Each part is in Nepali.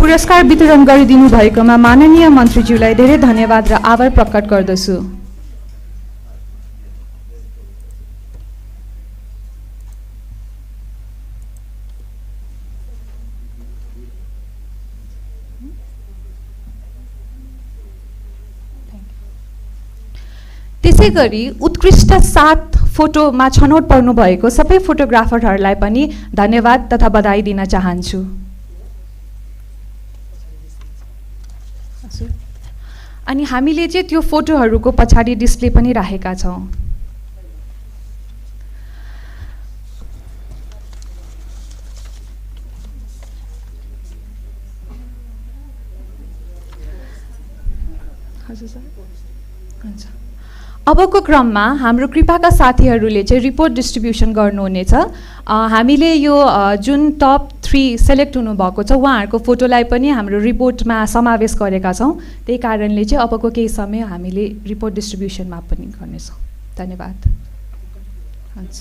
पुरस्कार वितरण गरिदिनु भएकोमा माननीय मन्त्रीज्यूलाई धेरै धन्यवाद र आभार प्रकट गर्दछु। त्यसैगरी उत्कृष्ट 7 फोटोमा छनौट पर्नु भएको सबै फोटोग्राफरहरूलाई पनि धन्यवाद तथा बधाई दिन चाहन्छु। अनि हामीले चाहिँ त्यो फोटोहरूको पछाडि डिस्प्ले पनि राखेका छौँ। हजुर सर, हुन्छ। अबको क्रममा हाम्रो कृपाका साथीहरूले चाहिँ रिपोर्ट डिस्ट्रिब्युसन गर्नुहुनेछ। हामीले यो जुन टप 3 सेलेक्ट हुनुभएको छ उहाँहरूको फोटोलाई पनि हाम्रो रिपोर्टमा समावेश गरेका छौँ। त्यही कारणले चाहिँ अबको केही समय हामीले रिपोर्ट डिस्ट्रिब्युसनमा पनि गर्नेछौँ। धन्यवाद। हुन्छ।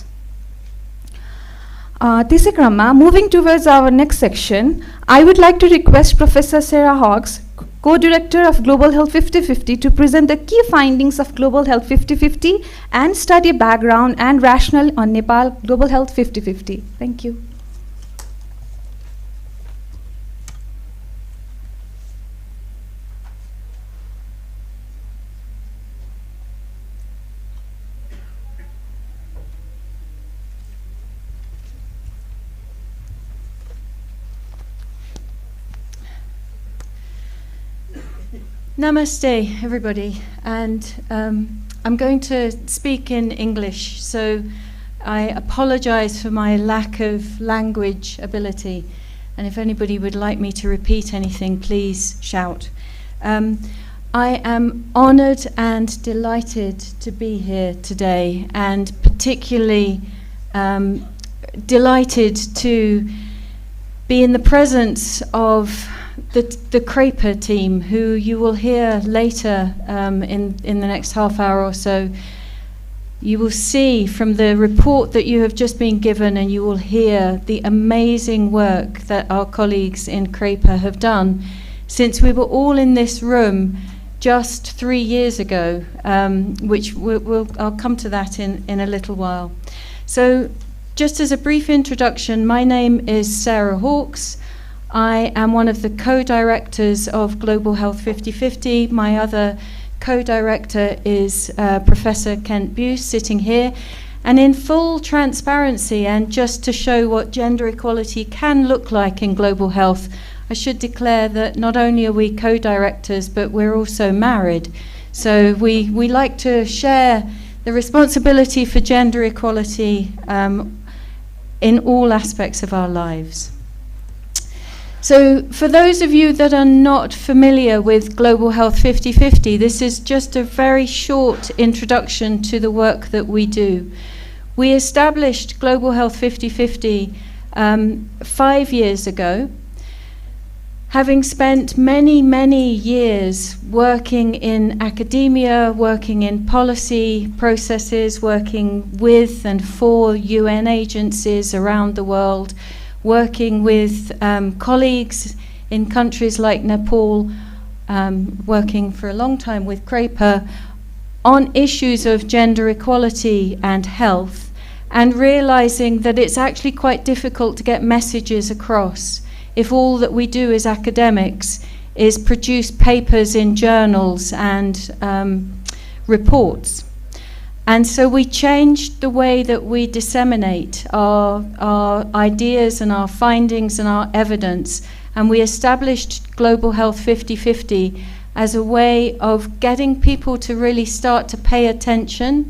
त्यसै क्रममा moving towards our next section, I would like to request professor Sarah Hawkes, Co-Director of Global Health 50/50, to present the key findings of Global Health 50/50 and study background and rationale on Nepal Global Health 50/50. Thank you. Namaste, everybody, and I'm going to speak in English, so I apologize for my lack of language ability, and if anybody would like me to repeat anything, please shout. I am honored and delighted to be here today, and particularly delighted to be in the presence of the CREPA team, who you will hear later in the next half hour or so. You will see from the report that you have just been given, and you will hear the amazing work that our colleagues in CREPA have done since we were all in this room just 3 years ago, which I'll come to that in a little while. So just as a brief introduction, my name is Sarah Hawkes. I am one of the co-directors of Global Health 50/50. My other co-director is Professor Kent Buse, sitting here. And in full transparency, and just to show what gender equality can look like in global health, I should declare that not only are we co-directors, but we're also married. So we like to share the responsibility for gender equality in all aspects of our lives. So for those of you that are not familiar with Global Health 50/50, this is just a very short introduction to the work that we do. We established Global Health 50/50 5 years ago, having spent many years working in academia, working in policy processes, working with and for UN agencies around the world, working with colleagues in countries like Nepal, working for a long time with CREPA on issues of gender equality and health, and realizing that it's actually quite difficult to get messages across if all that we do as academics is produce papers in journals and reports. And so we changed the way that we disseminate our ideas and our findings and our evidence, and we established Global Health 50/50 as a way of getting people to really start to pay attention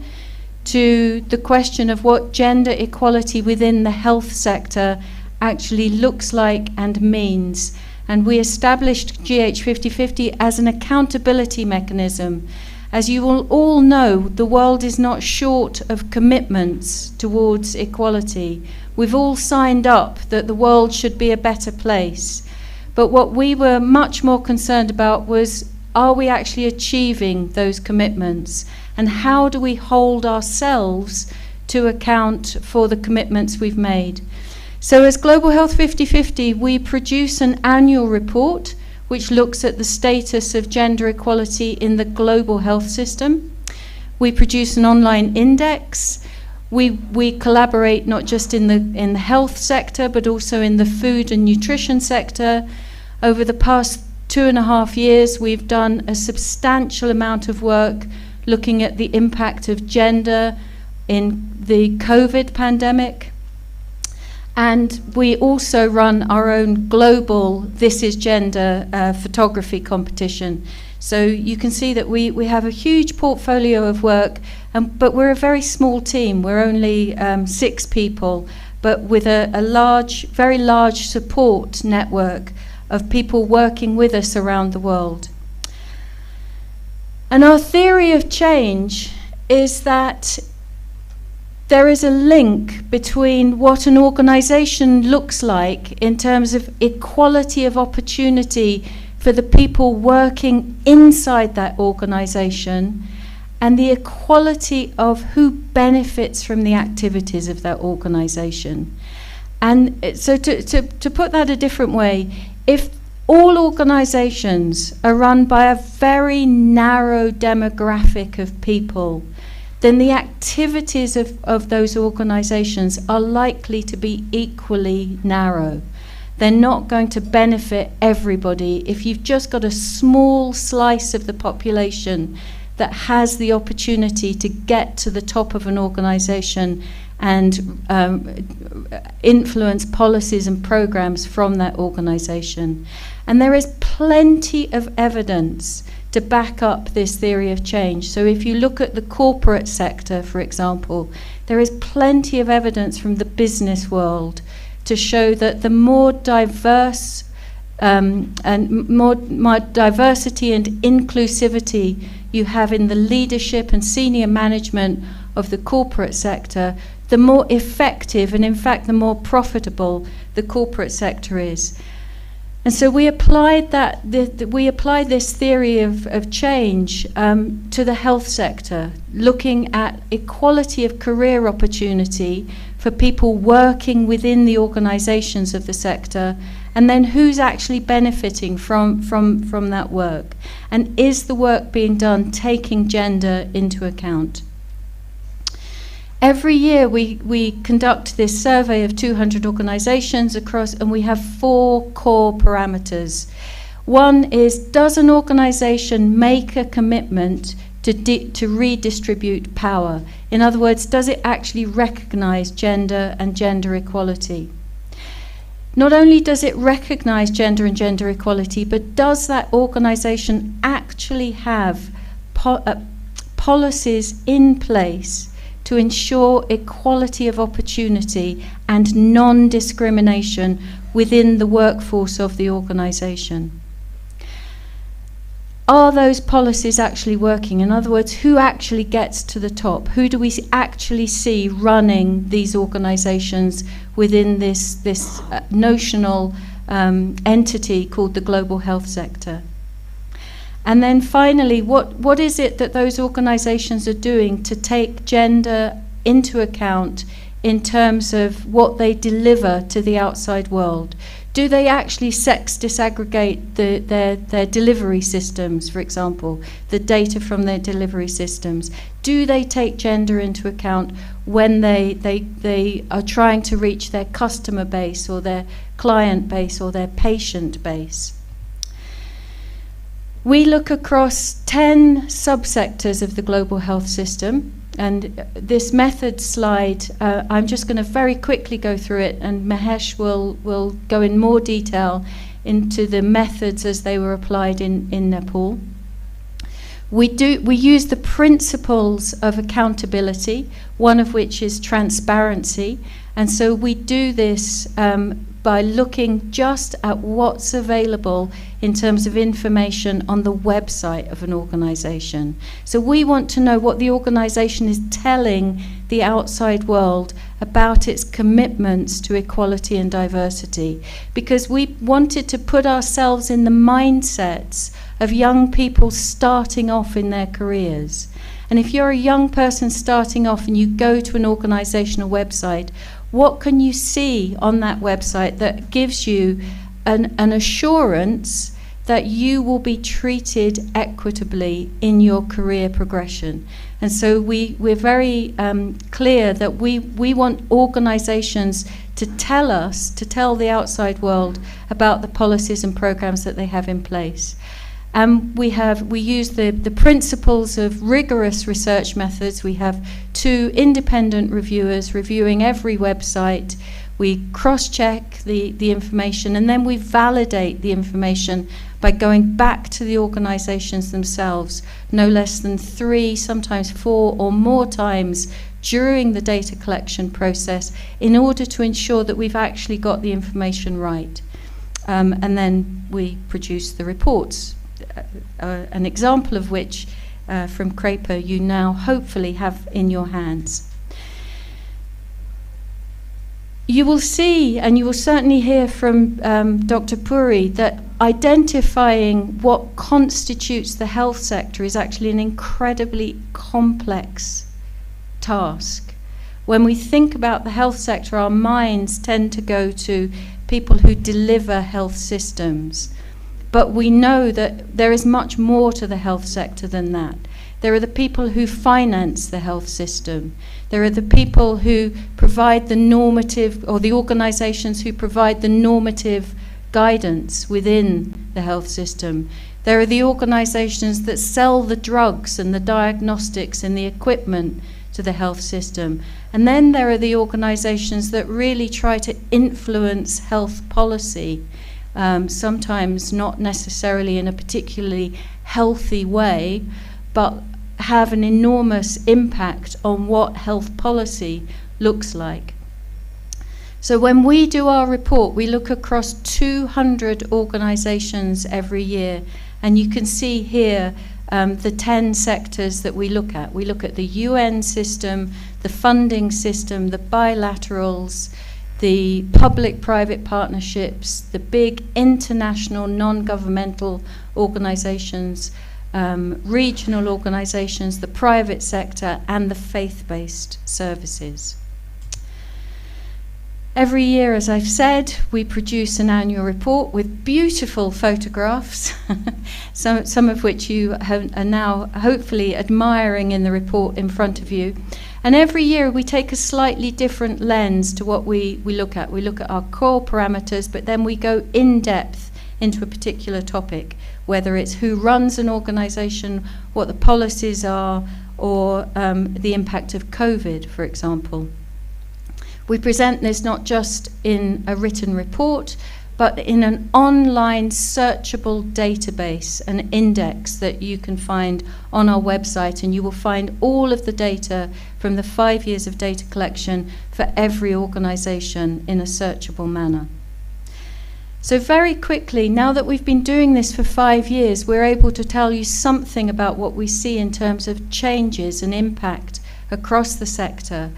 to the question of what gender equality within the health sector actually looks like and means. And we established GH 50/50 as an accountability mechanism. As you will all know, the world is not short of commitments towards equality. We've all signed up that the world should be a better place. But what we were much more concerned about was, are we actually achieving those commitments? And how do we hold ourselves to account for the commitments we've made? So as Global Health 50/50, we produce an annual report which looks at the status of gender equality in the global health system. We produce an online index. We collaborate not just in the health sector, but also in the food and nutrition sector. Over the past 2.5 years, we've done a substantial amount of work looking at the impact of gender in the COVID pandemic. And we also run our own global This Is Gender photography competition. So you can see that we have a huge portfolio of work, but we're a very small team. We're only 6 people, but with a very large support network of people working with us around the world. And our theory of change is that there is a link between what an organization looks like in terms of equality of opportunity for the people working inside that organization and the equality of who benefits from the activities of that organization. And so to put that a different way, if all organizations are run by a very narrow demographic of people, then the activities of those organizations are likely to be equally narrow. They're not going to benefit everybody. If you've just got a small slice of the population that has the opportunity to get to the top of an organization and influence policies and programs from that organization. And there is plenty of evidence to back up this theory of change. So if you look at the corporate sector, for example, there is plenty of evidence from the business world to show that the more diverse and more diversity and inclusivity you have in the leadership and senior management of the corporate sector, the more effective and in fact the more profitable the corporate sector is. And so we applied this theory of change to the health sector, looking at equality of career opportunity for people working within the organizations of the sector, and then who's actually benefiting from that work. And is the work being done taking gender into account? Every year we conduct this survey of 200 organizations across, and we have 4 core parameters. One is, does an organization make a commitment to redistribute power? In other words, does it actually recognize gender and gender equality? Not only does it recognize gender and gender equality, but does that organization actually have policies in place to ensure equality of opportunity and non-discrimination within the workforce of the organization? Are those policies actually working? In other words, who actually gets to the top? Who do we actually see running these organizations within this notional entity called the global health sector? And then finally, what is it that those organizations are doing to take gender into account in terms of what they deliver to the outside world? Do they actually sex disaggregate their delivery systems, for example, the data from their delivery systems? Do they take gender into account when they are trying to reach their customer base or their client base or their patient base? We look across 10 subsectors of the global health system, and this method slide, I'm just going to very quickly go through it, and Mahesh will go in more detail into the methods as they were applied in Nepal. We use the principles of accountability, one of which is transparency, and so we do this by looking just at what's available in terms of information on the website of an organization. So we want to know what the organization is telling the outside world about its commitments to equality and diversity, because we wanted to put ourselves in the mindsets of young people starting off in their careers. And if you're a young person starting off and you go to an organizational website, What can you see on that website that gives you an assurance that you will be treated equitably in your career progression? And so we're very clear that we want organizations to tell the outside world about the policies and programs that they have in place. We use the principles of rigorous research methods. We have 2 independent reviewers reviewing every website. We cross-check the information, and then we validate the information by going back to the organizations themselves, no less than 3, sometimes 4 or more times during the data collection process, in order to ensure that we've actually got the information right. And then we produce the reports, an example of which from CRAPER you now hopefully have in your hands. You will see, and you will certainly hear from Dr. Puri, that identifying what constitutes the health sector is actually an incredibly complex task. When we think about the health sector, our minds tend to go to people who deliver health systems. But we know that there is much more to the health sector than that. There are the people who finance the health system. There are the people who provide the normative, or the organizations who provide the normative guidance within the health system. There are the organizations that sell the drugs and the diagnostics and the equipment to the health system. And then there are the organizations that really try to influence health policy, sometimes not necessarily in a particularly healthy way, but have an enormous impact on what health policy looks like. So when we do our report, we look across 200 organizations every year, and you can see here the 10 sectors that we look at. We look at the UN system, the funding system, the bilaterals, the public-private partnerships, the big international non-governmental organizations, regional organizations, the private sector, and the faith-based services. Every year, as I've said, we produce an annual report with beautiful photographs, some of which you are now hopefully admiring in the report in front of you. And every year we take a slightly different lens to what we look at. We look at our core parameters, but then we go in depth into a particular topic, whether it's who runs an organization, what the policies are, or the impact of COVID, for example. We present this not just in a written report, but in an online searchable database, an index that you can find on our website, and you will find all of the data from the 5 years of data collection for every organization in a searchable manner. So very quickly, now that we've been doing this for 5 years, we're able to tell you something about what we see in terms of changes and impact across the sector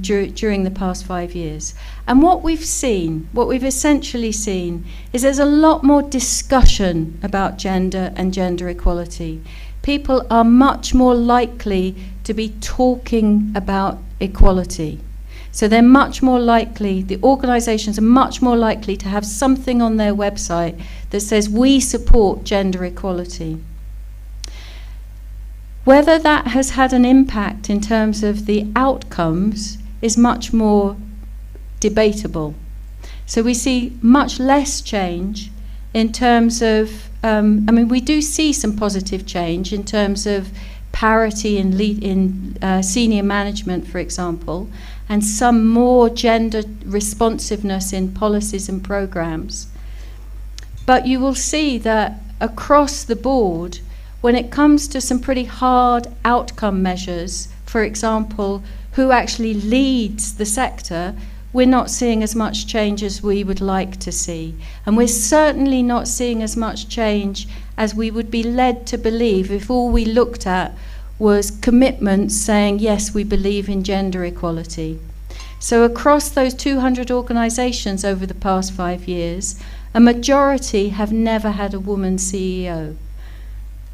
during the past 5 years. And what we've essentially seen, is there's a lot more discussion about gender and gender equality. People are much more likely to be talking about equality. So they're much more likely, the organizations are much more likely to have something on their website that says, we support gender equality. Whether that has had an impact in terms of the outcomes is much more debatable. So we see much less change in terms of, we do see some positive change in terms of parity in senior management, for example, and some more gender responsiveness in policies and programs. But you will see that across the board, when it comes to some pretty hard outcome measures, for example, who actually leads the sector, we're not seeing as much change as we would like to see. And we're certainly not seeing as much change as we would be led to believe if all we looked at was commitments saying, yes, we believe in gender equality. So across those 200 organizations over the past 5 years, a majority have never had a woman CEO.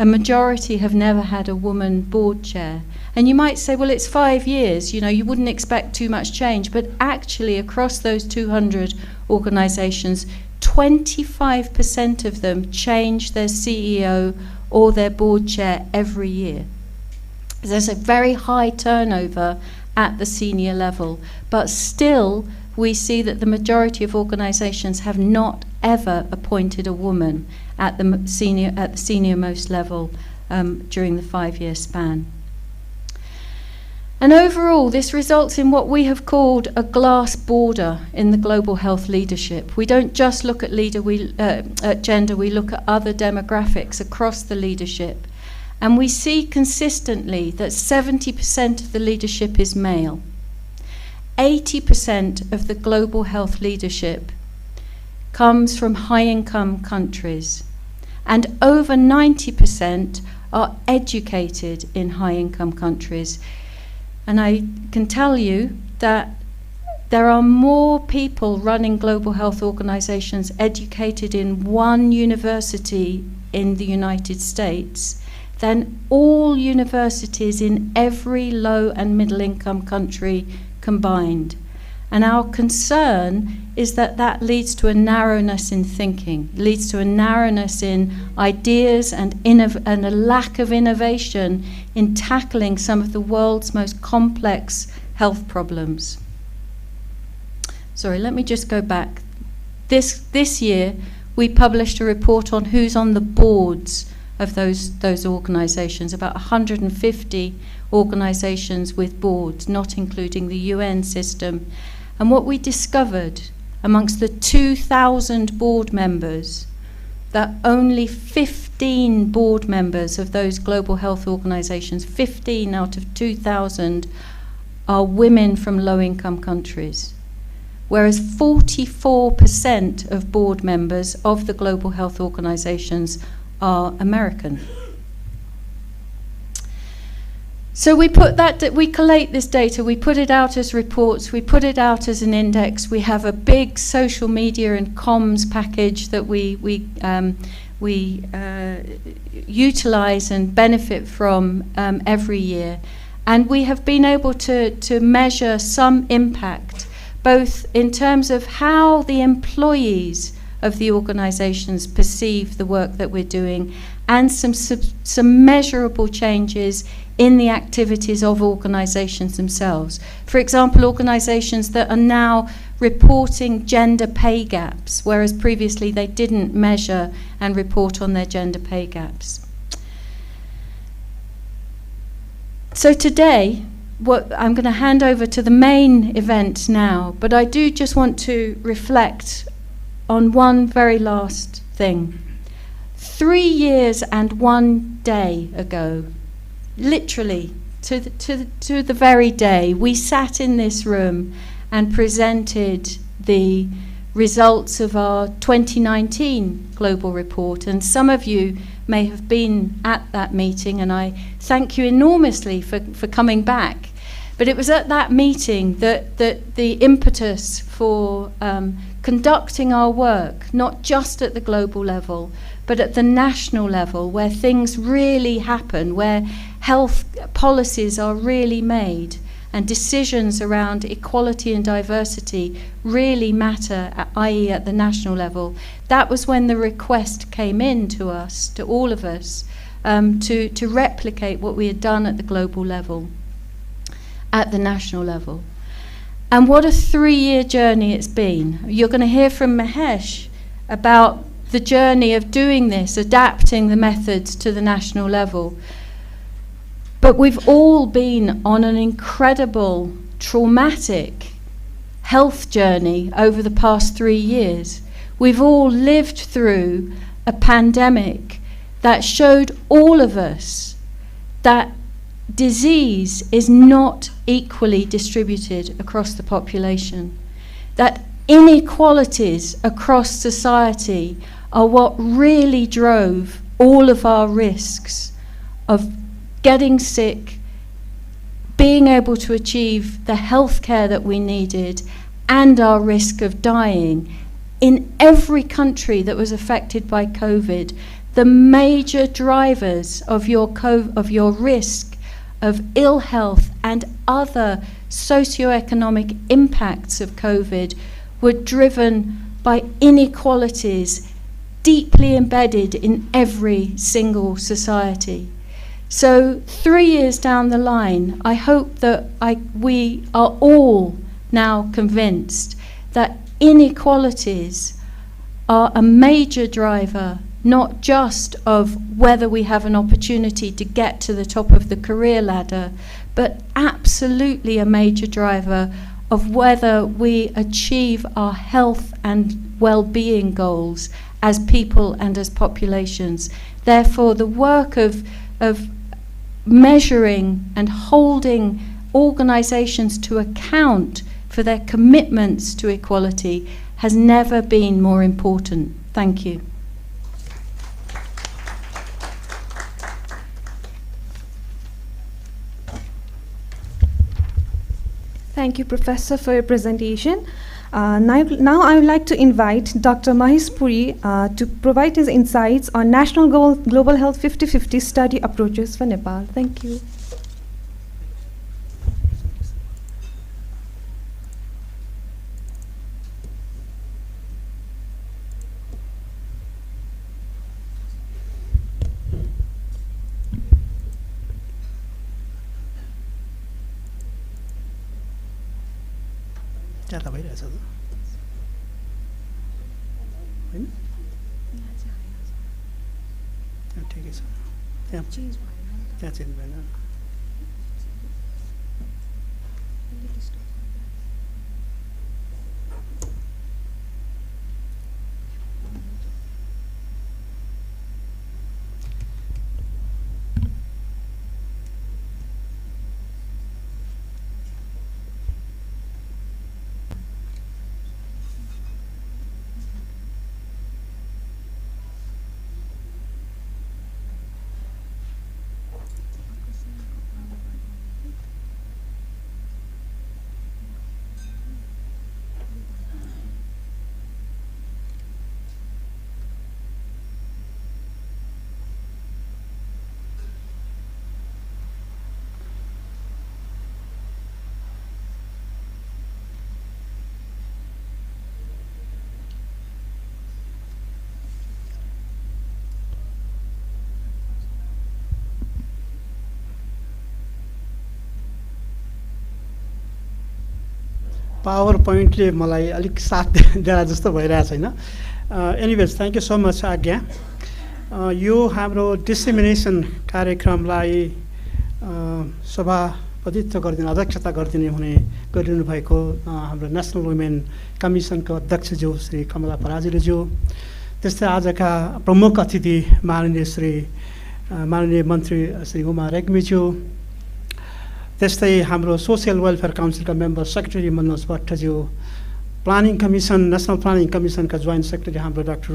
a majority have never had a woman board chair. And you might say, well, it's 5 years, you wouldn't expect too much change. But actually, across those 200 organizations, 25% of them change their CEO or their board chair every year. There's a very high turnover at the senior level, but still we see that the majority of organizations have not ever appointed a woman at the senior-most level during the 5-year span. And overall, this results in what we have called a glass border in the global health leadership. We don't just look at gender, we look at other demographics across the leadership. And we see consistently that 70% of the leadership is male. 80% of the global health leadership comes from high-income countries. And over 90% are educated in high-income countries. And I can tell you that there are more people running global health organizations educated in one university in the United States than all universities in every low and middle income country combined. And our concern is that that leads to a narrowness in thinking, leads to a narrowness in ideas and a lack of innovation in tackling some of the world's most complex health problems. Sorry, let me just go back. This year, we published a report on who's on the boards of those organizations, about 150 organizations with boards, not including the UN system. And what we discovered amongst the 2,000 board members, that only 15 board members of those global health organizations, 15 out of 2,000, are women from low-income countries, whereas 44% of board members of the global health organizations are American. So we collate this data, we put it out as reports, we put it out as an index. We have a big social media and comms package that we utilize and benefit from every year. And we have been able to measure some impact, both in terms of how the employees of the organizations perceive the work that we're doing, and some measurable changes in the activities of organizations themselves. For example, organizations that are now reporting gender pay gaps, whereas previously they didn't measure and report on their gender pay gaps. So today, I'm going to hand over to the main event now, but I do just want to reflect on one very last thing. 3 years and 1 day ago, literally to the very day, we sat in this room and presented the results of our 2019 global report. And some of you may have been at that meeting, and I thank you enormously for coming back. But it was at that meeting that the impetus for conducting our work, not just at the global level, but at the national level, where things really happen, where health policies are really made, and decisions around equality and diversity really matter, i.e. at the national level. That was when the request came in to us, to all of us, to replicate what we had done at the global level, at the national level. And what a 3-year journey it's been. You're going to hear from Mahesh about the journey of doing this, adapting the methods to the national level. But we've all been on an incredible, traumatic health journey over the past 3 years. We've all lived through a pandemic that showed all of us that disease is not equally distributed across the population, that inequalities across society are what really drove all of our risks of getting sick, being able to achieve the health care that we needed, and our risk of dying. In every country that was affected by COVID, the major drivers of your risk of ill health and other socioeconomic impacts of COVID were driven by inequalities deeply embedded in every single society. So 3 years down the line, I hope that we are all now convinced that inequalities are a major driver, not just of whether we have an opportunity to get to the top of the career ladder, but absolutely a major driver of whether we achieve our health and well-being goals as people and as populations. Therefore, the work of measuring and holding organizations to account for their commitments to equality has never been more important. Thank you. Thank you, Professor, for your presentation. Now I would like to invite Dr. Mahesh Puri to provide his insights on National Global Health 50/50 study approaches for Nepal. Thank you. ज्यादा भइरहेछ होइन ठिकै छ त्यहाँ चेन्ज भएन पावर पोइन्टले मलाई अलिक साथ दिएर जस्तो भइरहेको छैन anyways thank you so much आज्ञा यो हाम्रो डिसेमिनेसन कार्यक्रमलाई सभापतित्व गरिदिने अध्यक्षता गरिदिनु भएको हाम्रो नेसनल वुमेन कमिसनको अध्यक्षज्यू श्री कमला पराजुलीज्यू त्यस्तै आजका प्रमुख अतिथि माननीय मन्त्री श्री उमा रेग्मीज्यू त्यस्तै हाम्रो सोसियल वेलफेयर काउन्सिलका मेम्बर सेक्रेटरी मनोज भट्टज्यू प्लानिङ कमिसन नेसनल प्लानिङ कमिसनका जोइन्ट सेक्रेटरी हाम्रो डाक्टर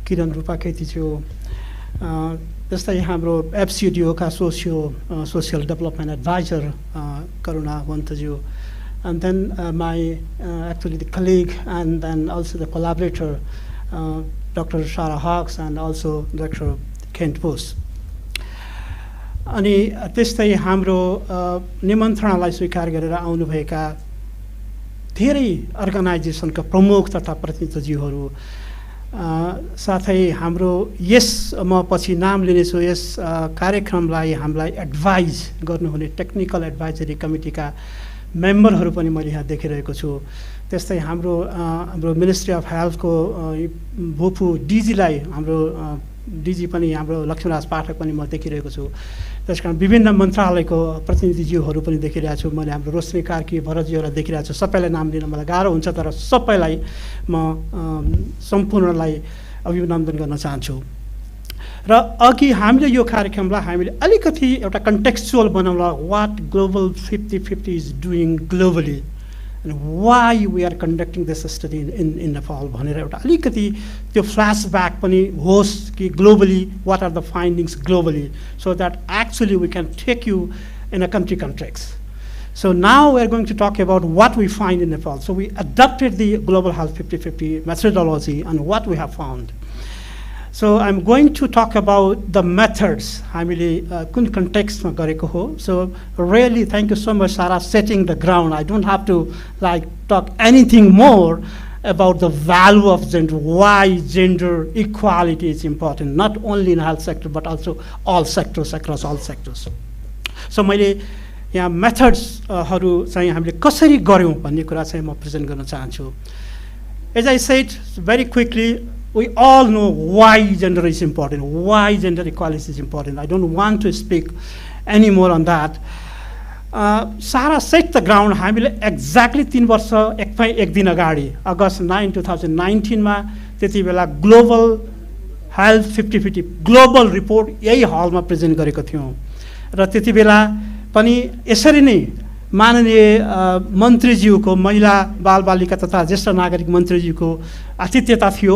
किरण रूपाकेतीज्यू त्यस्तै हाम्रो एफसिडिओका सोसियल डेभलपमेन्ट एडभाइजर करुणा वन्तज्यू and then my actually the colleague and then also the collaborator Dr. Shara Hawks and also Dr. Kent Bose. अनि त्यस्तै हाम्रो निमन्त्रणालाई स्वीकार गरेर आउनुभएका धेरै अर्गनाइजेसनका प्रमुख तथा प्रतिनिधिज्यूहरू साथै हाम्रो म पछि नाम लिनेछु यस कार्यक्रमलाई हामीलाई एडभाइज गर्नुहुने टेक्निकल एडभाइजरी कमिटीका मेम्बरहरू पनि मैले यहाँ देखिरहेको छु त्यस्तै हाम्रो मिनिस्ट्री अफ हेल्थको भूपू डिजीलाई हाम्रो डिजी पनि हाम्रो लक्ष्मीराज पाठक पनि म देखिरहेको छु त्यसकारण विभिन्न मन्त्रालयको प्रतिनिधिज्यूहरू पनि देखिरहेको छु मैले हाम्रो रोशनी कार्की भरतज्यूहरूलाई देखिरहेको छु सबैलाई नाम लिन मलाई गाह्रो हुन्छ तर सबैलाई म सम्पूर्णलाई अभिनन्दन गर्न चाहन्छु र अघि हामीले यो कार्यक्रमलाई हामीले अलिकति एउटा कन्टेक्चुअल बनाउनलाई what global 50/50 is doing globally and why we are conducting this study in Nepal भनेर एउटा अलिकति त्यो फ्ल्यासब्याक पनि होस् कि globally what are the findings globally so that actually we can take you in a country context. So now we are going to talk about what we find in Nepal. So we adopted the Global Health 50/50 methodology and what we have found. So I'm going to talk about the methods हामीले कुन कन्टेक्स्टमा गरेको हो. So really thank you so much, Sarah, setting the ground. I don't have to like talk anything more about the value of gender, why gender equality is important, not only in health sector but also all sectors, across all sectors. So मैले यहाँ मेथड्सहरू चाहिँ हामीले कसरी गर्यौँ भन्ने कुरा चाहिँ म प्रेजेन्ट गर्न चाहन्छु. As I said very quickly, we all know why gender is important, why gender equality is important. I don't want to speak any more on that. Sarah set the ground. हामीले एक्ज्याक्टली 3 वर्ष एक दिन अगाडि अगस्त 9, 2019मा त्यति बेला ग्लोबल हेल्थ 50-50 ग्लोबल रिपोर्ट यही हलमा प्रेजेन्ट गरेको थियौँ. र त्यति बेला पनि यसरी नै माननीय मन्त्रीज्यूको महिला बालबालिका तथा ज्येष्ठ नागरिक मन्त्रीज्यूको आतिथ्यता थियो.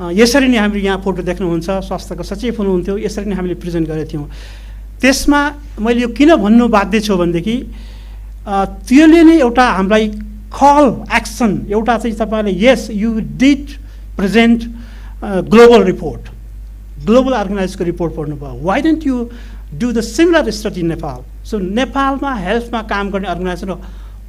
यसरी नै हामीले यहाँ फोटो देख्नुहुन्छ, स्वास्थ्यको सचिव हुनुहुन्थ्यो. यसरी नै हामीले प्रेजेन्ट गरेका थियौँ. त्यसमा मैले यो किन भन्नु बाध्य छु भनेदेखि त्यसले नै एउटा हामीलाई कल एक्सन, एउटा चाहिँ तपाईँले yes you did present global report, global अर्गनाइजको रिपोर्ट पढ्नुभयो. Why don't you do the similar study in Nepal. So नेपालमा हेल्थमा काम गर्ने organisation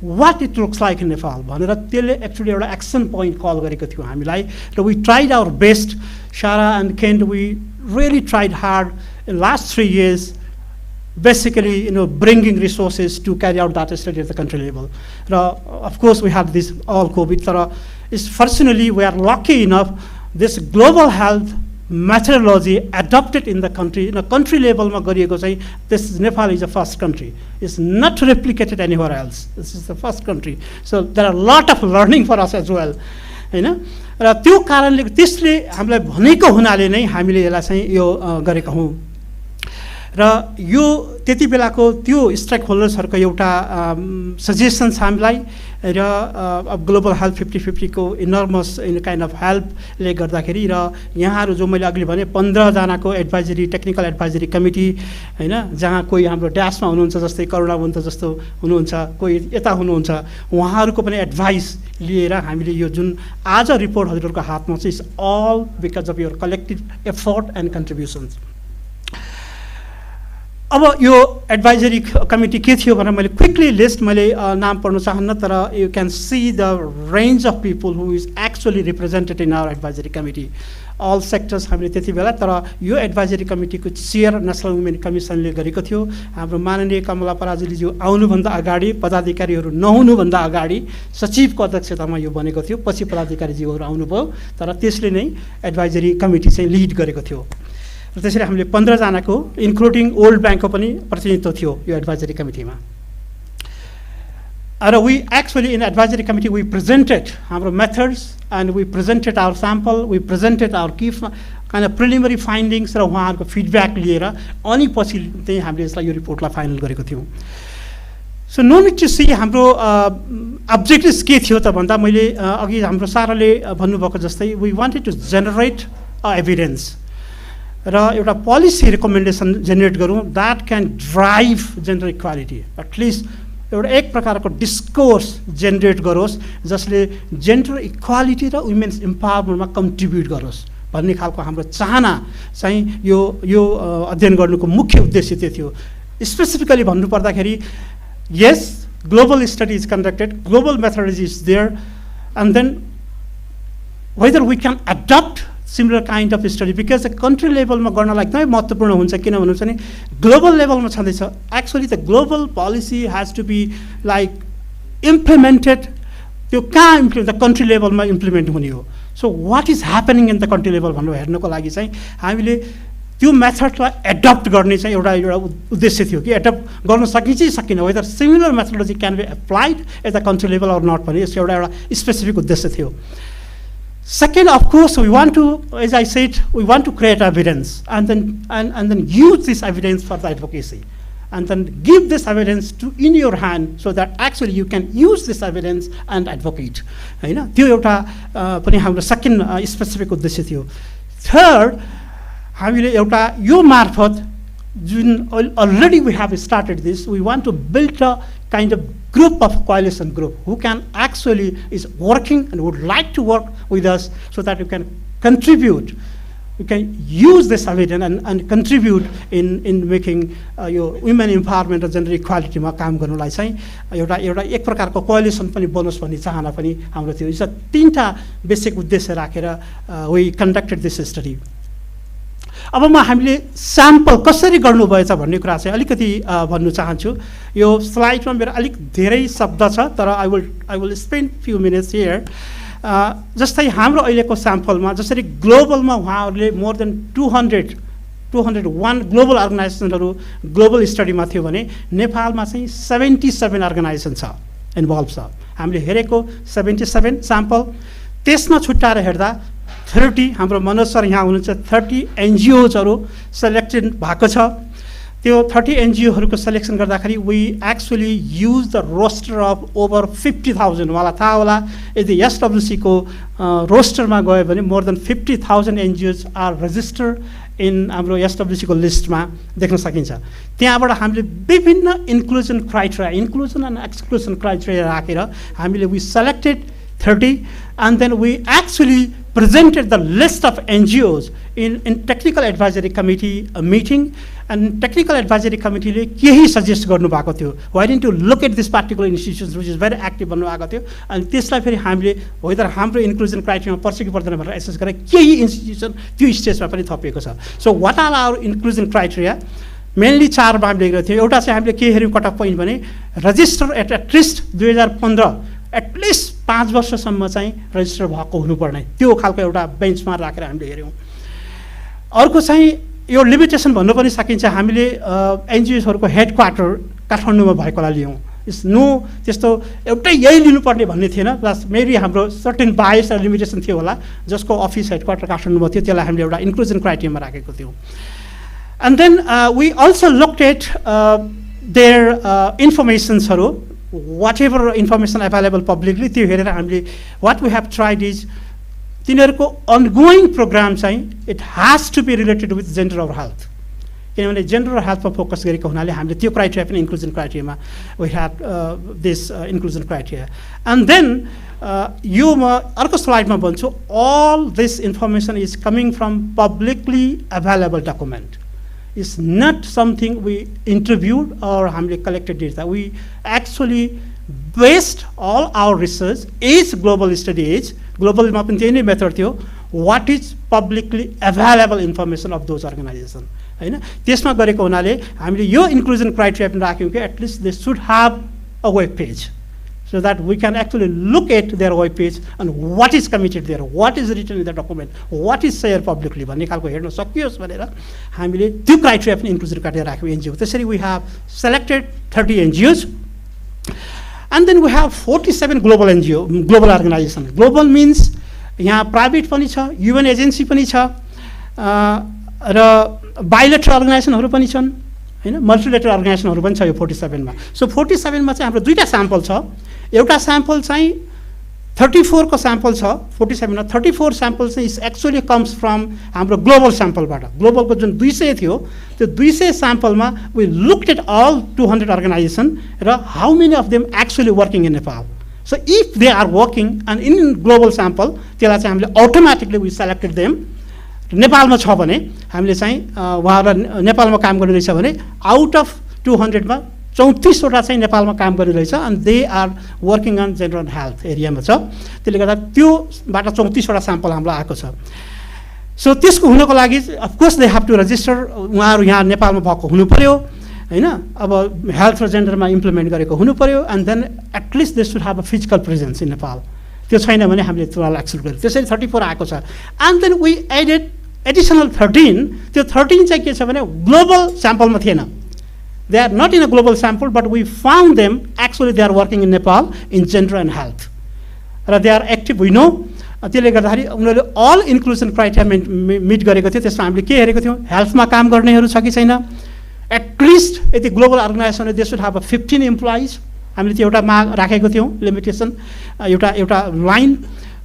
what it looks like in Nepal भनेर त्यसले एक्चुली एउटा एक्सन पोइन्ट कल गरेको थियो हामीलाई. र we tried our best. Sara and Kent we really tried hard in last 3 years basically bringing resources to carry out that study at the country level. Of course we had this all COVID. Fortunately we are lucky enough this global health methodology adopted in the country, in a country level this Nepal is the first country. It's not replicated anywhere else. This is the first country. So there are a lot of learning for us as well. र त्यो कारणले त्यसले हामीलाई भनेको हुनाले नै हामीले यसलाई चाहिँ यो गरेका हौं. र यो त्यति बेलाको त्यो स्टेक होल्डर्सहरुको एउटा सजेसन्स हामीलाई र ग्लोबल हेल्थ 50-50 को इनर्मस इन काइन्ड अफ हेल्पले गर्दाखेरि र यहाँहरु जो मैले अघि भने 15 जनाको एडभाइजरी टेक्निकल एडभाइजरी कमिटी हैन, जहाँ कोही हाम्रो ड्यासमा हुनुहुन्छ जस्तै करुणावन्त जस्तो हुनुहुन्छ, कोही यता हुनुहुन्छ, उहाँहरुको पनि एडभाइस लिएर हामीले यो जुन आज रिपोर्ट हजुरहरुको हातमा छ, is all because of your collective effort and contributions. अब यो एडभाइजरी कमिटी के थियो भनेर मैले क्विकली लिस्ट मैले नाम पढ्न चाहन्न, तर you can see the range of people who is actually represented in our advisory committee, all sectors हामीले त्यति बेला. तर यो एडभाइजरी कमिटीको चेयर नेसनल वुमेन कमिसनले गरेको थियो. हाम्रो माननीय कमला पराजुलीज्यू आउनुभन्दा अगाडि, पदाधिकारीहरू नहुनुभन्दा अगाडि सचिवको अध्यक्षतामा यो बनेको थियो. पछि पदाधिकारीज्यूहरू आउनुभयो, तर त्यसले नै एडभाइजरी कमिटी चाहिँ लिड गरेको थियो. र त्यसरी हामीले 15 जनाको इन्क्लुडिङ वर्ल्ड ब्याङ्कको पनि प्रतिनिधित्व थियो यो एडभाइजरी कमिटीमा. र we actually in advisory committee we presented हाम्रो methods and we presented our sample, we presented our key kind of preliminary findings र उहाँहरूको फिडब्याक लिएर अनि पछि चाहिँ हामीले यसलाई यो रिपोर्टलाई फाइनल गरेको थियौँ. So no need to see हाम्रो अब्जेक्टिभ्स के थियो त भन्दा मैले अघि हाम्रो साराले भन्नुभएको जस्तै we wanted to generate evidence र एउटा पोलिसी रिकमेन्डेसन जेनेरेट गरौँ that can drive gender equality. At least एउटा एक प्रकारको डिस्कोर्स जेनेरेट गरोस् जसले जेन्डर इक्वालिटी र वुमेन्स इम्पावरमेन्टमा कन्ट्रिब्युट गरोस् भन्ने खालको हाम्रो चाहना चाहिँ यो अध्ययन गर्नुको मुख्य उद्देश्य त्यो थियो. स्पेसिफिकली भन्नुपर्दाखेरि यस global study is conducted, global methodology is there, and then whether we can adapt similar kind of study, because the country level ma गर्नलाई एकदमै महत्त्वपूर्ण हुन्छ. किन भन्नुहुन्छ भने ग्लोबल लेभलमा छँदैछ. Actually the global policy has to be like implemented. त्यो कहाँ इम्प्लिमेन्ट, द कन्ट्री लेभलमा इम्प्लिमेन्ट हुने हो. So what is happening in the country level भनेर हेर्नको लागि चाहिँ हामीले त्यो मेथडलाई एडप्ट गर्ने चाहिँ एउटा उद्देश्य थियो कि एडप्ट गर्न सकिन्छ सकिन, whether similar methodology can be applied at the country level or not भन्ने यसको एउटा स्पेसिफिक उद्देश्य थियो. Second, of course, we want to, as I said, we want to create evidence and then use this evidence for the advocacy, and then give this evidence to in your hand so that actually you can use this evidence and advocate. त्यो एउटा पनि हाम्रो सेकेन्ड स्पेसिफिक उद्देश्य थियो. थर्ड, हामीले एउटा यो मार्फत जुन already we have started this, we want to build a kind of group of coalition group who can actually is working and would like to work with us so that you can contribute we can use this evidence and contribute in making यो women empowerment र gender equality मा काम गर्नुलाई चाहिँ एउटा एक प्रकारको कोअलिसन पनि बनोस् भन्ने चाहना पनि हाम्रो थियो। यो तीनटा बेसिक उद्देश्य राखेर we conducted this study। अब म हामीले स्याम्पल कसरी गर्नुभएछ भन्ने कुरा चाहिँ अलिकति भन्नु चाहन्छु। यो स्लाइडमा मेरो अलिक धेरै शब्द छ तर I will spend few minutes here। जस्तै हाम्रो अहिलेको स्याम्पलमा जसरी ग्लोबलमा उहाँहरूले मोर देन 201 ग्लोबल अर्गनाइजेसनहरू ग्लोबल स्टडीमा थियो भने नेपालमा चाहिँ 77 अर्गनाइजेसन छ इन्भल्भ छ। हामीले हेरेको 77 स्याम्पल, त्यसमा छुट्याएर हेर्दा 30 हाम्रो मनोज सर यहाँ हुनुहुन्छ 30 एनजिओजहरू सेलेक्टेड भएको छ। त्यो 30 एनजिओहरूको सेलेक्सन गर्दाखेरि we actually use the roster of over 50,000। उहाँलाई थाहा होला यदि एसडब्ल्युसीको रोस्टरमा गयो भने more than 50,000 NGOs are registered in हाम्रो एसडब्ल्युसीको लिस्टमा देख्न सकिन्छ। त्यहाँबाट हामीले विभिन्न इन्क्लुजन एन्ड एक्सक्लुजन क्राइटेरिया राखेर हामीले we selected 30 and then we actually presented the list of NGOs in technical advisory committee meeting, and technical advisory committee ले केही सजेस्ट गर्नुभएको थियो, why didn't you look at this particular institutions which is very active भन्नुभएको थियो। अनि त्यसलाई फेरि हामीले वेदर हाम्रो इन्क्लुजन क्राइटेरियामा पर्छ कि पर्दैन भनेर एसेस गरेर केही इन्स्टिट्युसन त्यो स्टेजमा पनि थपिएको छ। So what are our inclusion criteria? Mainly 4 मा हामीले गरेको थियो। एउटा चाहिँ हामीले के हेऱ्यौँ कट अफ पोइन्ट भने रजिस्टर एटलिस्ट 2015 एटलिस्ट 5 वर्षसम्म चाहिँ रजिस्टर भएको हुनुपर्ने, त्यो खालको एउटा बेन्चमार्क राखेर हामीले हेऱ्यौँ। अर्को चाहिँ यो लिमिटेसन भन्नु पनि सकिन्छ, हामीले एनजिओसहरूको हेड क्वार्टर काठमाडौँमा भएकोलाई लियौँ। इट्स नो त्यस्तो एउटै यही लिनुपर्ने भन्ने थिएन, प्लस मेबी हाम्रो सर्टेन बायस र लिमिटेसन थियो होला जसको अफिस हेड क्वार्टर काठमाडौँमा थियो, त्यसलाई हामीले एउटा इन्क्लुजन क्राइटेरियामा राखेको थियौँ। And then we also looked at their इन्फर्मेसन्सहरू, whatever information available publicly त्यो हेरेर हामीले what we have tried is तिनीहरूको ongoing program चाहिँ it has to be related with gender or health, किनभने जेन्डर र हेल्थमा फोकस गरेको हुनाले हामीले त्यो क्राइटेरिया पनि inclusion क्राइटेरियामा we had this inclusion criteria। and then यो म अर्को स्लाइडमा भन्छु, all this information is coming from publicly available document। It's not something we interviewed or हामीले collected data. We actually based all our research is global study is global मा पनि त्यही नै मेथड थियो, what is publicly available information of those organizations हैन। त्यसमा गरेको हुनाले हामीले यो इन्क्लुजन क्राइटेरिया पनि राख्यौँ कि at least they should have a web page so that we can actually look at their web page and what is committed there, what is written in the document, what is shared publicly भन्ने खालको हेर्न सकियोस् भनेर हामीले त्यो क्राइटेरिया पनि इन्क्लुजन क्राइटेरिया राख्यौँ एनजिओ। त्यसरी we have selected 30 NGOs and then we have 47 global NGO global organization। global means यहाँ प्राइभेट पनि छ, UN एजेन्सी पनि छ र बायोलेटरल अर्गनाइजेसनहरू पनि छन् हैन, मल्टिलेटरल अर्गनाइजेसनहरू पनि छ यो 47 मा। सो 47 मा चाहिँ हाम्रो दुईटा स्याम्पल छ। एउटा स्याम्पल चाहिँ 34 को स्याम्पल छ 47 मा, 34 स्याम्पल चाहिँ इज एक्चुअली कम्स फ्रम हाम्रो ग्लोबल स्याम्पलबाट। ग्लोबलको जुन 200 थियो त्यो 200 स्याम्पलमा we looked at all 200 organisation र how many of them actually working in Nepal. So if they are working and in global sample त्यसलाई चाहिँ हामीले अटोमेटिकली वी सेलेक्टेड देम। नेपालमा छ भने हामीले चाहिँ उहाँहरूलाई नेपालमा काम गरिरहेछ भने आउट अफ 200 मा 34 वटा चाहिँ नेपालमा काम गरिरहेछ and they are working on gender and health एरियामा छ। त्यसले गर्दा त्योबाट 34 वटा स्याम्पल हाम्रो आएको छ। सो त्यसको हुनको लागि of course they have to register, उहाँहरू यहाँ नेपालमा भएको हुनु पऱ्यो हैन, अब हेल्थ र जेन्डरमा इम्प्लिमेन्ट गरेको हुनु पऱ्यो and then at least they should have a physical presence in Nepal. त्यो छैन भने हामीले त्यसलाई एक्सेप्ट गर्यौँ। त्यसरी 34 आएको छ। And then we added additional 13। त्यो 13 चाहिँ के छ भने ग्लोबल स्याम्पलमा थिएन, they are not in a global sample but we found them actually they are working in Nepal in gender and health र they are active we know। त्यसले गर्दाखेरि उनीहरूले अल इन्क्लुजन क्राइटेरिया मिट गरेको थियो। त्यसमा हामीले के हेरेको थियौँ, हेल्थमा काम गर्नेहरू छ कि छैन, एटलिस्ट यदि global organisation they should have 15 employees, हामीले त्यो एउटा माग राखेको थियौँ लिमिटेसन, एउटा लाइन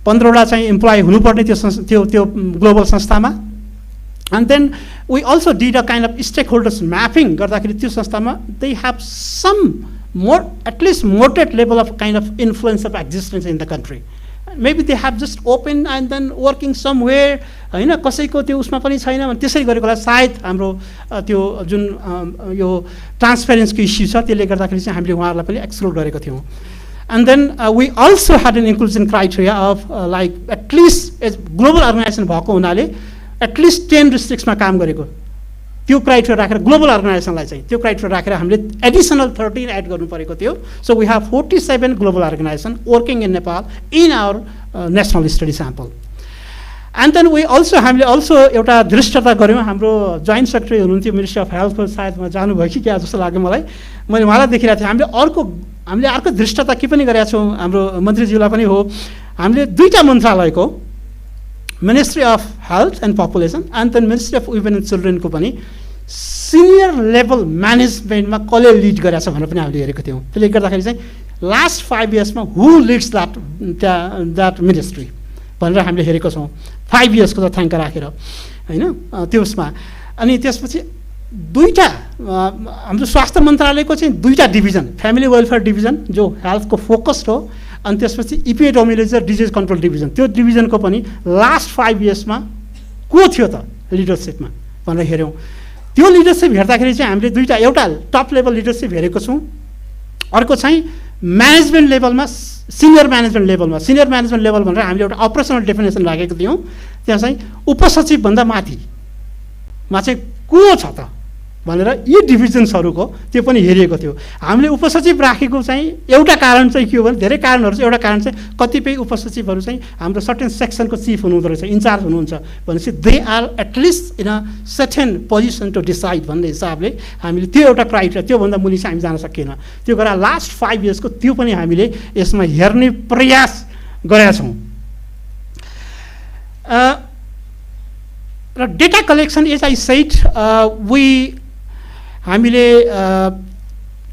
15 वटा चाहिँ इम्प्लोइ हुनुपर्ने त्यो ग्लोबल संस्थामा। And then we also did a kind of stakeholders mapping गर्दाखेरि त्यो संस्थामा they have some more at least moderate level of kind of influence of existence in the country Maybe they have just opened and then working somewhere, होइन, कसैको त्यो उसमा पनि छैन भने त्यसरी गरेको होला सायद हाम्रो त्यो जुन यो ट्रान्सपेरेन्सीको इस्यु छ त्यसले गर्दाखेरि चाहिँ हामीले उहाँहरूलाई पनि एक्सक्लुड गरेको थियौँ. And then we also had an inclusion criteria of like at least as global organization भएको हुनाले at least 10 districts मा काम गरेको त्यो क्राइटेरिया राखेर ग्लोबल अर्गनाइजेसनलाई चाहिँ त्यो क्राइटेरिया राखेर हामीले एडिसनल 13 एड गर्नु परेको थियो. So we have 47 global organisation working in Nepal in our national study sample. And then we also हामीले अल्सो एउटा दृष्टता गऱ्यौँ. हाम्रो जोइन्ट सेक्रेटरी हुनुहुन्थ्यो मिनिस्ट्री अफ हेल्थको, सायदमा जानुभयो कि क्या जस्तो लाग्यो मलाई, मैले उहाँलाई देखिरहेको थिएँ. हामीले अर्को दृष्टता के पनि गरेका छौँ, हाम्रो मन्त्रीज्यूलाई पनि हो, हामीले दुईवटा मन्त्रालयको ministry of health and population and then ministry of women and चिल्ड्रेनको पनि सिनियर लेभल म्यानेजमेन्टमा कसले लिड गरेको छ भनेर पनि हामीले हेरेको थियौँ. त्यसले गर्दाखेरि चाहिँ लास्ट 5 इयर्समा हु लिड्स द्याट मिनिस्ट्री भनेर हामीले हेरेको छौँ 5 इयर्सको तथ्याङ्क राखेर, होइन, त्यो उसमा. अनि त्यसपछि दुईवटा हाम्रो स्वास्थ्य मन्त्रालयको चाहिँ दुईवटा डिभिजन, फ्यामिली वेलफेयर डिभिजन जो हेल्थको फोकस्ड हो, अनि त्यसपछि इपिडेमियोलोजी र डिजिज कन्ट्रोल डिभिजन, त्यो डिभिजनको पनि लास्ट 5 इयर्समा को थियो त लिडरसिपमा भनेर हेऱ्यौँ. त्यो लिडरसिप हेर्दाखेरि चाहिँ हामीले दुईवटा, एउटा टप लेभल लिडरसिप हेरेको छौँ, अर्को चाहिँ म्यानेजमेन्ट लेभलमा, सिनियर म्यानेजमेन्ट लेभलमा. सिनियर म्यानेजमेन्ट लेभल भनेर हामीले एउटा अपरेसनल डेफिनेसन राखेको थियौँ. त्यहाँ चाहिँ उपसचिवभन्दा माथिमा चाहिँ को छ त भनेर यी डिभिजन्सहरूको त्यो पनि हेरिएको थियो. हामीले उपसचिव राखेको चाहिँ एउटा कारण चाहिँ के हो भने, धेरै कारणहरू छ, एउटा कारण चाहिँ कतिपय उपसचिवहरू चाहिँ हाम्रो सर्टेन सेक्सनको चिफ हुनुहुँदो रहेछ, इन्चार्ज हुनुहुन्छ भनेपछि they are at least in a certain position to decide भन्ने हिसाबले हामीले त्यो एउटा क्राइटेरिया, त्योभन्दा मुनि चाहिँ हामी जान सकिएन. त्यो गरेर लास्ट 5 इयर्सको त्यो पनि हामीले यसमा हेर्ने प्रयास गरेका छौँ. र data collection as I said हामीले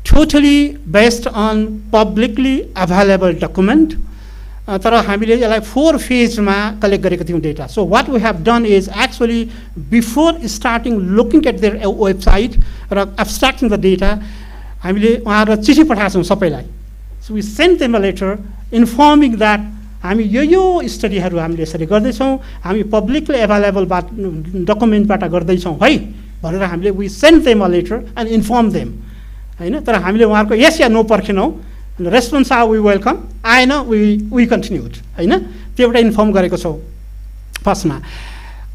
totally based on publicly available document, तर हामीले यसलाई 4 फेजमा कलेक्ट गरेको थियौँ data. So what we have done is actually before starting looking at their website र एब्स्ट्र्याक्टिङ द डेटा हामीले उहाँहरूलाई चिठी पठाएको छौँ सबैलाई. So we send them a letter informing that हामी यो स्टडीहरू हामीले यसरी गर्दैछौँ, हामी पब्लिकली एभाइलेबल डकुमेन्टबाट गर्दैछौँ है भनेर हामीले we send them a letter and inform them, होइन. तर हामीले उहाँहरूको यस या नो पर्खेनौँ, रेस्पोन्स आयो वी वेलकम, आएन वी कन्टिन्युड, होइन, त्यो एउटा इन्फर्म गरेको छौँ फर्स्टमा.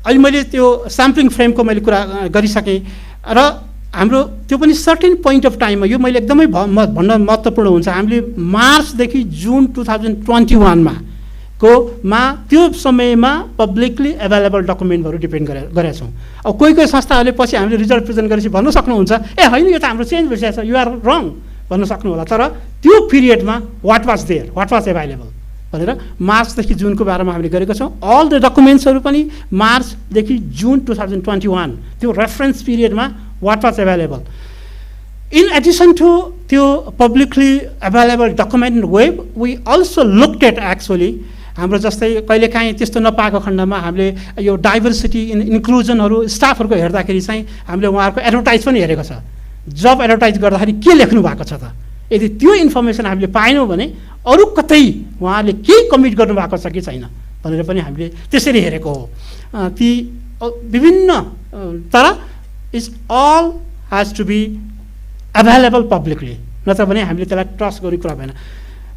अहिले मैले त्यो स्याम्पलिङ फ्रेमको मैले कुरा गरिसकेँ र हाम्रो त्यो पनि सर्टेन पोइन्ट अफ टाइममा, यो मैले एकदमै भन्न महत्त्वपूर्ण हुन्छ, हामीले मार्चदेखि जुन 2021मा त्यो समयमा पब्लिकली एभाइलेबल डकुमेन्टहरू डिपेन्ड गरेका छौँ. अब कोही संस्थाहरूले पछि हामीले रिजल्ट प्रेजेन्ट गरेपछि भन्न सक्नुहुन्छ ए होइन यो त हाम्रो चेन्ज भइसकेको छ, यु आर रङ भन्न सक्नु होला. तर त्यो पिरियडमा what was there, what was available भनेर मार्चदेखि जुनको बारेमा हामीले गरेको छौँ. अल द डकुमेन्ट्सहरू पनि मार्चदेखि जुन 2021 त्यो रेफरेन्स पिरियडमा what was available. In addition to त्यो publicly available document web we also looked at actually हाम्रो जस्तै कहिलेकाहीँ त्यस्तो नपाएको खण्डमा हामीले यो डाइभर्सिटी इन्क्लुजनहरू स्टाफहरूको हेर्दाखेरि चाहिँ हामीले उहाँहरूको एडभर्टाइज पनि हेरेको छ. जब एडभर्टाइज गर्दाखेरि के लेख्नु भएको छ त, यदि त्यो इन्फर्मेसन हामीले पाएनौँ भने अरू कतै उहाँहरूले केही कमिट गर्नुभएको छ कि छैन भनेर पनि हामीले त्यसरी हेरेको हो. ती विभिन्न, तर it's all has to be available publicly, नत्र भने हामीले त्यसलाई ट्रस्ट गर्ने कुरा भएन.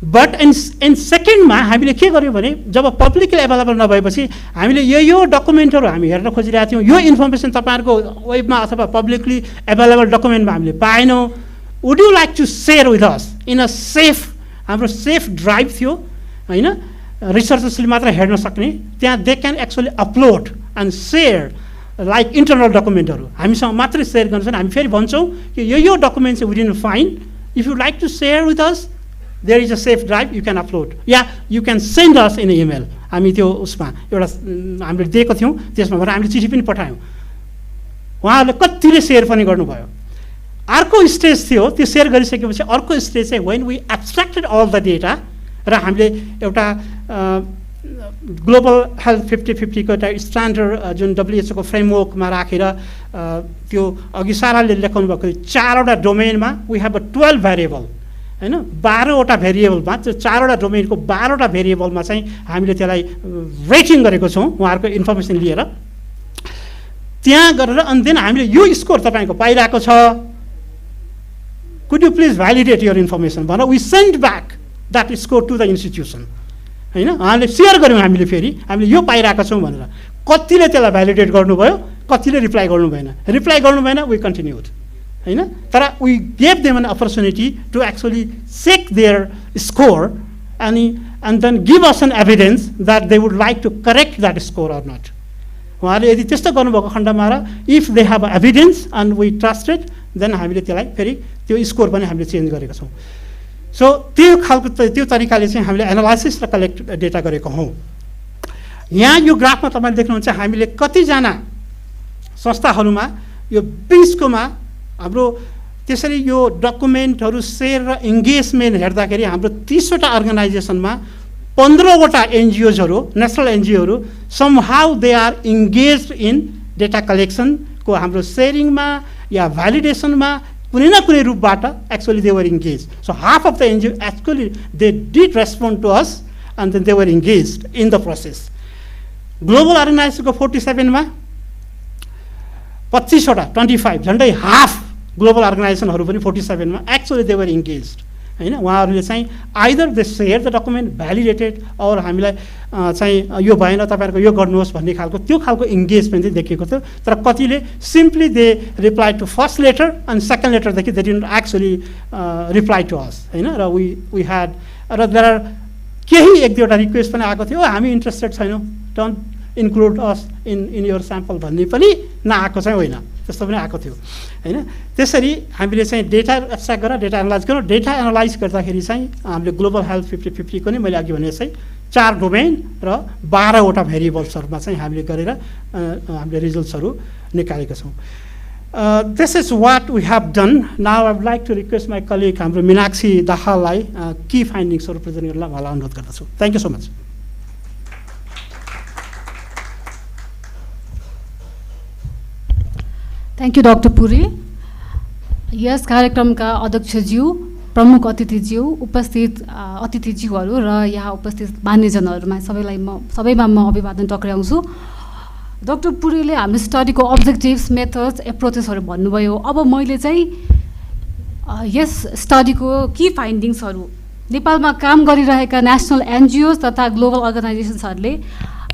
बट इन सेकेन्डमा हामीले के गर्यौँ भने जब पब्लिकली एभाइलेबल नभएपछि हामीले यो डकुमेन्टहरू हामी हेर्न खोजिरहेको थियौँ, यो इन्फर्मेसन तपाईँहरूको वेबमा अथवा पब्लिकली एभाइलेबल डकुमेन्टमा हामीले पाएनौँ. Would you like to share with us in a safe, हाम्रो सेफ ड्राइभ थियो, होइन, रिसर्चर्सले मात्र हेर्न सक्ने, त्यहाँ they can actually upload and share like internal डकुमेन्टहरू हामीसँग मात्रै सेयर गर्नु छ. हामी फेरि भन्छौँ कि यो डकुमेन्ट चाहिँ within fine, if you like to share with us there is a safe drive, you can upload या you can send us in email. हामी त्यो उसमा एउटा हामीले दिएको थियौँ, त्यसमा भएर हामीले चिठी पनि पठायौँ. उहाँहरूले कतिले सेयर पनि गर्नुभयो. अर्को स्टेज थियो, त्यो सेयर गरिसकेपछि अर्को स्टेज चाहिँ when we abstracted all the data र हामीले एउटा ग्लोबल हेल्थ 50-50 को एउटा स्ट्यान्डर्ड जुन WHO को फ्रेमवर्कमा राखेर त्यो अघि साराले लेखाउनु भएको 4वटा डोमेनमा वी हेभ अ 12 भेरिएबल, हैन 12वटा भेरिएबलमा त्यो 4वटा डोमेनको 12वटा भेरिएबलमा चाहिँ हामीले त्यसलाई रेटिङ गरेको छौँ उहाँहरूको इन्फर्मेसन लिएर त्यहाँ गरेर अनि देन हामीले यो स्कोर तपाईँको पाइरहेको छ could you please validate your information भनेर we send back that score to the institution हैन उहाँले सेयर गऱ्यौँ हामीले फेरि हामीले यो पाइरहेका छौँ भनेर कतिले त्यसलाई भ्यालिडेट गर्नुभयो कतिले रिप्लाई गर्नु भएन वी कन्टिन्युड हैन तर we gave them an opportunity to actually check their score and then give us an evidence that they would like to correct that score or not उहाँले यदि त्यस्तो गर्नुभएको खण्डमा र if they have evidence and we trusted then हामीले त्यसलाई फेरि त्यो स्कोर पनि हामीले चेन्ज गरेका छौँ सो त्यो तरिकाले चाहिँ हामीले एनालाइसिस र कलेक्ट डेटा गरेको हौँ यहाँ यो ग्राफमा तपाईँले देख्नुहुन्छ हामीले कतिजना संस्थाहरूमा यो बिचकोमा हाम्रो त्यसरी यो डकुमेन्टहरू सेयर र इङ्गेजमेन्ट हेर्दाखेरि हाम्रो 30वटा अर्गनाइजेसनमा 15वटा एनजिओजहरू नेसनल एनजिओहरू somehow they are engage in data कलेक्सनको हाम्रो सेयरिङमा या भ्यालिडेसनमा कुनै न कुनै रूपबाट actually they were engage so half of the NGO actually they did respond to us and then they were engage in the process global अर्गनाइजेसनको 47मा 25वटा 25 झन्डै हाफ ग्लोबल अर्गनाइजेसनहरू पनि 47मा एक्चुअली दे वर इङ्गेज हैन उहाँहरूले चाहिँ either they share the document validated और हामीलाई चाहिँ यो भएन तपाईँहरूको यो गर्नुहोस् भन्ने खालको त्यो खालको इङ्गेजमेन्ट चाहिँ देखिएको थियो तर कतिले simply they reply to first letter and second लेटरदेखि they didn't actually reply to us हैन र वी ह्याड र देयर आर केही एक दुईवटा रिक्वेस्ट पनि आएको थियो हामी इन्ट्रेस्टेड छैनौँ don't include us in your sample भन्ने पनि नआएको चाहिँ होइन त्यस्तो पनि आएको थियो हैन त्यसरी हामीले चाहिँ डेटा एक्सट्र्याक्ट गरेर डेटा एनालाइज गरौँ डेटा एनालाइज गर्दाखेरि चाहिँ हामीले ग्लोबल हेल्थ 50-50 को नै मैले अघि भने चाहिँ 4 डोमेन र 12वटा भेरिएबल्सहरूमा चाहिँ हामीले गरेर हामीले रिजल्ट्सहरू निकालेका छौँ this is what we have done now I would like to request my colleague हाम्रो मीनाक्षी दाहाललाई की फाइन्डिङ्सहरू प्रेजेन्ट गर्न उहाँलाई अनुरोध गर्दछु thank you so much thank you doctor Puri यस कार्यक्रमका अध्यक्षज्यू प्रमुख अतिथिज्यू उपस्थित अतिथिज्यूहरू र यहाँ उपस्थित मान्यजनहरूमा सबैमा म अभिवादन टक्राउँछु डाक्टर पुरीले हाम्रो स्टडीको अब्जेक्टिभ्स मेथड्स एप्रोचेसहरू भन्नुभयो अब मैले चाहिँ यस स्टडीको की फाइन्डिङ्सहरू नेपालमा काम गरिरहेका नेसनल एनजिओज तथा ग्लोबल अर्गनाइजेसन्सहरूले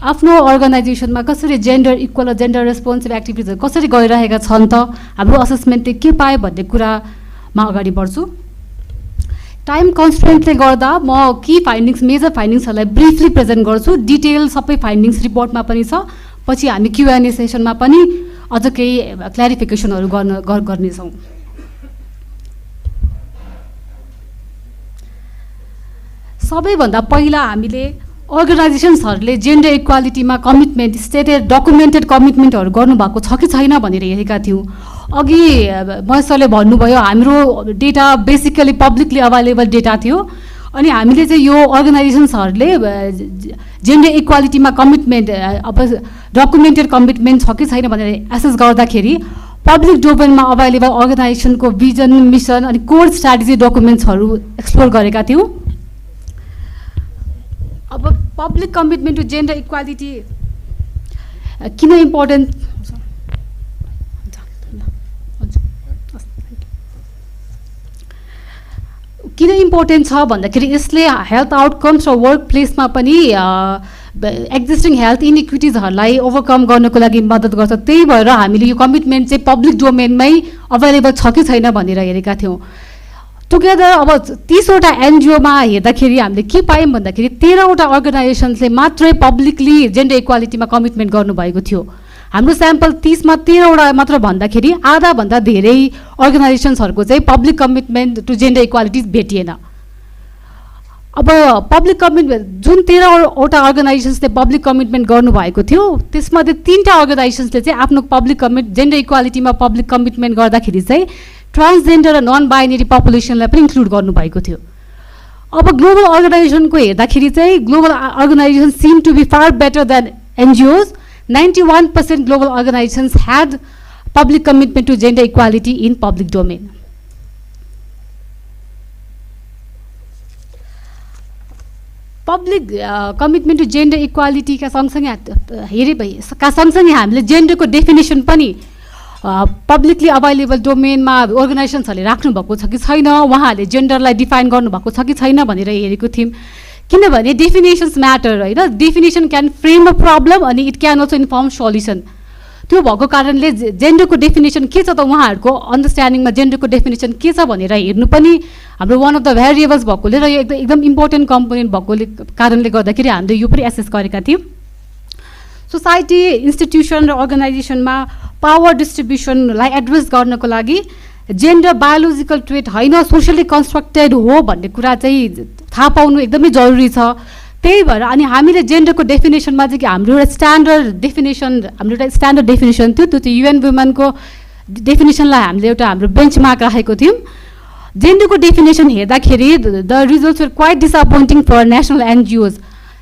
आफ्नो अर्गनाइजेसनमा कसरी जेन्डर इक्वल र जेन्डर रेस्पोन्सिभ एक्टिभिटिजहरू कसरी गरिरहेका छन् त हाम्रो असेसमेन्टले के पाए भन्ने कुरामा अगाडि बढ्छु टाइम कन्स्ट्रेन्टले गर्दा म की फाइन्डिङ्स मेजर फाइन्डिङ्सहरूलाई ब्रिफली प्रेजेन्ट गर्छु डिटेल सबै फाइन्डिङ्स रिपोर्टमा पनि छ पछि हामी क्युएनए सेसनमा पनि अझ केही क्ल्यारिफिकेसनहरू गर्नेछौँ सबैभन्दा पहिला हामीले अर्गनाइजेसन्सहरूले जेन्डर इक्वालिटीमा कमिटमेन्ट स्टेटेड डकुमेन्टेड कमिटमेन्टहरू गर्नुभएको छ कि छैन भनेर हेरेका थियौँ अघि महेशले भन्नुभयो हाम्रो data basically publicly available data थियो अनि हामीले चाहिँ यो अर्गनाइजेसन्सहरूले जेन्डर इक्वालिटीमा कमिटमेन्ट अब डकुमेन्टेड कमिटमेन्ट छ कि छैन भनेर एसेस गर्दाखेरि पब्लिक डोमेनमा अभाइलेबल अर्गनाइजेसनको भिजन मिसन अनि कोर स्ट्राटेजी डकुमेन्ट्सहरू एक्सप्लोर गरेका थियौँ अब public commitment to gender equality किन इम्पोर्टेन्ट छ भन्दाखेरि यसले हेल्थ आउटकम्स र वर्क प्लेसमा पनि एक्जिस्टिङ हेल्थ इनइक्विटिजहरूलाई ओभरकम गर्नको लागि मद्दत गर्छ त्यही भएर हामीले यो कमिटमेन्ट चाहिँ पब्लिक डोमेनमै अभाइलेबल छ कि छैन भनेर हेरेका थियौँ टुगेदर अब 30वटा एनजिओमा हेर्दाखेरि हामीले के पायौँ भन्दाखेरि 13वटा अर्गनाइजेसन्सले मात्रै पब्लिकली जेन्डर इक्वालिटीमा कमिटमेन्ट गर्नुभएको थियो हाम्रो स्याम्पल 30मा 13वटा मात्र भन्दाखेरि आधाभन्दा धेरै अर्गनाइजेसन्सहरूको चाहिँ public commitment to gender equality भेटिएन अब पब्लिक कमिटमेन्ट जुन 13वटा अर्गनाइजेसन्सले पब्लिक कमिटमेन्ट गर्नुभएको थियो त्यसमध्ये 3टा अर्गनाइजेसन्सले चाहिँ आफ्नो पब्लिक जेन्डर इक्वालिटीमा पब्लिक कमिटमेन्ट गर्दाखेरि चाहिँ ट्रान्सजेन्डर र नन बाइनेरी पपुलेसनलाई पनि इन्क्लुड गर्नुभएको थियो अब ग्लोबल अर्गनाइजेसनको हेर्दाखेरि चाहिँ global organisation seem to be far better than NGOs 91% global organizations had public commitment to gender equality in public domain. Public commitment to gender इक्वालिटीका सँगसँगै हामीले जेन्डरको डेफिनेसन पनि पब्लिकली अभाइलेबल डोमेनमा अर्गनाइजेसन्सहरूले राख्नुभएको छ कि छैन, उहाँहरूले जेन्डरलाई डिफाइन गर्नुभएको छ कि छैन भनेर हेरेको थियौँ। किनभने डेफिनेसन्स म्याटर होइन, definition can frame a problem अनि it can also inform solution. त्यो भएको कारणले जेन्डरको डेफिनेसन के छ त उहाँहरूको अन्डरस्ट्यान्डिङमा जेन्डरको डेफिनेसन के छ भनेर हेर्नु पनि हाम्रो वान अफ द भेरिएबल्स भएकोले र यो एकदम इम्पोर्टेन्ट कम्पोनेन्ट भएकोले कारणले गर्दाखेरि हामीले यो पनि एसेस गरेका थियौँ। सोसाइटी, इन्स्टिट्युसन र अर्गनाइजेसनमा पावर डिस्ट्रिब्युसनलाई एड्रेस गर्नको लागि जेन्डर बायोलोजिकल ट्रेट होइन, सोसियली कन्स्ट्रक्टेड हो भन्ने कुरा चाहिँ थाहा पाउनु एकदमै जरुरी छ। त्यही भएर अनि हामीले जेन्डरको डेफिनेसनमा चाहिँ हाम्रो एउटा स्ट्यान्डर्ड डेफिनेसन थियो, त्यो चाहिँ UN वुमेनको डेफिनेसनलाई हामीले एउटा हाम्रो बेन्चमार्क राखेको थियौँ। जेन्डरको डेफिनेसन हेर्दाखेरि the results were quite disappointing for national NGOs.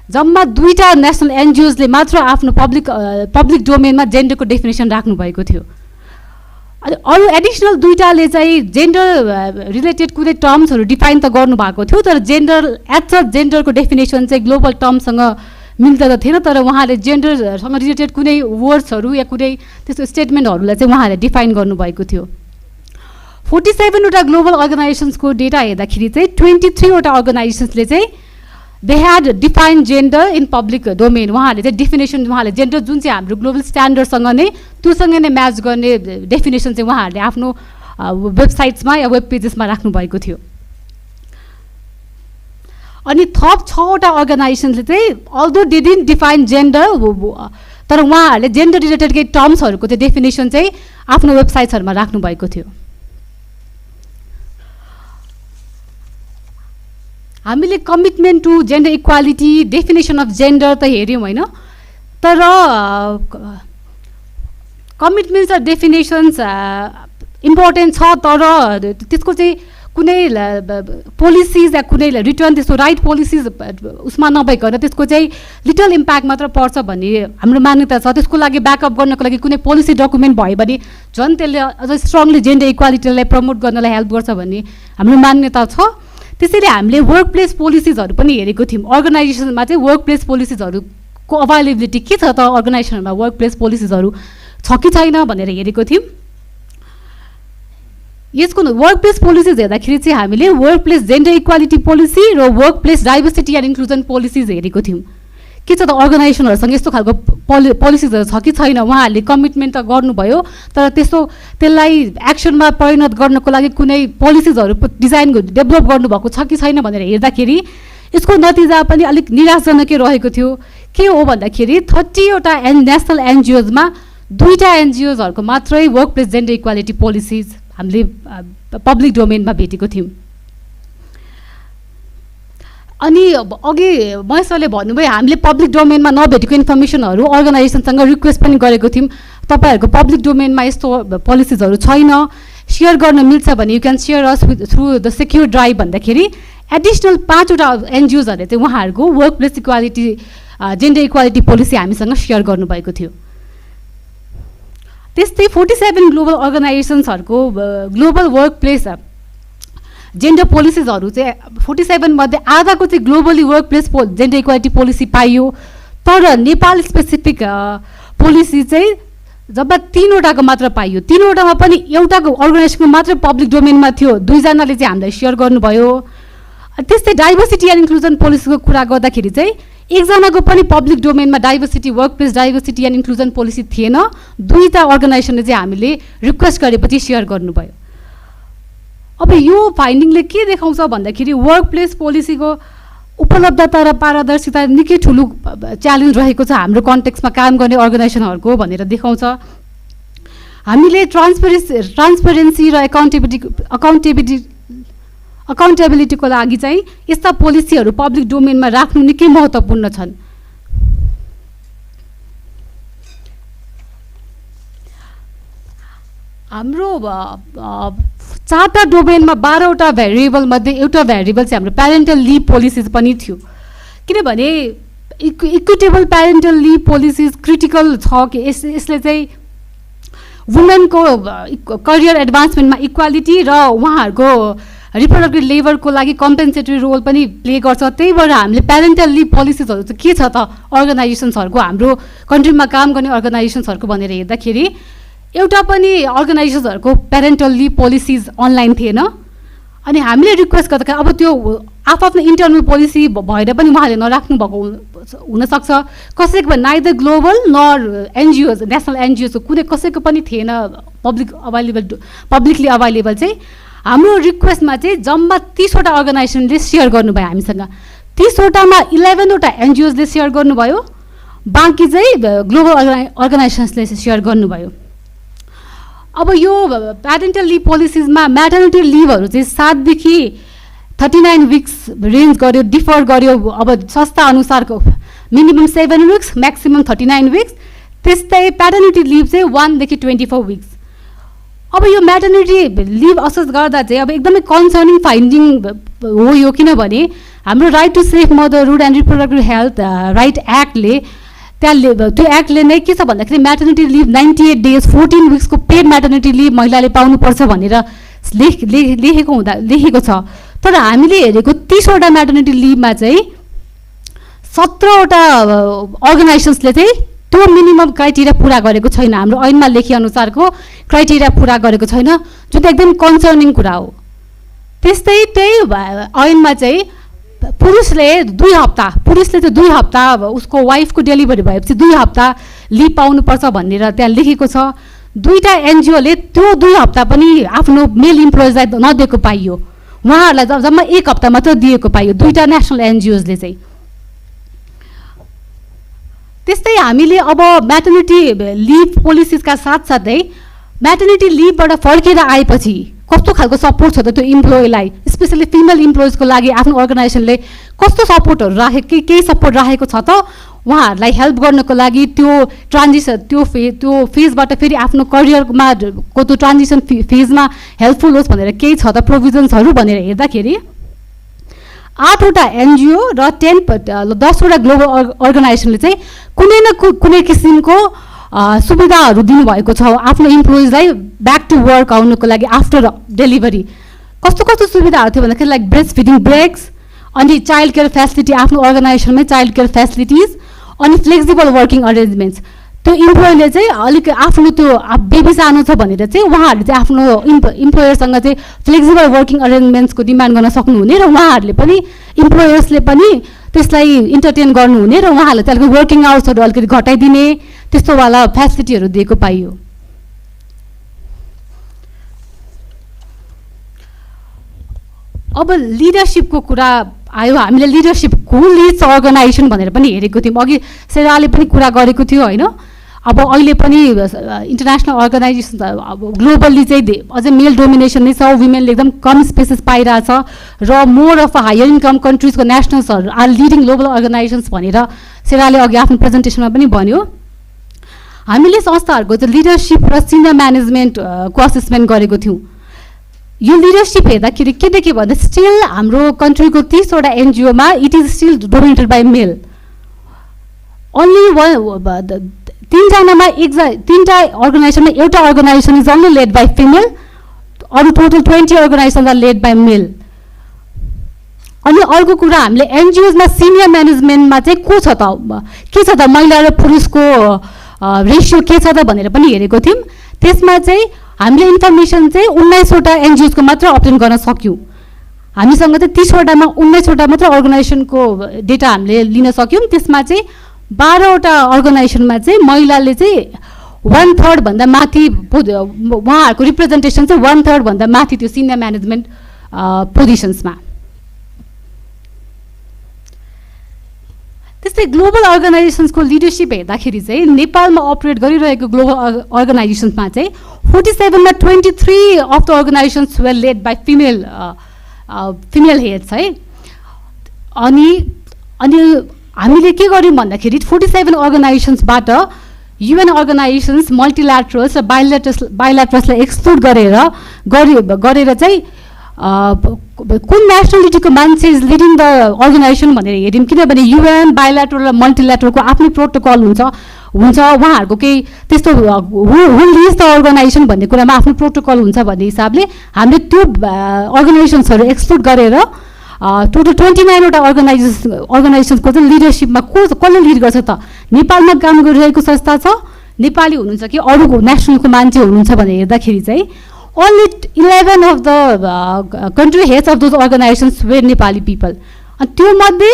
जम्मा 2टा नेसनल एनजिओजले मात्र आफ्नो पब्लिक डोमेनमा जेन्डरको डेफिनेसन राख्नुभएको थियो। अनि अरू एडिसनल 2टाले चाहिँ जेन्डर रिलेटेड कुनै टर्म्सहरू डिफाइन त गर्नुभएको थियो, तर जेन्डरको डेफिनेसन चाहिँ ग्लोबल टर्मसँग मिल्दा त थिएन, तर उहाँले जेन्डरसँग रिलेटेड कुनै वर्ड्सहरू या कुनै त्यस्तो स्टेटमेन्टहरूलाई चाहिँ उहाँहरूले डिफाइन गर्नुभएको थियो। 47वटा ग्लोबल अर्गनाइजेसन्सको डेटा हेर्दाखेरि चाहिँ 23वटा अर्गनाइजेसन्सले चाहिँ they had define gender in public domain. उहाँहरूले चाहिँ डेफिनेसन उहाँहरूले जेन्डर जुन चाहिँ हाम्रो ग्लोबल स्ट्यान्डर्डसँग नै त्योसँग नै म्याच गर्ने डेफिनेसन चाहिँ उहाँहरूले आफ्नो वेबसाइट्समा या वेब पेजेसमा राख्नुभएको थियो। अनि थप 6वटा अर्गनाइजेसनले चाहिँ although they didn't define gender, तर उहाँहरूले जेन्डर रिलेटेड केही टर्म्सहरूको चाहिँ डेफिनेसन चाहिँ आफ्नो वेबसाइट्सहरूमा राख्नुभएको थियो। हामीले commitment to gender equality, definition of gender त हेऱ्यौँ होइन, तर कमिटमेन्ट्स र डेफिनेसन्स इम्पोर्टेन्ट छ, तर त्यसको चाहिँ कुनै पोलिसिज या कुनै रिटर्न त्यस्तो राइट पोलिसिज उसमा नभइकन त्यसको चाहिँ लिटल इम्प्याक्ट मात्र पर्छ भन्ने हाम्रो मान्यता छ। त्यसको लागि ब्याकअप गर्नको लागि कुनै पोलिसी डकुमेन्ट भयो भने झन् त्यसले अझ स्ट्रङली जेन्डर इक्वालिटीलाई प्रमोट गर्नलाई हेल्प गर्छ भन्ने हाम्रो मान्यता छ। त्यसैले हामीले वर्क प्लेस पोलिसिजहरू पनि हेरेको थियौँ। अर्गनाइजेसनमा चाहिँ वर्क प्लेस पोलिसिजहरूको अभाइलेबिलिटी के छ त, अर्गनाइजेसनमा वर्क प्लेस पोलिसिजहरू छ कि छैन भनेर हेरेको थियौँ। यसको वर्क प्लेस पोलिसिज हेर्दाखेरि चाहिँ हामीले workplace gender equality policy र workplace diversity and inclusion policies हेरेको थियौँ। के छ त अर्गनाइजेसनहरूसँग यस्तो खालको पोलिसिजहरू छ कि छैन, उहाँहरूले कमिटमेन्ट त गर्नुभयो, तर त्यसलाई एक्सनमा परिणत गर्नको लागि कुनै पोलिसिजहरू डिजाइन डेभलप गर्नुभएको छ कि छैन भनेर हेर्दाखेरि यसको नतिजा पनि अलिक निराशाजनकै रहेको थियो। के हो भन्दाखेरि 30वटा नेसनल एनजिओजमा 2टा एनजिओजहरूको मात्रै work place gender equality policies हामीले पब्लिक डोमेनमा भेटेको थियौँ। अनि अघि महेशले भन्नुभयो हामीले पब्लिक डोमेनमा नभेटेको इन्फर्मेसनहरू अर्गनाइजेसनसँग रिक्वेस्ट पनि गरेको थियौँ, तपाईँहरूको पब्लिक डोमेनमा यस्तो पोलिसिजहरू छैन, सेयर गर्न मिल्छ भने you can share us through the secure drive भन्दाखेरि एडिसनल 5वटा एनजिओजहरूले चाहिँ उहाँहरूको workplace equality gender equality policy हामीसँग सेयर गर्नुभएको थियो। त्यस्तै 47 ग्लोबल अर्गनाइजेसन्सहरूको ग्लोबल वर्क प्लेस जेन्डर पोलिसिजहरू चाहिँ 47 मध्ये आधाको चाहिँ globally workplace gender equality policy पाइयो, तर नेपाल स्पेसिफिक पोलिसी चाहिँ जब 3वटाको मात्र पाइयो। 3वटामा पनि एउटाको अर्गनाइजेसनको मात्र पब्लिक डोमेनमा थियो, 2जनाले चाहिँ हामीलाई सेयर गर्नुभयो। त्यस्तै डाइभर्सिटी एन्ड इन्क्लुजन पोलिसीको कुरा गर्दाखेरि चाहिँ 1जनाको पनि पब्लिक डोमेनमा diversity workplace diversity and inclusion policy थिएन, 2टा अर्गनाइजेसनले चाहिँ हामीले रिक्वेस्ट गरेपछि सेयर गर्नुभयो। अब यो फाइन्डिङले के देखाउँछ भन्दाखेरि वर्क प्लेस पोलिसीको उपलब्धता र पारदर्शिता निकै ठुलो च्यालेन्ज रहेको छ हाम्रो कन्टेक्स्टमा काम गर्ने अर्गनाइजेसनहरूको भनेर देखाउँछ। हामीले ट्रान्सपेरेन्सी र अकाउन्टेबिलिटीको लागि चाहिँ यस्ता पोलिसीहरू पब्लिक डोमेनमा राख्नु निकै महत्त्वपूर्ण छन्। हाम्रो 4टा डोमेनमा 12वटा भेरिएबल मध्ये एउटा भेरिएबल चाहिँ हाम्रो प्यारेन्टल लिभ पोलिसिज पनि थियो, किनभने equitable parental leave policies critical छ कि यसले चाहिँ वुमेनको करियर एडभान्समेन्टमा इक्वालिटी र उहाँहरूको रिप्रोडक्टिभ लेबरको लागि कम्पेन्सेटरी रोल पनि प्ले गर्छ। त्यही भएर हामीले प्यारेन्टल लिभ पोलिसिजहरू चाहिँ के छ त अर्गनाइजेसन्सहरूको, हाम्रो कन्ट्रीमा काम गर्ने अर्गनाइजेसन्सहरूको भनेर हेर्दाखेरि एउटा पनि अर्गनाइजेसन्सहरूको प्यारेन्टल लिभ पोलिसिज अनलाइन थिएन। अनि हामीले रिक्वेस्ट गर्दाखेरि अब त्यो आफ्नो इन्टरनल पोलिसी भएर पनि उहाँहरूले नराख्नु भएको हुनसक्छ। कसैको पनि नाइदर ग्लोबल नर एनजिओज नेसनल एनजिओजको कुनै कसैको पनि थिएन पब्लिकली अभाइलेबल चाहिँ। हाम्रो रिक्वेस्टमा चाहिँ जम्मा 30 वटा अर्गनाइजेसनले सेयर गर्नुभयो हामीसँग। 30 वटामा 11 वटा एनजिओजले सेयर गर्नुभयो, बाँकी चाहिँ ग्लोबल अर्गनाइजेसन्सले सेयर गर्नुभयो। अब यो प्यारेन्टल लिभ पोलिसिजमा म्याटर्निटी लिभहरू चाहिँ 7 देखि 39 विक्स रेन्ज गर्यो, डिफर गर्यो। अब संस्था अनुसारको मिनिमम 7 विक्स, म्याक्सिमम 39 विक्स। त्यस्तै प्याटर्निटी लिभ चाहिँ 1 देखि 24 विक्स। अब यो म्याटर्निटी लिभ असेस गर्दा चाहिँ अब एकदमै कन्सर्निङ फाइन्डिङ हो यो, किनभने हाम्रो right to safe motherhood and reproductive health right एक्टले त्यो एक्टले नै के छ भन्दाखेरि म्याटर्निटी लिभ 98 डेज 14 विक्सको पेड म्याटर्निटी लिभ महिलाले पाउनुपर्छ भनेर लेखेको छ। तर हामीले हेरेको 30 वटा म्याटर्निटी लिभमा चाहिँ 17 वटा अर्गनाइजेसन्सले चाहिँ त्यो मिनिमम क्राइटेरिया पुरा गरेको छैन, हाम्रो ऐनमा लेखिअनुसारको क्राइटेरिया पुरा गरेको छैन, जुन एकदम कन्सर्निङ कुरा हो। त्यस्तै त्यही ऐनमा चाहिँ पुरुषले चाहिँ 2 हप्ता उसको वाइफको डेलिभरी भएपछि 2 हप्ता लिभ पाउनुपर्छ भनेर त्यहाँ लेखेको छ। 2टा एनजिओले त्यो 2 हप्ता पनि आफ्नो मेल इम्प्लोइजलाई नदिएको पाइयो, उहाँहरूलाई जम्मा 1 हप्ता मात्र दिएको पाइयो 2टा नेसनल एनजिओजले चाहिँ। त्यस्तै हामीले अब म्याटर्निटी लिभ पोलिसिजका साथसाथै म्याटर्निटी लिभबाट फर्केर आएपछि कस्तो खालको सपोर्ट छ त त्यो इम्प्लोइलाई, स्पेसली फिमेल इम्प्लोइजको लागि आफ्नो अर्गनाइजेसनले कस्तो सपोर्टहरू राखेको, केही सपोर्ट राखेको छ त उहाँहरूलाई हेल्प गर्नको लागि त्यो ट्रान्जिसन त्यो फेजबाट फेरि आफ्नो करियरमा को त्यो ट्रान्जिसन फेजमा हेल्पफुल होस् भनेर केही छ त प्रोभिजन्सहरू भनेर हेर्दाखेरि 8 वटा एनजिओ र 10 वटा ग्लोबल अर्गनाइजेसनले चाहिँ कुनै न कुनै किसिमको सुविधाहरू दिनुभएको छ आफ्नो इम्प्लोइजलाई ब्याक टु वर्क आउनुको लागि आफ्टर डेलिभरी। कस्तो सुविधाहरू थियो भन्दाखेरि लाइक ब्रेस्ट फिडिङ ब्रेक्स, अनि चाइल्ड केयर फेसिलिटी, आफ्नो अर्गनाइजेसनमै चाइल्ड केयर फेसिलिटिज, अनि फ्लेक्सिबल वर्किङ अरेन्जमेन्ट्स। त्यो इम्प्लोयरले चाहिँ अलिक आफ्नो त्यो बेबी सानो छ भनेर चाहिँ उहाँहरूले चाहिँ आफ्नो इम्प्लोयरसँग चाहिँ फ्लेक्सिबल वर्किङ अरेन्जमेन्ट्सको डिमान्ड गर्न सक्नुहुने र उहाँहरूले पनि इम्प्लोयर्सले पनि त्यसलाई इन्टरटेन गर्नुहुने र उहाँहरूले त्यसको वर्किङ आवर्सहरू अलिकति घटाइदिने त्यस्तोवाला फेसिलिटीहरू दिएको पाइयो। अब लिडरसिपको कुरा आयो, हामीले लिडरसिप हु लिड्स अर्गनाइजेसन भनेर पनि हेरेको थियौँ, अघि सेराले पनि कुरा गरेको थियो होइन। अब अहिले पनि इन्टरनेसनल अर्गनाइजेसन ग्लोबल्ली चाहिँ अझै मेल डोमिनेसन नै छ, वुमेनले एकदम कम स्पेसेस पाइरहेछ र मोर अफ हायर इन्कम कन्ट्रिजको नेसनल्सहरू आर लिडिङ ग्लोबल अर्गनाइजेसन्स भनेर सेराले अघि आफ्नो प्रेजेन्टेसनमा पनि भन्यो। हामीले संस्थाहरूको चाहिँ लिडरसिप र सिनियर म्यानेजमेन्टको असेसमेन्ट गरेको थियौँ। यो लिडरसिप हेर्दाखेरि के देख्यो भन्दा स्टिल हाम्रो कन्ट्रीको 30 वटा एनजिओमा it is still dominated by male. Only 3टा अर्गनाइजेसनमा एउटा organisation is only led by female, अरू total 20 organisation are led by male. अनि अर्को कुरा हामीले एनजिओजमा सिनियर म्यानेजमेन्टमा चाहिँ के छ त महिला र पुरुषको रेसियो के छ त भनेर पनि हेरेको थियौँ। त्यसमा चाहिँ हामीले इन्फर्मेसन चाहिँ 19 वटा एनजिओजको मात्र अब्टेन गर्न सक्यौँ। हामीसँग चाहिँ 30 वटामा 19 वटा मात्र अर्गनाइजेसनको डेटा हामीले लिन सक्यौँ। त्यसमा चाहिँ 12 वटा अर्गनाइजेसनमा चाहिँ महिलाले चाहिँ 1/3 भन्दा माथि उहाँहरूको रिप्रेजेन्टेसन चाहिँ 1/3 भन्दा माथि त्यो सिनियर म्यानेजमेन्ट पोजिसन्समा। त्यस्तै ग्लोबल अर्गनाइजेसन्सको लिडरसिप हेर्दाखेरि चाहिँ नेपालमा अपरेट गरिरहेको ग्लोबल अर्गनाइजेसन्समा चाहिँ 47मा 23 अफ द अर्गनाइजेसन्स were led by female heads है। अनि हामीले के गर्यौँ भन्दाखेरि 47 अर्गनाइजेसन्सबाट युएन अर्गनाइजेसन्स, मल्टिल्याटरल्स र बाइल्याटरल्सलाई एक्सक्लुड गरेर चाहिँ कुन नेसनलिटीको मान्छे इज लिडिङ द अर्गनाइजेसन भनेर हेऱ्यौँ। किनभने युएन, बाइल्याटरल र मल्टिल्याटरलको आफ्नै प्रोटोकल हुन्छ, हुन्छ उहाँहरूको केही त्यस्तो हु लिज द अर्गनाइजेसन भन्ने कुरामा आफ्नो प्रोटोकल हुन्छ भन्ने हिसाबले हामीले त्यो अर्गनाइजेसन्सहरू एक्सक्लुड गरेर टोटल 29वटा अर्गनाइजेसन्सको चाहिँ लिडरसिपमा कसले लिड गर्छ त नेपालमा काम गरिरहेको संस्था छ नेपाली हुनुहुन्छ कि अरूको नेसनलको मान्छे हुनुहुन्छ भनेर हेर्दाखेरि चाहिँ only 11 of the country heads of those organizations were Nepali people. अनि त्यो मध्ये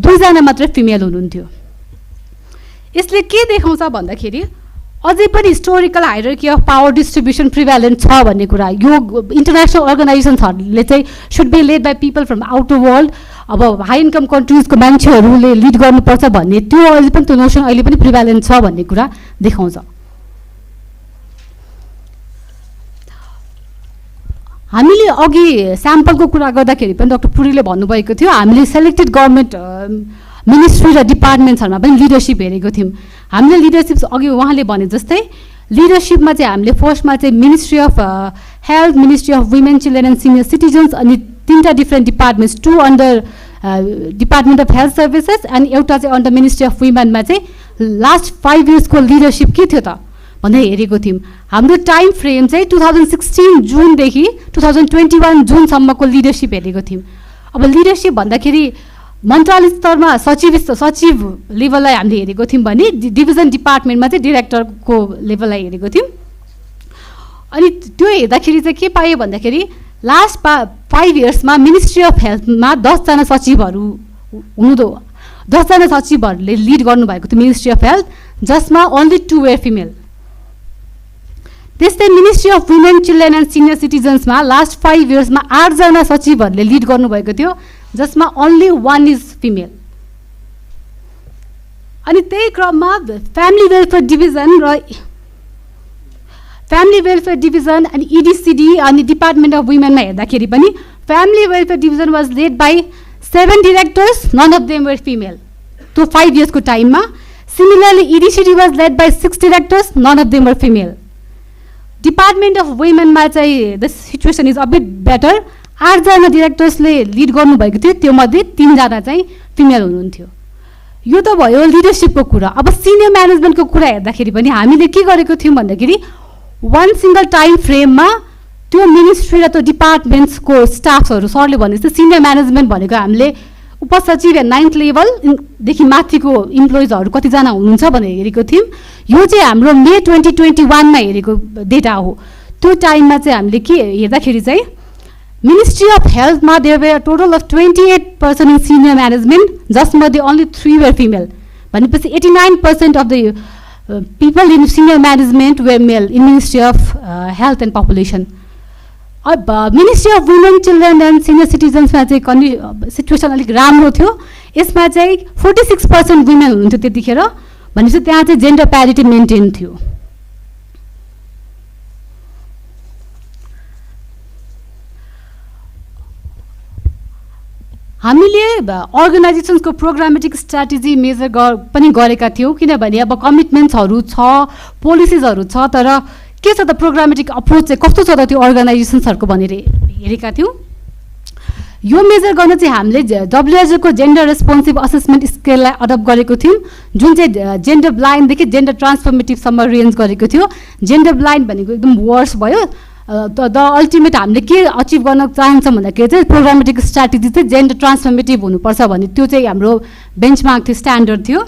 2 जना मात्र फिमेल हुनुहुन्थ्यो. यसले के देखाउँछ भन्दाखेरि अझै पनि historical hierarchy of power distribution prevalent छ भन्ने कुरा. यो इन्टरनेसनल अर्गनाइजेसन्सहरूले चाहिँ should be led by people from outer world. अब हाई इन्कम कन्ट्रिजको मान्छेहरूले लिड गर्नुपर्छ भन्ने त्यो अहिले पनि त्यो नोसन अहिले पनि प्रिभ्यालेन्ट छ भन्ने कुरा देखाउँछ. हामीले अघि स्याम्पलको कुरा गर्दाखेरि पनि डाक्टर पुरीले भन्नुभएको थियो हामीले सेलेक्टेड गभर्मेन्ट मिनिस्ट्री र डिपार्टमेन्ट्सहरूमा पनि लिडरसिप हेरेको थियौँ. हामीले लिडरसिप अघि उहाँले भने जस्तै लिडरसिपमा चाहिँ हामीले फर्स्टमा चाहिँ ministry of health, ministry of women, children and senior citizens अनि 3टा different departments, 2 under department of health services अनि एउटा चाहिँ अन्डर मिनिस्ट्री अफ वुमेनमा चाहिँ लास्ट 5 इयर्सको लिडरसिप के थियो त भनेर हेरेको थियौँ. हाम्रो टाइम फ्रेम चाहिँ 2016 जुनदेखि 2021 जुनसम्मको लिडरसिप हेरेको थियौँ. अब लिडरसिप भन्दाखेरि मन्त्रालय स्तरमा सचिव लेभललाई हामीले हेरेको थियौँ भने डिभिजन डिपार्टमेन्टमा चाहिँ डिरेक्टरको लेभललाई हेरेको थियौँ. अनि त्यो हेर्दाखेरि चाहिँ के पायो भन्दाखेरि लास्ट 5 इयर्समा मिनिस्ट्री अफ हेल्थमा 10 जना सचिवहरू हुनुहुँदो 10 जना सचिवहरूले लिड गर्नुभएको थियो मिनिस्ट्री अफ हेल्थ, जसमा ओन्ली 2 वेयर फिमेल. त्यस्तै ministry of women, children and senior सिटिजन्समा लास्ट 5 इयर्समा 8 जना सचिवहरूले लिड गर्नुभएको थियो, जसमा ओन्ली 1 इज फिमेल. अनि त्यही क्रममा फ्यामिली वेलफेयर डिभिजन अनि इडिसिडी अनि डिपार्टमेन्ट अफ वुमेनमा हेर्दाखेरि पनि family welfare division was led by 7 directors, none of them were female. त्यो 5 इयर्सको टाइममा. Similarly EDCD was led by 6 directors, none of them were female. Department of वुमेनमा चाहिँ the situation is a bit better. 8 जना डिरेक्टर्सले लिड गर्नुभएको थियो, त्यो मध्ये 3 जना चाहिँ फिमेल हुनुहुन्थ्यो. यो त भयो लिडरसिपको कुरा. अब सिनियर म्यानेजमेन्टको कुरा हेर्दाखेरि पनि हामीले के गरेको थियौँ भन्दाखेरि 1 सिङ्गल टाइम फ्रेममा त्यो मिनिस्ट्री र त्यो डिपार्टमेन्ट्सको स्टाफ्सहरू सरले भने जस्तो सिनियर म्यानेजमेन्ट भनेको हामीले उपसचिव या 9th लेभलदेखि माथिको इम्प्लोइजहरू कतिजना हुनुहुन्छ भनेर हेरेको थियौँ. यो चाहिँ हाम्रो मे 2021मा हेरेको डेटा हो. त्यो टाइममा चाहिँ हामीले के हेर्दाखेरि चाहिँ मिनिस्ट्री अफ हेल्थमा there were total of 28% in senior management, जसमध्ये ओन्ली 3 वेयर फिमेल. भनेपछि 89% of the people in senior management were male in ministry of health and population. अब ministry of women, children and senior सिटिजन्समा चाहिँ सिचुएसन अलिक राम्रो थियो. यसमा चाहिँ 46% वुमेन हुनुहुन्थ्यो त्यतिखेर. भनेपछि त्यहाँ चाहिँ जेन्डर प्यारिटी मेन्टेन थियो. हामीले अर्गनाइजेसन्सको प्रोग्रामेटिक स्ट्राटेजी मेजर पनि गरेका थियौँ, किनभने अब कमिटमेन्ट्सहरू छ, पोलिसिजहरू छ, तर के छ त प्रोग्रामेटिक अप्रोच चाहिँ कस्तो छ त त्यो अर्गनाइजेसन्सहरूको भनेर हेरेका थियौँ. यो मेजर गर्न चाहिँ हामीले WHO को जेन्डर रेस्पोन्सिभ असेसमेन्ट स्केललाई अडप्ट गरेको थियौँ, जुन चाहिँ जेन्डर ब्लाइन्डदेखि जेन्डर ट्रान्सफर्मेटिभसम्म रेन्ज गरेको थियो. जेन्डर ब्लाइन्ड भनेको एकदम वर्स भयो. द अल्टिमेट हामीले के अचिभ गर्न चाहन्छौँ भन्दाखेरि चाहिँ प्रोग्रामेटिक स्ट्राटेजी चाहिँ जेन्डर ट्रान्सफर्मेटिभ हुनुपर्छ भन्ने त्यो चाहिँ हाम्रो बेन्चमार्क थियो, स्ट्यान्डर्ड थियो.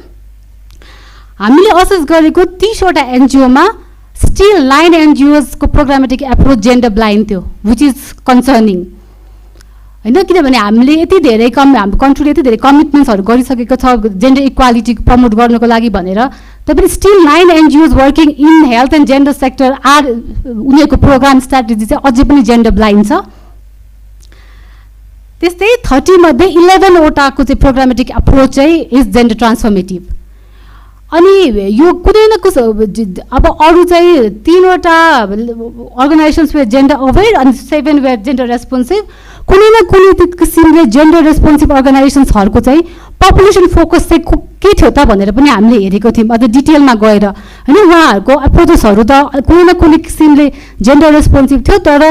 हामीले असेस गरेको 30वटा एनजिओमा स्टिल 9 एनजिओजको प्रोग्रामेटिक एप्रोच जेन्डर ब्लाइन्ड थियो, विच इज कन्सर्निङ होइन. किनभने हामीले यति धेरै हाम्रो कन्ट्रीले यति धेरै कमिटमेन्ट्सहरू गरिसकेको छ जेन्डर इक्वालिटी प्रमोट गर्नको लागि भनेर, तैपनि still 9 NGOs working in health and gender sector उनीहरूको प्रोग्राम स्ट्राटेजी चाहिँ अझै पनि जेन्डर ब्लाइन्ड छ. त्यस्तै 30 मध्ये 11वटाको चाहिँ प्रोग्रामेटिक एप्रोच चाहिँ इज जेन्डर ट्रान्सफर्मेटिभ. अनि यो कुनै न कुछ अब अरू चाहिँ 3वटा अर्गनाइजेसन्स वेयर जेन्डर अवेर अनि 7 वेयर जेन्डर रेस्पोन्सिभ. कुनै न कुनै किसिमले जेन्डर रेस्पोन्सिभ अर्गनाइजेसन्सहरूको चाहिँ पपुलेसन फोकस चाहिँ के थियो त भनेर पनि हामीले हेरेको थियौँ अझ डिटेलमा गएर होइन. उहाँहरूको एप्रोचेसहरू त कुनै न कुनै किसिमले जेन्डर रेस्पोन्सिभ थियो, तर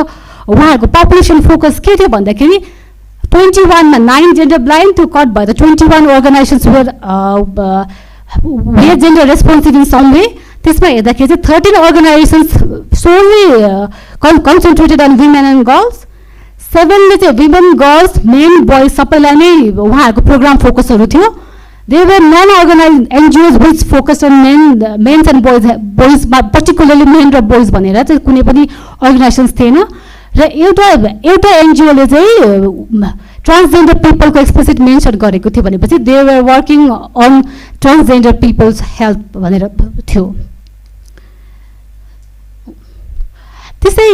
उहाँहरूको पपुलेसन फोकस के थियो भन्दाखेरि 21मा 9 जेन्डर ब्लाइन्ड थियो कट भएर 21 organisations were we are gender responsive in some way. त्यसमा हेर्दाखेरि चाहिँ 13 organisations solely concentrated on women and girls. 7ले चाहिँ women, girls, men, boys सबैलाई नै उहाँहरूको प्रोग्राम फोकसहरू थियो. There were non-organized NGOs which focused on men and boys, particularly men र boys भनेर चाहिँ कुनै पनि अर्गनाइजेसन्स थिएन. र एउटा एनजिओले चाहिँ ट्रान्सजेन्डर पिपलको एक्सप्लिसिट मेन्सन गरेको थियो भनेपछि they were working on transgender people's health भनेर थियो. त्यसै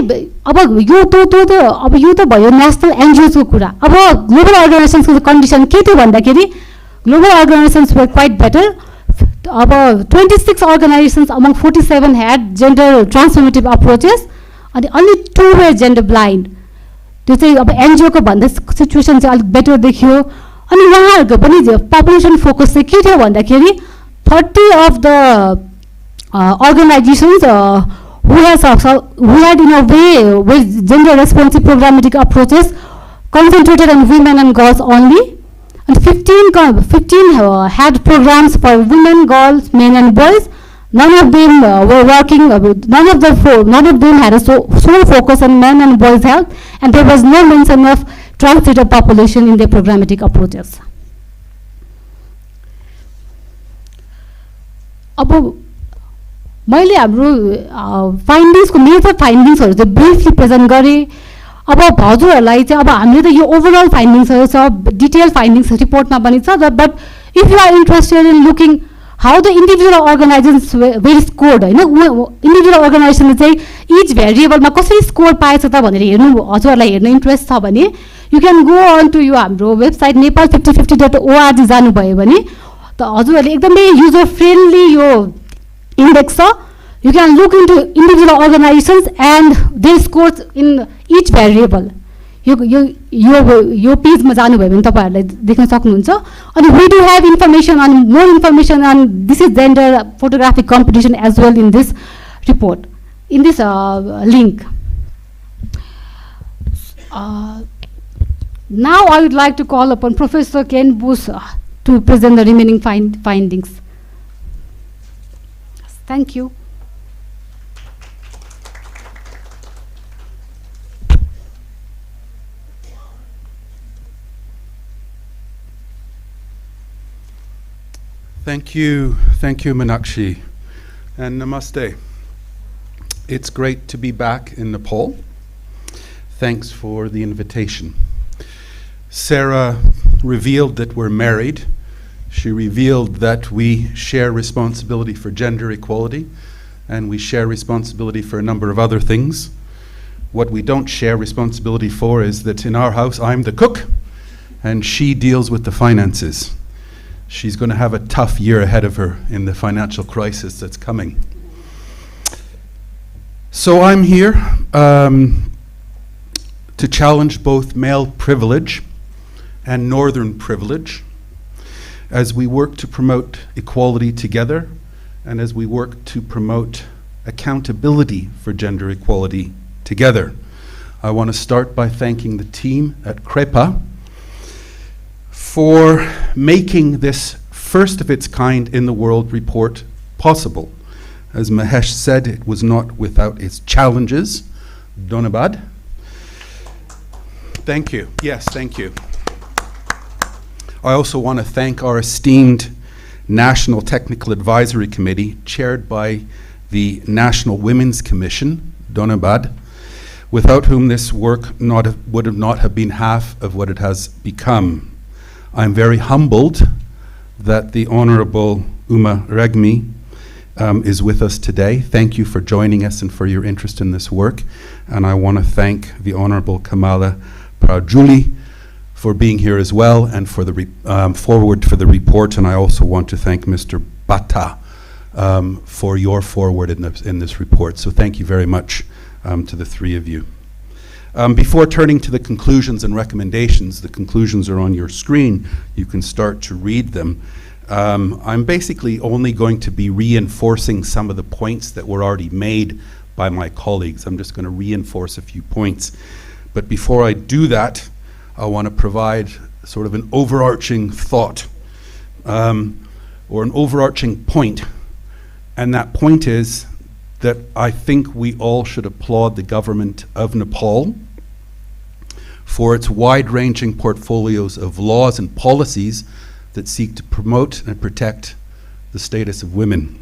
अब यो त भयो नेसनल एनजिओजको कुरा. अब ग्लोबल अर्गनाइजेसन्सको कन्डिसन के थियो भन्दाखेरि global organisations were quite better. अब 26 organisations among 47 had gender transformative approaches अनि only 2 were gender blind. त्यो चाहिँ अब एनजिओको भन्दा सिचुएसन चाहिँ अलिक बेटर देखियो. अनि उहाँहरूको पनि पपुलेसन फोकस चाहिँ के थियो भन्दाखेरि 30 of the organizations who had in a way with gender responsive programmatic approaches concentrated on women and girls only, and 15 had programs for women, girls, men and boys. None of them were working, none of them had a sole focus on men and boys' health, and there was no mention of transgender population in their programmatic approaches. अब मैले हाम्रो फाइन्डिङ्सको मेजर फाइन्डिङ्सहरू चाहिँ ब्रिफली प्रेजेन्ट गरेँ. अब हजुरहरूलाई चाहिँ अब हामीले त यो ओभरअल फाइन्डिङ्सहरू छ, डिटेल फाइन्डिङ्स रिपोर्टमा पनि छ. But if you are interested in looking how the individual organisations were scored होइन, इन्डिभिजुअल अर्गनाइजेसनले चाहिँ इच भेरिएबलमा कसरी स्कोर पाएछ त भनेर हेर्नु हजुरहरूलाई हेर्न इन्ट्रेस्ट छ भने you can go on to यो हाम्रो वेबसाइट nepal5050.org जानुभयो भने त हजुरहरूले एकदमै युजर फ्रेन्डली यो इन्डेक्स छ. You can look into individual organisations and their scores in each variable. यो पेजमा जानुभयो भने तपाईँहरूलाई देख्न सक्नुहुन्छ. अनि we do have information on more information on this is gender photographic competition as well in this report, in this link. Now I would like to call upon Professor Ken Bush to present the remaining findings. Thank you. Thank you, Meenakshi, and namaste. It's great to be back in Nepal. Thanks for the invitation. Sarah revealed that we're married. She revealed that we share responsibility for gender equality, and we share responsibility for a number of other things. What we don't share responsibility for is that in our house I'm the cook, and she deals with the finances. She's going to have a tough year ahead of her in the financial crisis that's coming. So I'm here to challenge both male privilege and northern privilege as we work to promote equality together and as we work to promote accountability for gender equality together. I want to start by thanking the team at CREPA for making this first of its kind in the world report possible. As Mahesh said, it was not without its challenges. Dhanyabad. Thank you. Yes, thank you. I also want to thank our esteemed National Technical Advisory Committee, chaired by the National Women's Commission, Dhanyabad, without whom this work would not have been half of what it has become. I'm very humbled that the Honorable Uma Regmi is with us today. Thank you for joining us and for your interest in this work. And I want to thank the Honorable Kamala Praujuli for being here as well and for the forward for the report. And I also want to thank Mr. Bhatta for your forward in this report. So thank you very much to the three of you. Before turning to the conclusions and recommendations, the conclusions are on your screen. You can start to read them. I'm basically only going to be reinforcing some of the points that were already made by my colleagues. I'm just going to reinforce a few points. But before I do that, I want to provide sort of an overarching thought. or an overarching point. And that point is that I think we all should applaud the government of Nepal for its wide-ranging portfolios of laws and policies that seek to promote and protect the status of women.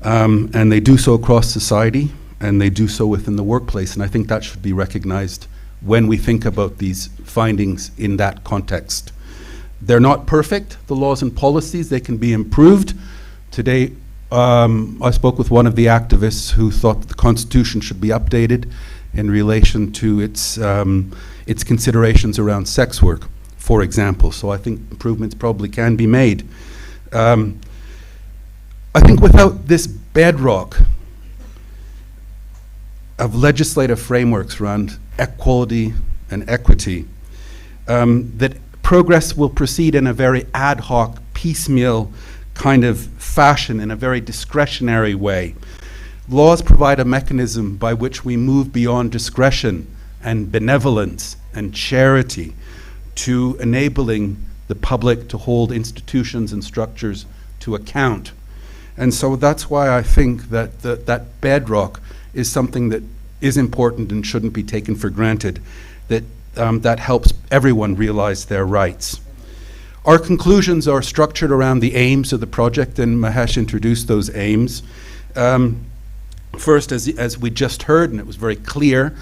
And they do so across society, and they do so within the workplace, and I think that should be recognized when we think about these findings in that context. They're not perfect, the laws and policies, they can be improved. Today, I spoke with one of the activists who thought that the Constitution should be updated in relation to its considerations around sex work, for example. So I think improvements probably can be made. I think without this bedrock of legislative frameworks around equality and equity, that progress will proceed in a very ad hoc, piecemeal kind of fashion, in a very discretionary way. Laws provide a mechanism by which we move beyond discretion and benevolence and charity to enabling the public to hold institutions and structures to account. And so that's why I think that that bedrock is something that is important and shouldn't be taken for granted, that helps everyone realize their rights. Our conclusions are structured around the aims of the project, and Mahesh introduced those aims. First, as we just heard, and it was very clear,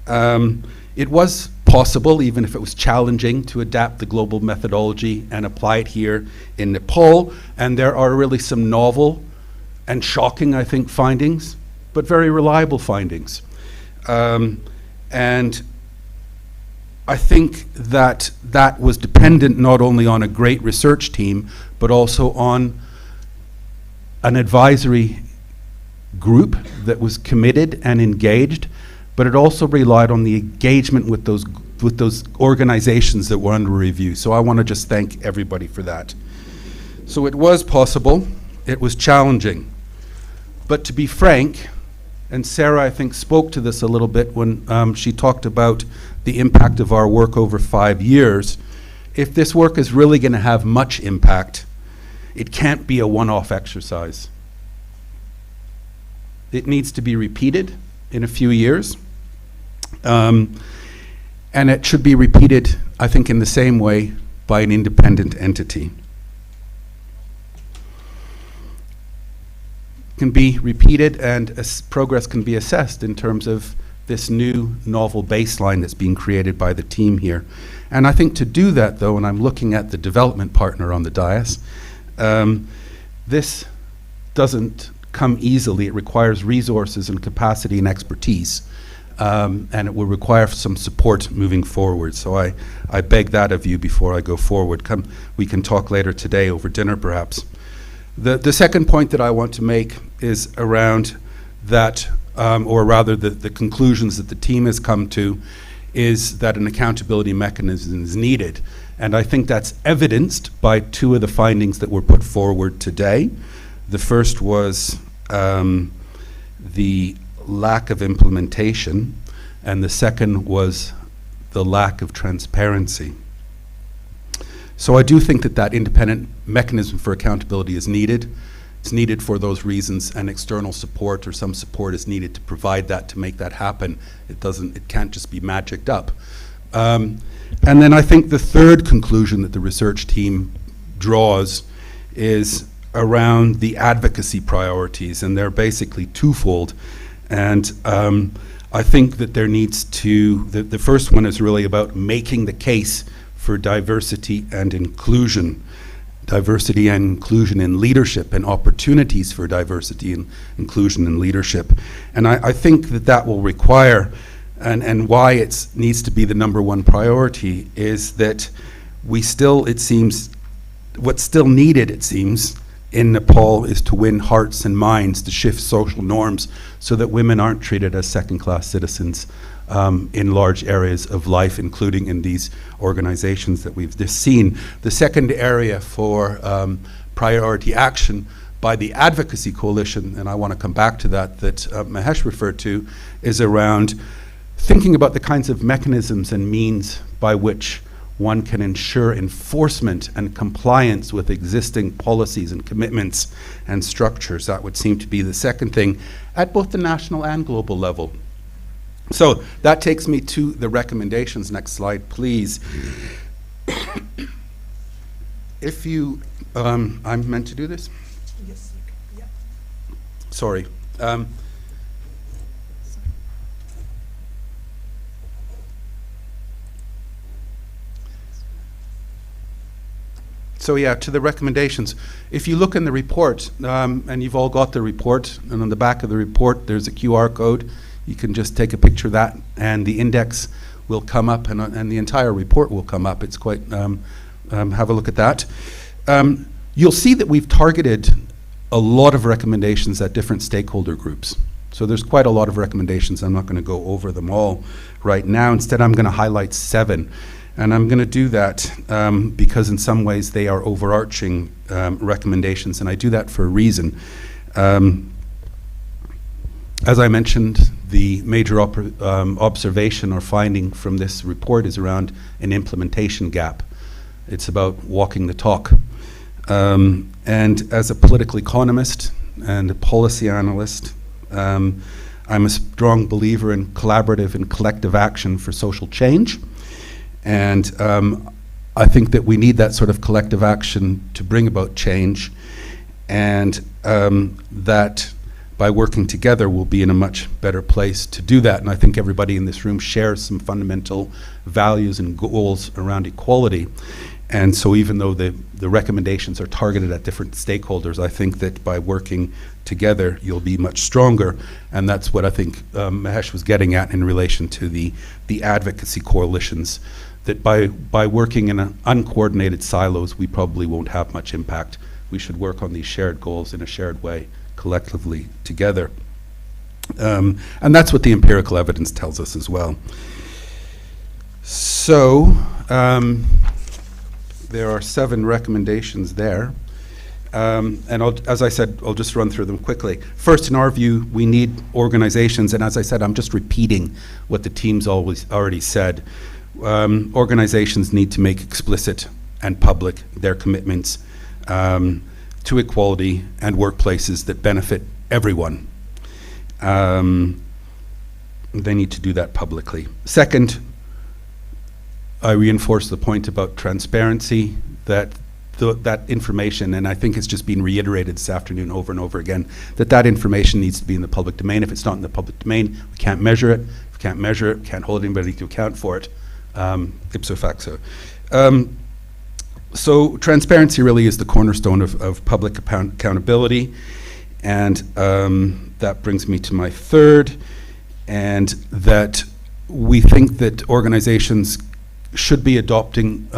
it was possible, even if it was challenging, to adapt the global methodology and apply it here in Nepal. And there are really some novel and shocking, I think, findings, but very reliable findings. And I think that that was dependent not only on a great research team, but also on an advisory group that was committed and engaged, but it also relied on the engagement with those organizations that were under review. So I want to just thank everybody for that. So it was possible, it was challenging. But to be frank, and Sarah, I think, spoke to this a little bit when she talked about the impact of our work over 5 years. If this work is really going to have much impact, it can't be a one-off exercise. It needs to be repeated in a few years. And it should be repeated, I think, in the same way by an independent entity. Can be repeated, and progress can be assessed in terms of this new novel baseline that's being created by the team here. And I think to do that, though, and I'm looking at the development partner on the dais, this doesn't come easily. It requires resources and capacity and expertise, and it will require some support moving forward. So I beg that of you before I go forward. We can talk later today over dinner, perhaps. The second point that I want to make is around that, or rather the conclusions that the team has come to, is that an accountability mechanism is needed. And I think that's evidenced by two of the findings that were put forward today. The first was the lack of implementation, and the second was the lack of transparency. So I do think that independent mechanism for accountability is needed. It's needed for those reasons, and external support or some support is needed to provide that, to make that happen. It can't just be magicked up. And then I think the third conclusion that the research team draws is around the advocacy priorities, and they're basically twofold. And I think that there needs to, the first one is really about making the case for diversity and inclusion in leadership, and opportunities for diversity and inclusion in leadership. And I think that will require, and why it needs to be the number one priority, is that it seems, what's still needed, it seems, in Nepal is to win hearts and minds, to shift social norms so that women aren't treated as second-class citizens in large areas of life, including in these organizations that we've just seen. The second area for priority action by the Advocacy Coalition, and I want to come back to that Mahesh referred to, is around thinking about the kinds of mechanisms and means by which one can ensure enforcement and compliance with existing policies and commitments and structures. That would seem to be the second thing at both the national and global level. So that takes me to the recommendations. Next slide, please. If you, I'm meant to do this? Yes. Yeah. Sorry. So yeah, to the recommendations. If you look in the report, and you've all got the report, and on the back of the report there's a QR code. You can just take a picture of that, and the index will come up, and the entire report will come up. It's quite, have a look at that. You'll see that we've targeted a lot of recommendations at different stakeholder groups. So there's quite a lot of recommendations. I'm not going to go over them all right now. Instead, I'm going to highlight 7. And I'm going to do that because in some ways they are overarching recommendations, and I do that for a reason. As I mentioned, the major observation or finding from this report is around an implementation gap. It's about walking the talk. And as a political economist and a policy analyst, I'm a strong believer in collaborative and collective action for social change. And I think that we need that sort of collective action to bring about change, and that by working together we'll be in a much better place to do that. And I think everybody in this room shares some fundamental values and goals around equality. And so even though the recommendations are targeted at different stakeholders, I think that by working together you'll be much stronger. And that's what I think Mahesh was getting at in relation to the advocacy coalitions, that by working in uncoordinated silos, we probably won't have much impact. We should work on these shared goals in a shared way, collectively, together. And that's what the empirical evidence tells us as well. So, there are 7 recommendations there. And as I said, I'll just run through them quickly. First, in our view, we need organizations, and as I said, I'm just repeating what the team's already said. Organizations need to make explicit and public their commitments to equality and workplaces that benefit everyone. They need to do that publicly. Second, I reinforce the point about transparency, that that information, and I think it's just been reiterated this afternoon over and over again, that information needs to be in the public domain. If it's not in the public domain, we can't measure it. If we can't measure it, we can't hold anybody to account for it, ipso facto. So transparency really is the cornerstone of public accountability, and that brings me to my third, and that we think that organizations should be adopting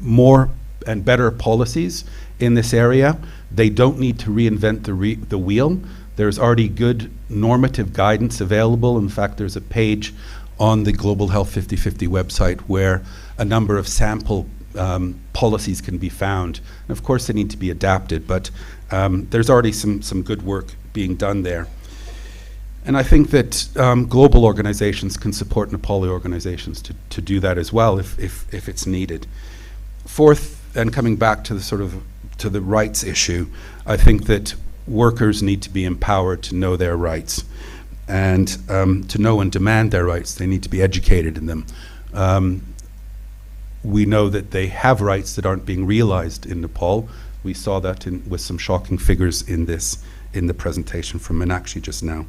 more and better policies in this area. They don't need to reinvent the wheel. There's already good normative guidance available. In fact, there's a page on the Global Health 50/50 website where a number of sample policies can be found. And of course, they need to be adapted, but there's already some good work being done there. And I think that global organizations can support Nepali organizations to do that as well if it's needed. Fourth, and coming back to the rights issue, I think that workers need to be empowered to know their rights, and to know and demand their rights. They need to be educated in them. We know that they have rights that aren't being realized in Nepal. We saw that with some shocking figures in the presentation from Meenakshi just now.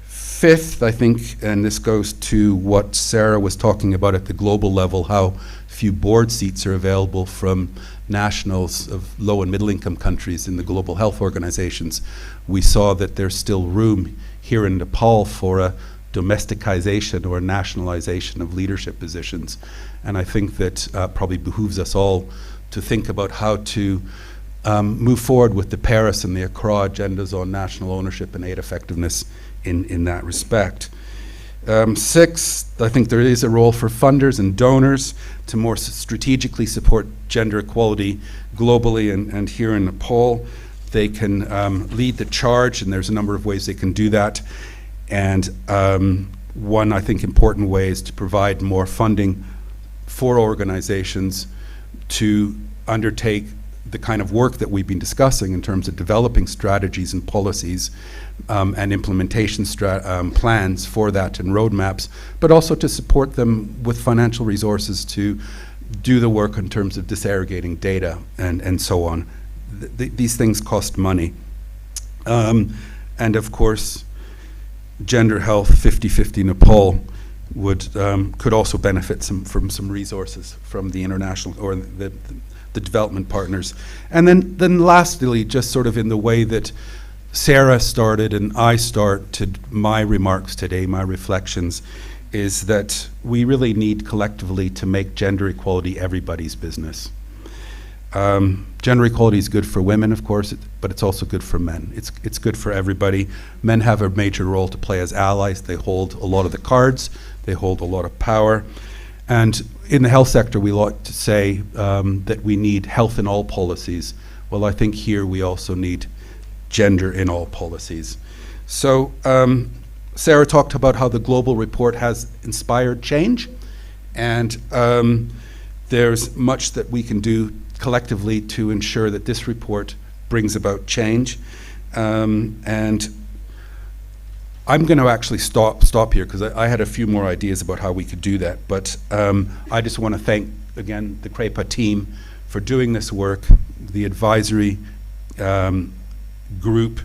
Fifth, I think, and this goes to what Sarah was talking about at the global level, how few board seats are available from nationals of low and middle income countries in the global health organizations. We saw that there's still room here in Nepal for a domesticization or a nationalization of leadership positions. And I think that probably behooves us all to think about how to move forward with the Paris and the Accra agendas on national ownership and aid effectiveness in that respect. Sixth, I think there is a role for funders and donors to more strategically support gender equality globally and here in Nepal. They can lead the charge, and there's a number of ways they can do that. And one, I think, important way is to provide more funding for organizations to undertake the kind of work that we've been discussing in terms of developing strategies and policies and implementation plans for that and roadmaps, but also to support them with financial resources to do the work in terms of disaggregating data and so on. These things cost money. And of course, Gender Health 50/50 Nepal could also benefit from some resources from the international or the development partners. And then lastly, just sort of in the way that Sarah started and I started my remarks today, my reflections, is that we really need collectively to make gender equality everybody's business. Gender equality is good for women, of course, but it's also good for men. It's good for everybody. Men have a major role to play as allies. They hold a lot of the cards. They hold a lot of power. And in the health sector, we like to say that we need health in all policies. Well, I think here we also need gender in all policies. So Sarah talked about how the global report has inspired change, and there's much that we can do collectively to ensure that this report brings about change. And I'm going to actually stop here because I had a few more ideas about how we could do that. But I just want to thank, again, the CREPA team for doing this work, the advisory group,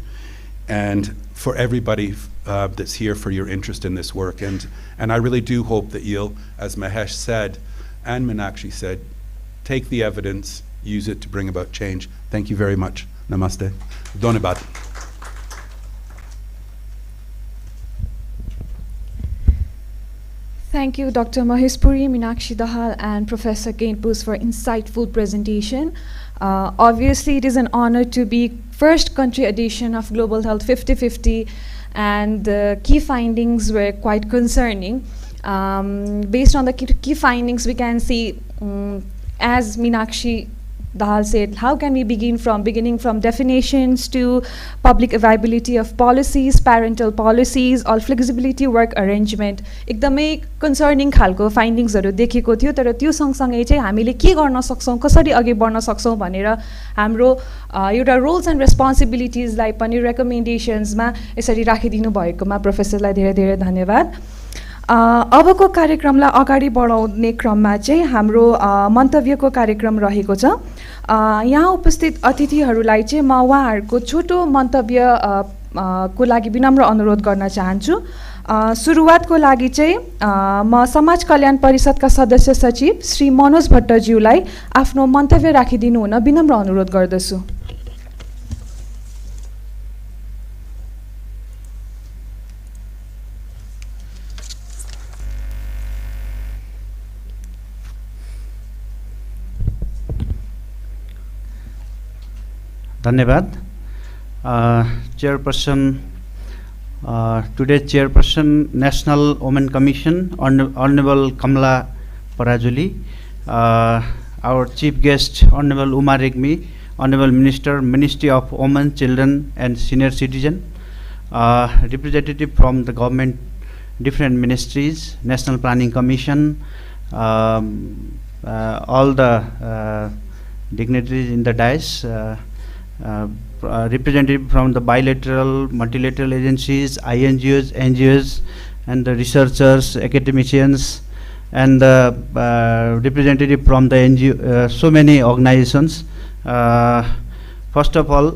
and for everybody that's here for your interest in this work. And I really do hope that you'll, as Mahesh said, and Meenakshi said, take the evidence, use it to bring about change. Thank you very much. Namaste. Dhanyavad. Thank you, Dr. Mahesh Puri, Meenakshi Dahal, and Professor Gainpus for insightful presentation. Obviously, it is an honor to be first country edition of Global Health 50/50, and the key findings were quite concerning. Based on the key findings, we can see, as Meenakshi Dahal said, how can we beginning from definitions to public availability of policies, parental policies, or flexibility work arrangement. एकदमै कन्सर्निङ खालको फाइन्डिङ्सहरू देखेको थियो, तर त्यो सँगसँगै चाहिँ हामीले के गर्न सक्छौँ, कसरी अघि बढ्न सक्छौँ भनेर हाम्रो एउटा रोल्स एन्ड रेस्पोन्सिबिलिटिजलाई पनि रेकमेन्डेसन्समा यसरी राखिदिनु भएकोमा प्रोफेसरलाई धेरै धेरै धन्यवाद। अबको कार्यक्रमलाई अगाडि बढाउने क्रममा चाहिँ हाम्रो मन्तव्यको कार्यक्रम रहेको छ। यहाँ उपस्थित अतिथिहरूलाई चाहिँ म उहाँहरूको छोटो मन्तव्य को लागि विनम्र अनुरोध गर्न चाहन्छु। सुरुवातको लागि चाहिँ म समाज कल्याण परिषदका सदस्य सचिव श्री मनोज भट्टज्यूलाई आफ्नो मन्तव्य राखिदिनु हुन विनम्र अनुरोध गर्दछु। धन्यवाद। Chairperson, today's Chairperson, National Women Commission, Honorable Kamala Parajuli, our Chief Guest, Honorable Uma Regmi, Honorable Minister, Ministry of Women, Children and Senior Citizen, representative from the government, different ministries, National Planning Commission, all the dignitaries in the dais, representative from the bilateral, multilateral agencies, INGOs, NGOs, and the researchers, academicians, and the representative from the NGO, so many organizations. First of all,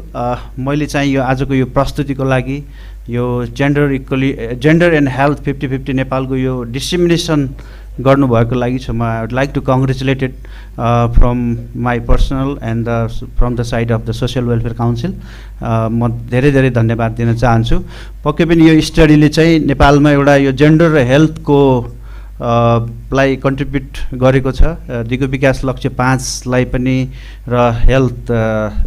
मैले चाहिँ यो आजको यो प्रस्तुतिको लागि यो जेन्डर एन्ड हेल्थ 50/50 नेपालको यो डिसेमिनेसन गर्नुभएको लागि म I would like to congratulate it from my personal and from the side of the social welfare council. म धेरै धेरै धन्यवाद दिन चाहन्छु। पक्कै पनि यो स्टडीले चाहिँ नेपालमा एउटा यो जेन्डर र हेल्थको लाई कन्ट्रिब्युट गरेको छ। दिगो विकास लक्ष्य 5 लाई पनि र हेल्थ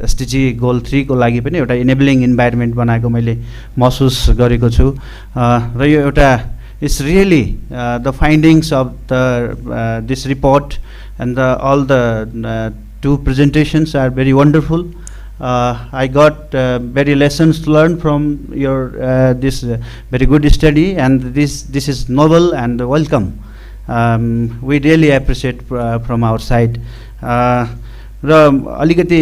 एसडिजी गोल 3 को लागि पनि एउटा इनेबलिङ इन्भाइरोमेन्ट बनाएको मैले महसुस गरेको छु। र यो एउटा it's really the findings of the this report and all the 2 presentations are very wonderful. I got very lessons to learn from your this very good study, and this is novel and welcome. We really appreciate from our side. र अलिकति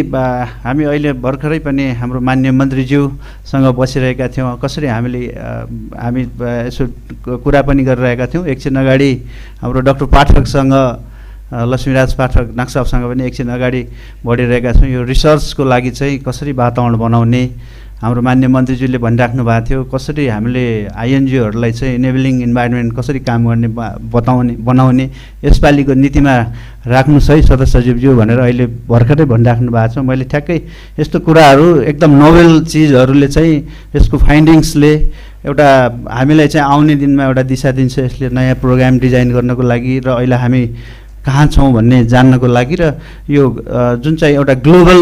हामी अहिले भर्खरै पनि हाम्रो माननीय मन्त्रीज्यूसँग बसिरहेका थियौँ, कसरी हामी यसो कुरा पनि गरिरहेका थियौँ। एकछिन अगाडि हाम्रो डाक्टर पाठकसँग, लक्ष्मीराज पाठक नाक्साबसँग पनि एकछिन अगाडि बढिरहेका छौँ। यो रिसर्चको लागि चाहिँ कसरी वातावरण बनाउने, हाम्रो मान्य मन्त्रीज्यूले भनिराख्नु भएको थियो, कसरी हामीले आइएनजिओहरूलाई चाहिँ इनेबलिङ इन्भाइरोमेन्ट कसरी काम गर्ने बनाउने यसपालिको नीतिमा राख्नुहोस् है सदस्य सचिवज्यू भनेर अहिले भर्खरै भनिराख्नु भएको छ। मैले ठ्याक्कै यस्तो कुराहरू एकदम नोभेल चिजहरूले चाहिँ यसको फाइन्डिङ्सले एउटा हामीलाई चाहिँ आउने दिनमा एउटा दिशा दिन्छ, यसले नयाँ प्रोग्राम डिजाइन गर्नको लागि र अहिले हामी कहाँ छौँ भन्ने जान्नको लागि, र यो जुन चाहिँ एउटा ग्लोबल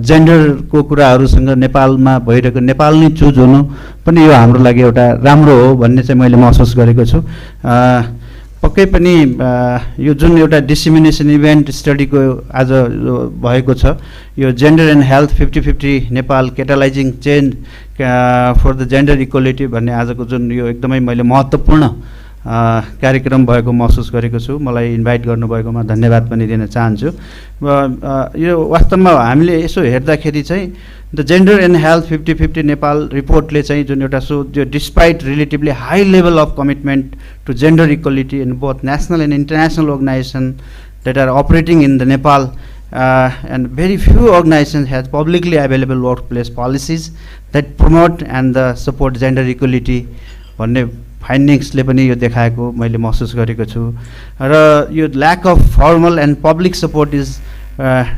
जेन्डरको कुराहरूसँग नेपालमा भइरहेको, नेपाल नै चुज हुनु पनि यो हाम्रो लागि एउटा राम्रो हो भन्ने चाहिँ मैले महसुस गरेको छु। पक्कै पनि यो जुन एउटा डिसिमिनेसन इभेन्ट स्टडीको आज भएको छ, यो gender and health 50-50 Nepal catalysing change for the gender equality भन्ने आजको जुन यो एकदमै मैले महत्त्वपूर्ण कार्यक्रम भएको महसुस गरेको छु। मलाई इन्भाइट गर्नुभएकोमा धन्यवाद पनि दिन चाहन्छु। यो वास्तवमा हामीले यसो हेर्दाखेरि चाहिँ the gender and health 50-50 Nepal रिपोर्टले चाहिँ जुन एउटा जो despite relatively high level of commitment to gender equality in both national and international organisation that are operating in the Nepal, and very few organizations have publicly available workplace policies that promote and support gender equality भन्ने फाइन्डिङ्सले पनि यो देखाएको मैले महसुस गरेको छु। र यो lack of formal and public support is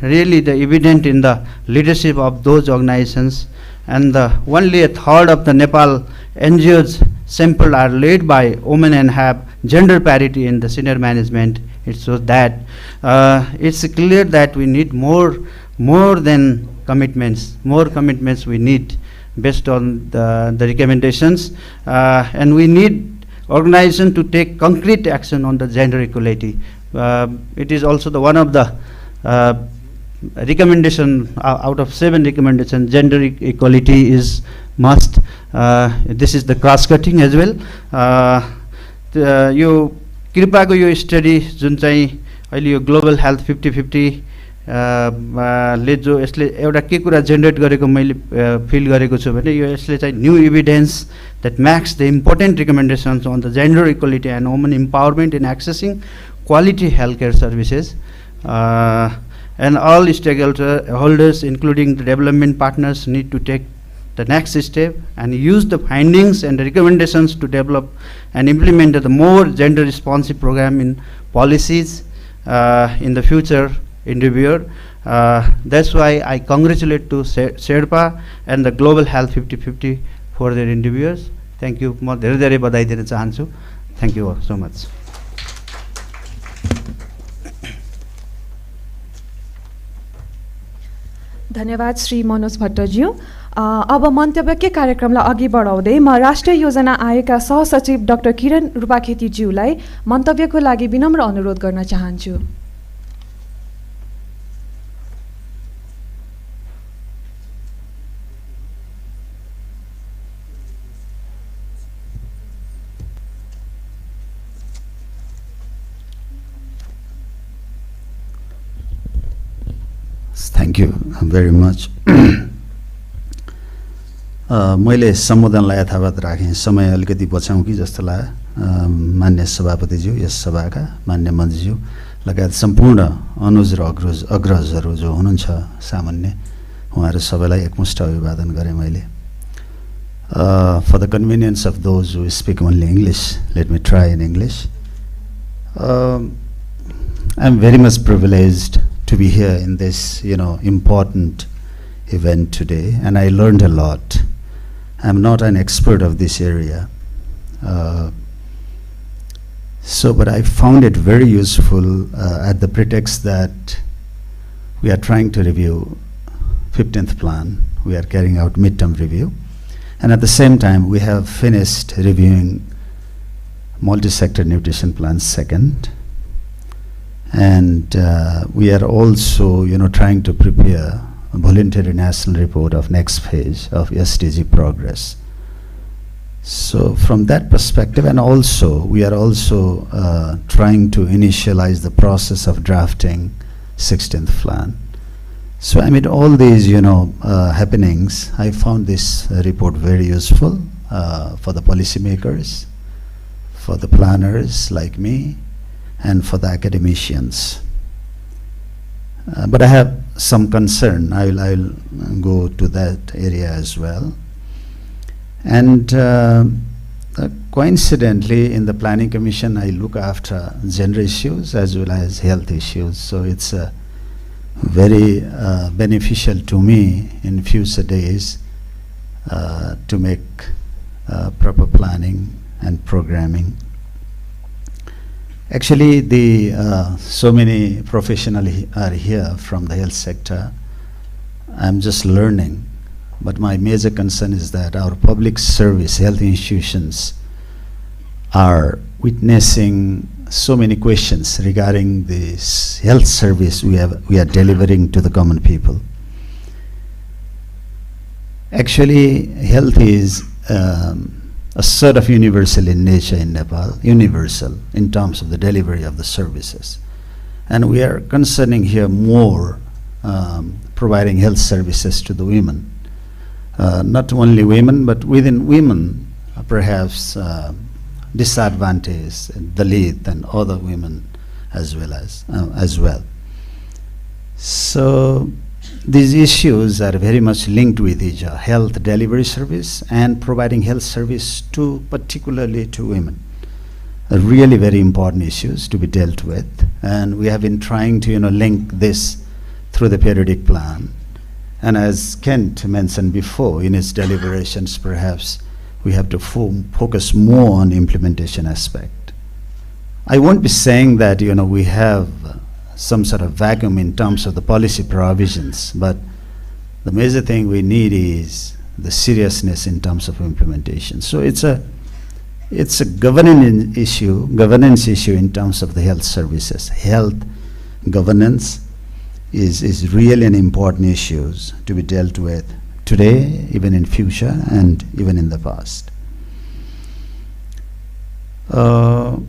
really the evident in the leadership of those organizations, and only a third of the Nepal NGOs sampled are led by women and have gender parity in the senior management. It shows that it's clear that we need more than commitments. More commitments we need based on the recommendations, and we need organization to take concrete action on the gender equality. It is also the one of the recommendation out of 7 recommendations. Gender equality is must. This is the cross-cutting as well. यो कृपाको यो स्टडी जुन चाहिँ अहिले यो ग्लोबल हेल्थ 50-50 ले जो यसले एउटा के कुरा जेनेरेट गरेको मैले फिल गरेको छु भने यो यसले चाहिँ new evidence that makes the important recommendations on the gender equality and women empowerment in accessing quality healthcare services, and all stakeholders including the development partners need to take the next step and use the findings and the recommendations to develop and implement the more gender responsive program in policies in the future endeavor. That's why I congratulate to Sherpa and the Global Health 50-50 for their endeavors. Thank you. म धेरै धेरै बधाई दिन चाहन्छु. Thank you so much. धन्यवाद श्री मनोज भट्टज्यू। अब मन्तव्यकै कार्यक्रमलाई अघि बढाउँदै म राष्ट्रिय योजना आयोगका सहसचिव डाक्टर किरण रूपाखेतीज्यूलाई मन्तव्यको लागि विनम्र अनुरोध गर्न चाहन्छु। Thank you very much. मैले सम्बोधनलाई यथावत राखेँ, समय अलिकति बचाउँ कि जस्तो लाग्यो। मान्य सभापतिज्यू, यस सभाका मान्य मन्त्रीज्यू लगायत सम्पूर्ण अनुज र अग्रजहरू जो हुनुहुन्छ सामान्य, उहाँहरू सबैलाई एकमुष्ट अभिवादन गरेँ मैले। For the convenience of those who speak only English, let me try in English. I'm very much privileged to be here in this, important event today, and I learned a lot. I'm not an expert of this area, but I found it very useful at the pretext that we are trying to review 15th plan. We are carrying out midterm review, and at the same time we have finished reviewing multi-sector nutrition plan second. And we are also, trying to prepare a voluntary national report of next phase of SDG progress. So from that perspective, and also we are also trying to initialize the process of drafting 16th plan. So amid all these, happenings, I found this report very useful for the policymakers, for the planners like me, and for the academicians. But I have some concern. I'll go to that area as well. And coincidentally, in the Planning Commission, I look after gender issues as well as health issues. So it's very beneficial to me in future days to make proper planning and programming. Actually, so many professionals are here from the health sector. I'm just learning. But my major concern is that our public service health institutions are witnessing so many questions regarding this health service we are delivering to the common people. Actually, health is a sort of universal in nature in Nepal, universal in terms of the delivery of the services. And we are concerning here more providing health services to the women. Not only women, but within women, perhaps disadvantaged, Dalit and other women as well. So these issues are very much linked with each other: health delivery service and providing health service particularly to women. Really very important issues to be dealt with, and we have been trying to link this through the periodic plan. And as Kent mentioned before in his deliberations, perhaps we have to focus more on implementation aspect. I won't be saying that we have some sort of vacuum in terms of the policy provisions, but the major thing we need is the seriousness in terms of implementation. So it's a governance issue in terms of the health services. Health governance is really an important issue to be dealt with today, even in future, and even in the past. Over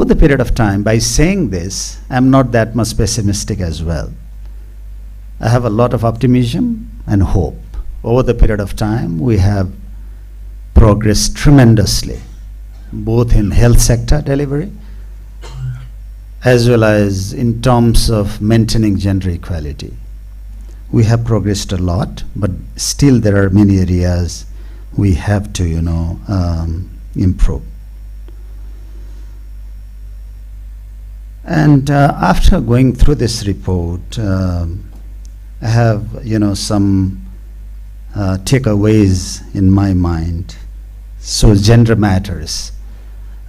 the period of time, by saying this, I'm not that much pessimistic as well. I have a lot of optimism and hope. Over the period of time, we have progressed tremendously, both in health sector delivery as well as in terms of maintaining gender equality. We have progressed a lot, but still there are many areas we have to improve. And after going through this report, I have some takeaways in my mind. So gender matters.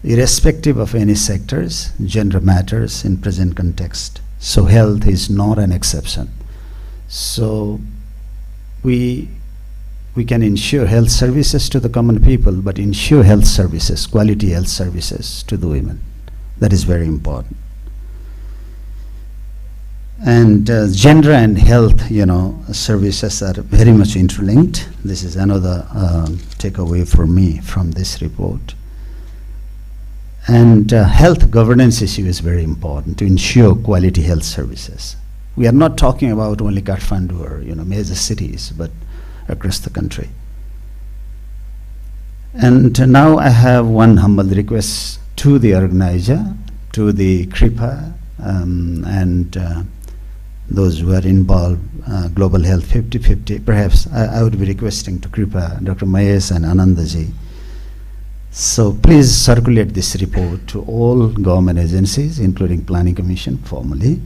Irrespective of any sectors, gender matters in present context. So health is not an exception. So we can ensure health services to the common people, but ensure health services, quality health services to the women. That is very important. And gender and health, services are very much interlinked. This is another takeaway for me from this report. And health governance issue is very important to ensure quality health services. We are not talking about only Kathmandu or major cities, but across the country. And now I have one humble request to the organizer, to the KRIPA, and those who are involved, Global Health 50/50. Perhaps I would be requesting to KRIPA, Dr. Mahesh and Anandaji. So please circulate this report to all government agencies, including Planning Commission, formally.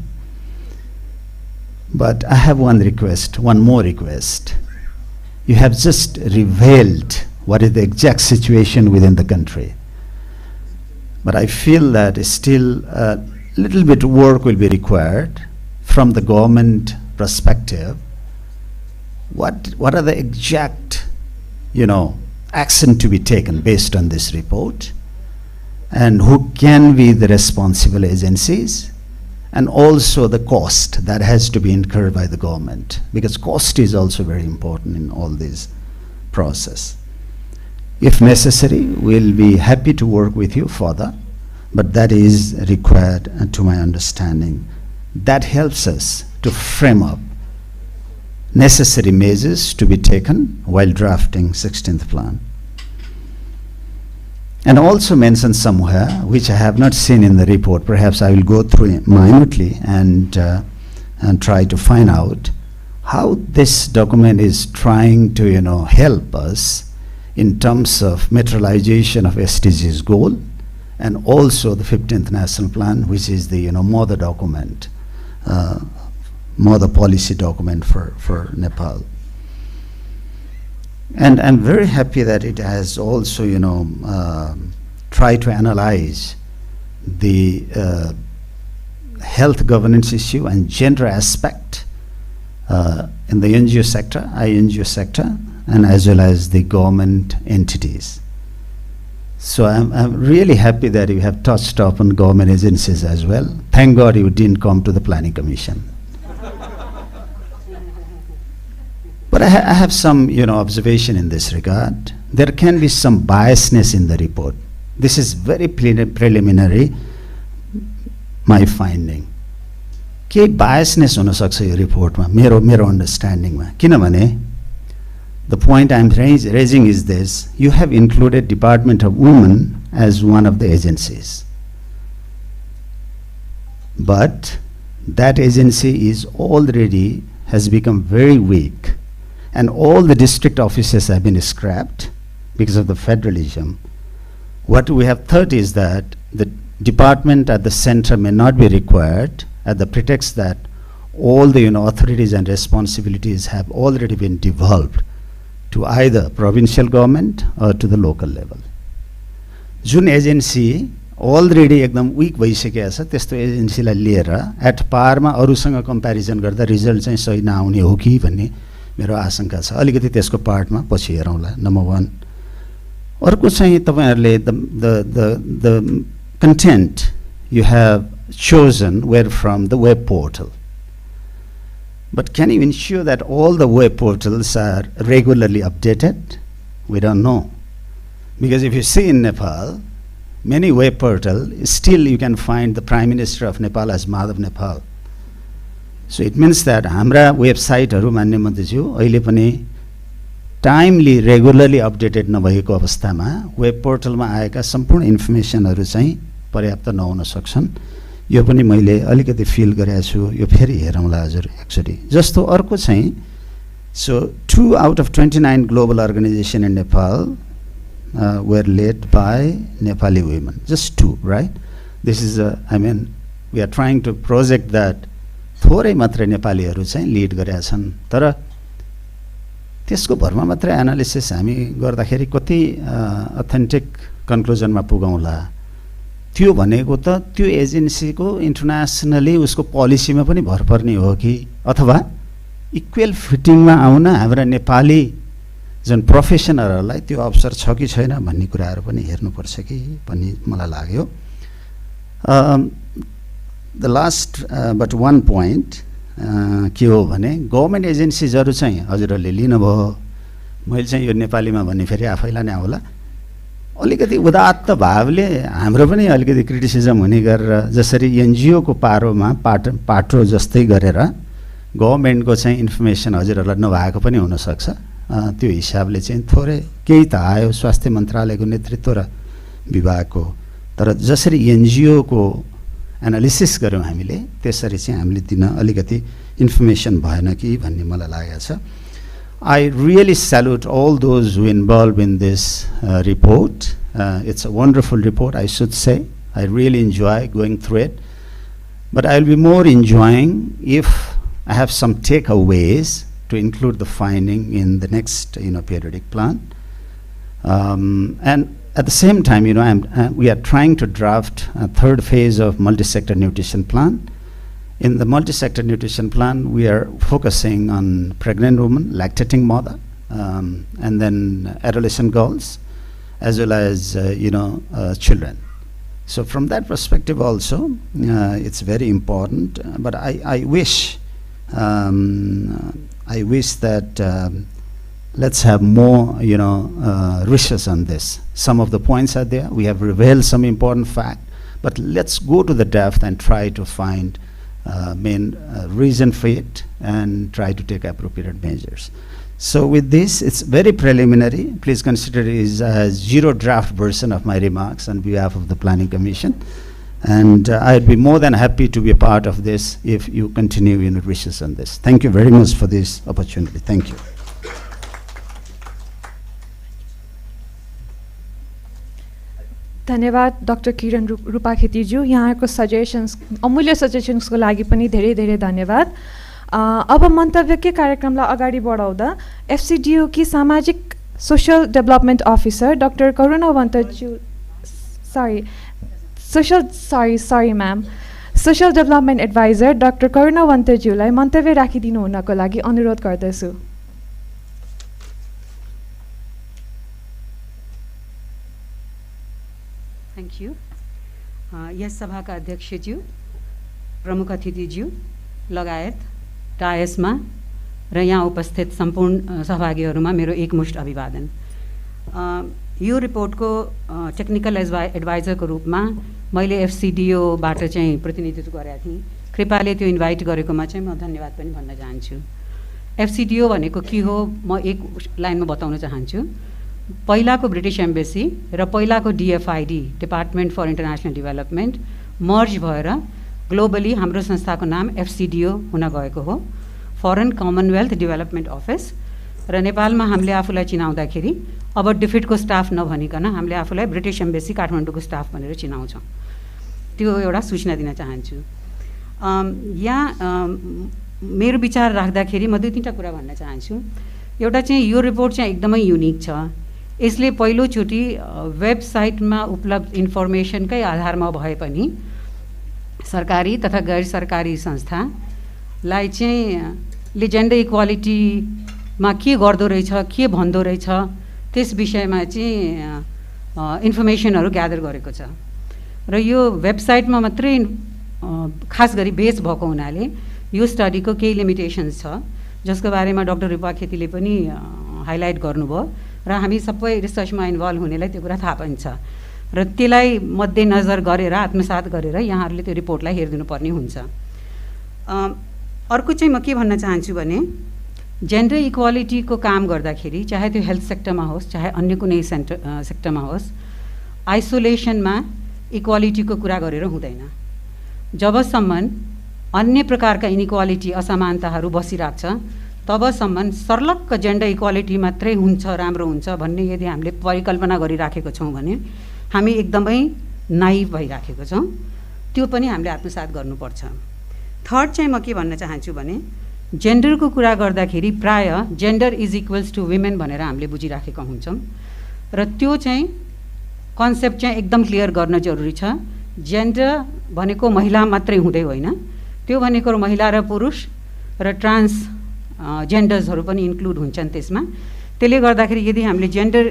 But I have one more request. You have just revealed what is the exact situation within the country. But I feel that still a little bit work will be required from the government perspective. What are the exact, action to be taken based on this report, and who can be the responsible agencies, and also the cost that has to be incurred by the government, because cost is also very important in all this process. If necessary, we'll be happy to work with you further, but that is required, to my understanding. That helps us to frame up necessary measures to be taken while drafting 16th plan. And also mentioned somewhere, which I have not seen in the report, perhaps I will go through it minutely and try to find out how this document is trying to, help us in terms of materialization of SDGs goal, and also the 15th National Plan, which is the mother document, mother policy document for Nepal. And I'm very happy that it has also, tried to analyze the health governance issue and gender aspect in the NGO sector, INGO sector, and as well as the government entities. So I'm really happy that you have touched upon government agencies as well. Thank God you didn't come to the Planning Commission. But I have some, observation in this regard. There can be some biasness in the report. This is very preliminary, my finding. के biasness हुन सक्छ यो रिपोर्टमा मेरो अन्डरस्ट्यान्डिङमा, किनभने the point I'm raising is this: you have included Department of Women as one of the agencies, but that agency is already has become very weak, and all the district offices have been scrapped because of the federalism. What we have thought is that the department at the center may not be required at the pretext that all the authorities and responsibilities have already been devolved to either provincial government or to the local level. जुन एजेन्सी अलरेडी एकदम विक भइसकेको छ त्यस्तो एजेन्सीलाई लिएर एट पारमा अरूसँग कम्प्यारिजन गर्दा रिजल्ट चाहिँ सही नआउने हो कि भन्ने मेरो आशंका छ। अलिकति त्यसको पार्टमा पछि हेरौँला, नम्बर 1। अर्को चाहिँ तपाईहरुले the content you have chosen were from the web portal. But can you ensure that all the web portals are regularly updated? We don't know. Because if you see in Nepal, many web portals, still you can find the Prime Minister of Nepal as Madhav Nepal. So it means that हाम्रा वेबसाइटहरु मान्य मन्त्रीज्यू अहिले पनि टाइमली रेगुलरली अपडेटेड नभएको अवस्थामा वेब पोर्टलमा आएका सम्पूर्ण इन्फर्मेसनहरु चाहिँ पर्याप्त नहुन सक्छन्। यो पनि मैले अलिकति फिल गरेको छु, यो फेरि हेरौँला हजुर एक्चुअली। जस्तो अर्को चाहिँ so 2 out of 29 global organizations in Nepal were led by Nepali women. Just 2, right? This is I mean we are trying to project that थोरै मात्रै नेपालीहरु चाहिँ लिड गरेका छन्, तर त्यसको भरमा मात्रै एनालिसिस हामी गर्दाखेरि कति अथेन्टिक कन्क्लुजनमा पुगौँला। त्यो भनेको त त्यो एजेन्सीको इन्टरनेसनली उसको पोलिसीमा पनि भर पर्ने हो कि, अथवा इक्वल फिटिङमा आउन हाम्रा नेपाली जुन प्रोफेसनलहरुलाई त्यो अवसर छ कि छैन भन्ने कुराहरु पनि हेर्नुपर्छ कि भन्ने मलाई लाग्यो। The last but one point के हो भने गभर्नमेन्ट एजेन्सीजहरु चाहिँ हजुरहरुले लिनुभयो, मैले चाहिँ यो नेपालीमा भन्ने फेरि आफैलाई नै आउला, अलिकति उदात्त भावले हाम्रो पनि अलिकति क्रिटिसिजम हुने गरेर जसरी एनजिओ को पारोमा पाटो जस्तै गरेर गभर्नमेन्टको चाहिँ इन्फर्मेसन हजुरहरुलाई नभएको पनि हुन सक्छ। त्यो हिसाबले चाहिँ थोरै केही त आयो स्वास्थ्य मन्त्रालयको नेतृत्व र विभागको, तर जसरी एनजिओ को एनालिसिस गर्यौं हामीले त्यसरी चाहिँ हामीले दिन अलिकति इन्फर्मेसन भएन कि भन्ने मलाई लागेको छ। I really salute all those who involved in this report. It's a wonderful report, I should say. I really enjoy going through it. But I'll be more enjoying if I have some takeaways to include the finding in the next periodic plan. And at the same time, we are trying to draft a third phase of multi-sector nutrition plan. In the multi-sector nutrition plan, we are focusing on pregnant women, lactating mother, and then adolescent girls, as well as children. So from that perspective also, it's very important. But I wish that let's have more, research on this. Some of the points are there. We have revealed some important fact, but let's go to the depth and try to find main reason for it and try to take appropriate measures. So with this, it's very preliminary. Please consider it as a zero draft version of my remarks on behalf of the Planning Commission. And I'd be more than happy to be a part of this if you continue in research on this. Thank you very much for this opportunity. Thank you. धन्यवाद डाक्टर किरण रूपाखेतीज्यू, यहाँको सजेसन्स, अमूल्य सजेसन्सको लागि पनि धेरै धेरै धन्यवाद। अब मन्तव्यकै कार्यक्रमलाई अगाडि बढाउँदा एफसीडीओ की सामाजिक social development officer doctor Karuna वन्तज्यू, sorry ma'am, social development adviser doctor Karuna वन्तज्यूलाई मन्तव्य राखिदिनु हुनको लागि अनुरोध गर्दछु। Thank you. यस सभाका अध्यक्षज्यू, प्रमुख अतिथिज्यू लगायत डायसमा र यहाँ उपस्थित सम्पूर्ण सहभागीहरूमा मेरो एकमुष्ट अभिवादन। यो रिपोर्टको टेक्निकल एडभाइजरको रूपमा मैले एफसीडीओबाट चाहिँ प्रतिनिधित्व गरेका थिएँ। कृपाले त्यो इन्भाइट गरेकोमा चाहिँ म धन्यवाद पनि भन्न चाहन्छु। एफसीडीओ भनेको के हो म एक लाइनमा बताउन चाहन्छु। पहिलाको ब्रिटिस एम्बेसी र पहिलाको डिएफआइडी, डिपार्टमेन्ट फर इन्टरनेसनल डेभलपमेन्ट, मर्ज भएर ग्लोबली हाम्रो संस्थाको नाम एफसीडीओ हुन गएको हो, फरेन कमनवेल्थ डेभलपमेन्ट अफिस। र नेपालमा हामीले आफूलाई चिनाउँदाखेरि अब डिफिटको स्टाफ नभनिकन हामीले आफूलाई ब्रिटिस एम्बेसी काठमाडौँको स्टाफ भनेर चिनाउँछौँ। त्यो एउटा सूचना दिन चाहन्छु। यहाँ मेरो विचार राख्दाखेरि म 2-3टा कुरा भन्न चाहन्छु। एउटा चाहिँ यो रिपोर्ट चाहिँ एकदमै युनिक छ। यसले पहिलोचोटि वेबसाइटमा उपलब्ध इन्फर्मेसनकै आधारमा भए पनि सरकारी तथा गैर सरकारी संस्थालाई चाहिँ जेन्डर इक्वालिटीमा के गर्दो रहेछ, के भन्दो रहेछ, त्यस विषयमा चाहिँ इन्फर्मेसनहरू ग्यादर गरेको छ। र यो वेबसाइटमा मात्रै खास गरी बेस भएको हुनाले यो स्टडीको केही लिमिटेसन्स छ, जसको बारेमा डाक्टर रूपाखेतीले पनि हाइलाइट गर्नुभयो र हामी सबै रिसर्चमा इन्भल्भ हुनेलाई त्यो कुरा थाहा पनि छ। र त्यसलाई मध्यनजर गरेर आत्मसात गरेर यहाँहरूले त्यो रिपोर्टलाई हेरिदिनुपर्ने हुन्छ। अर्को चाहिँ म के भन्न चाहन्छु भने जेन्डर इक्वालिटीको काम गर्दाखेरि चाहे त्यो हेल्थ सेक्टरमा होस् चाहे अन्य कुनै सेक्टरमा होस्, आइसोलेसनमा इक्वालिटीको कुरा गरेर हुँदैन। जबसम्म अन्य प्रकारका इनइक्वालिटी असमानताहरू बसिराख्छ तबसम्म सर्लक्क जेन्डर इक्वालिटी मात्रै हुन्छ, राम्रो हुन्छ भन्ने यदि हामीले परिकल्पना गरिराखेको छौँ भने हामी एकदमै नाइभ भइराखेको छौँ। त्यो पनि हामीले आत्मसात गर्नुपर्छ। थर्ड चाहिँ म के भन्न चाहन्छु भने जेन्डरको कुरा गर्दाखेरि प्राय gender is equals to women भनेर हामीले बुझिराखेका हुन्छौँ र त्यो चाहिँ कन्सेप्ट चाहिँ एकदम क्लियर गर्न जरुरी छ। जेन्डर भनेको महिला मात्रै हुँदै होइन, त्यो भनेको महिला र पुरुष र ट्रान्स जेन्डर्सहरू पनि इन्क्लुड हुन्छन् त्यसमा। त्यसले गर्दाखेरि यदि हामीले जेन्डर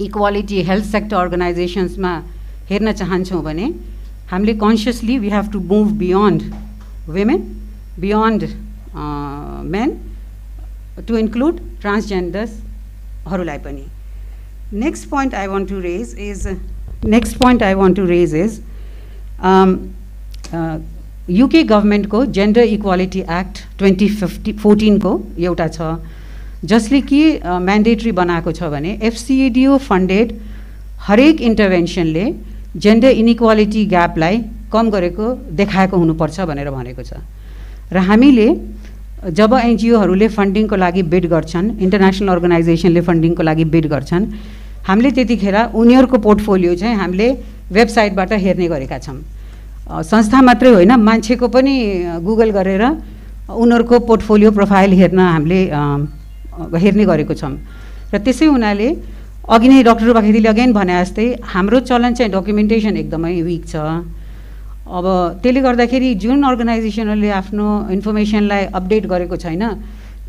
इक्वालिटी हेल्थ सेक्टर अर्गनाइजेसन्समा हेर्न चाहन्छौँ भने हामीले consciously we have to move beyond women, beyond men, to include ट्रान्सजेन्डर्सहरूलाई पनि। Next point I want to raise is UK गभर्मेन्टको जेन्डर इक्वालिटी एक्ट 2014 को एउटा छ, जसले के म्यान्डेटरी बनाएको छ भने एफसीडीओ फन्डेड हरेक इन्टरभेन्सनले जेन्डर इनइक्वालिटी ग्यापलाई कम गरेको देखाएको हुनुपर्छ भनेर भनेको छ। र हामीले जब एनजिओहरूले फन्डिङको लागि बिड गर्छन्, इन्टरनेसनल अर्गनाइजेसनले फन्डिङको लागि बिड गर्छन्, हामीले त्यतिखेर उनीहरूको पोर्टफोलियो चाहिँ हामीले वेबसाइटबाट हेर्ने गरेका छौँ। संस्था मात्रै होइन, मान्छेको पनि गुगल गरेर उनीहरूको पोर्टफोलियो प्रोफाइल हेर्न हामीले हेर्ने गरेको छौँ। र त्यसै हुनाले अघि नै डाक्टर रूपाखेतीले अगेन भने जस्तै हाम्रो चलन चाहिँ डकुमेन्टेसन एकदमै विक छ। अब त्यसले गर्दाखेरि जुन अर्गनाइजेसनहरूले आफ्नो इन्फर्मेसनलाई अपडेट गरेको छैन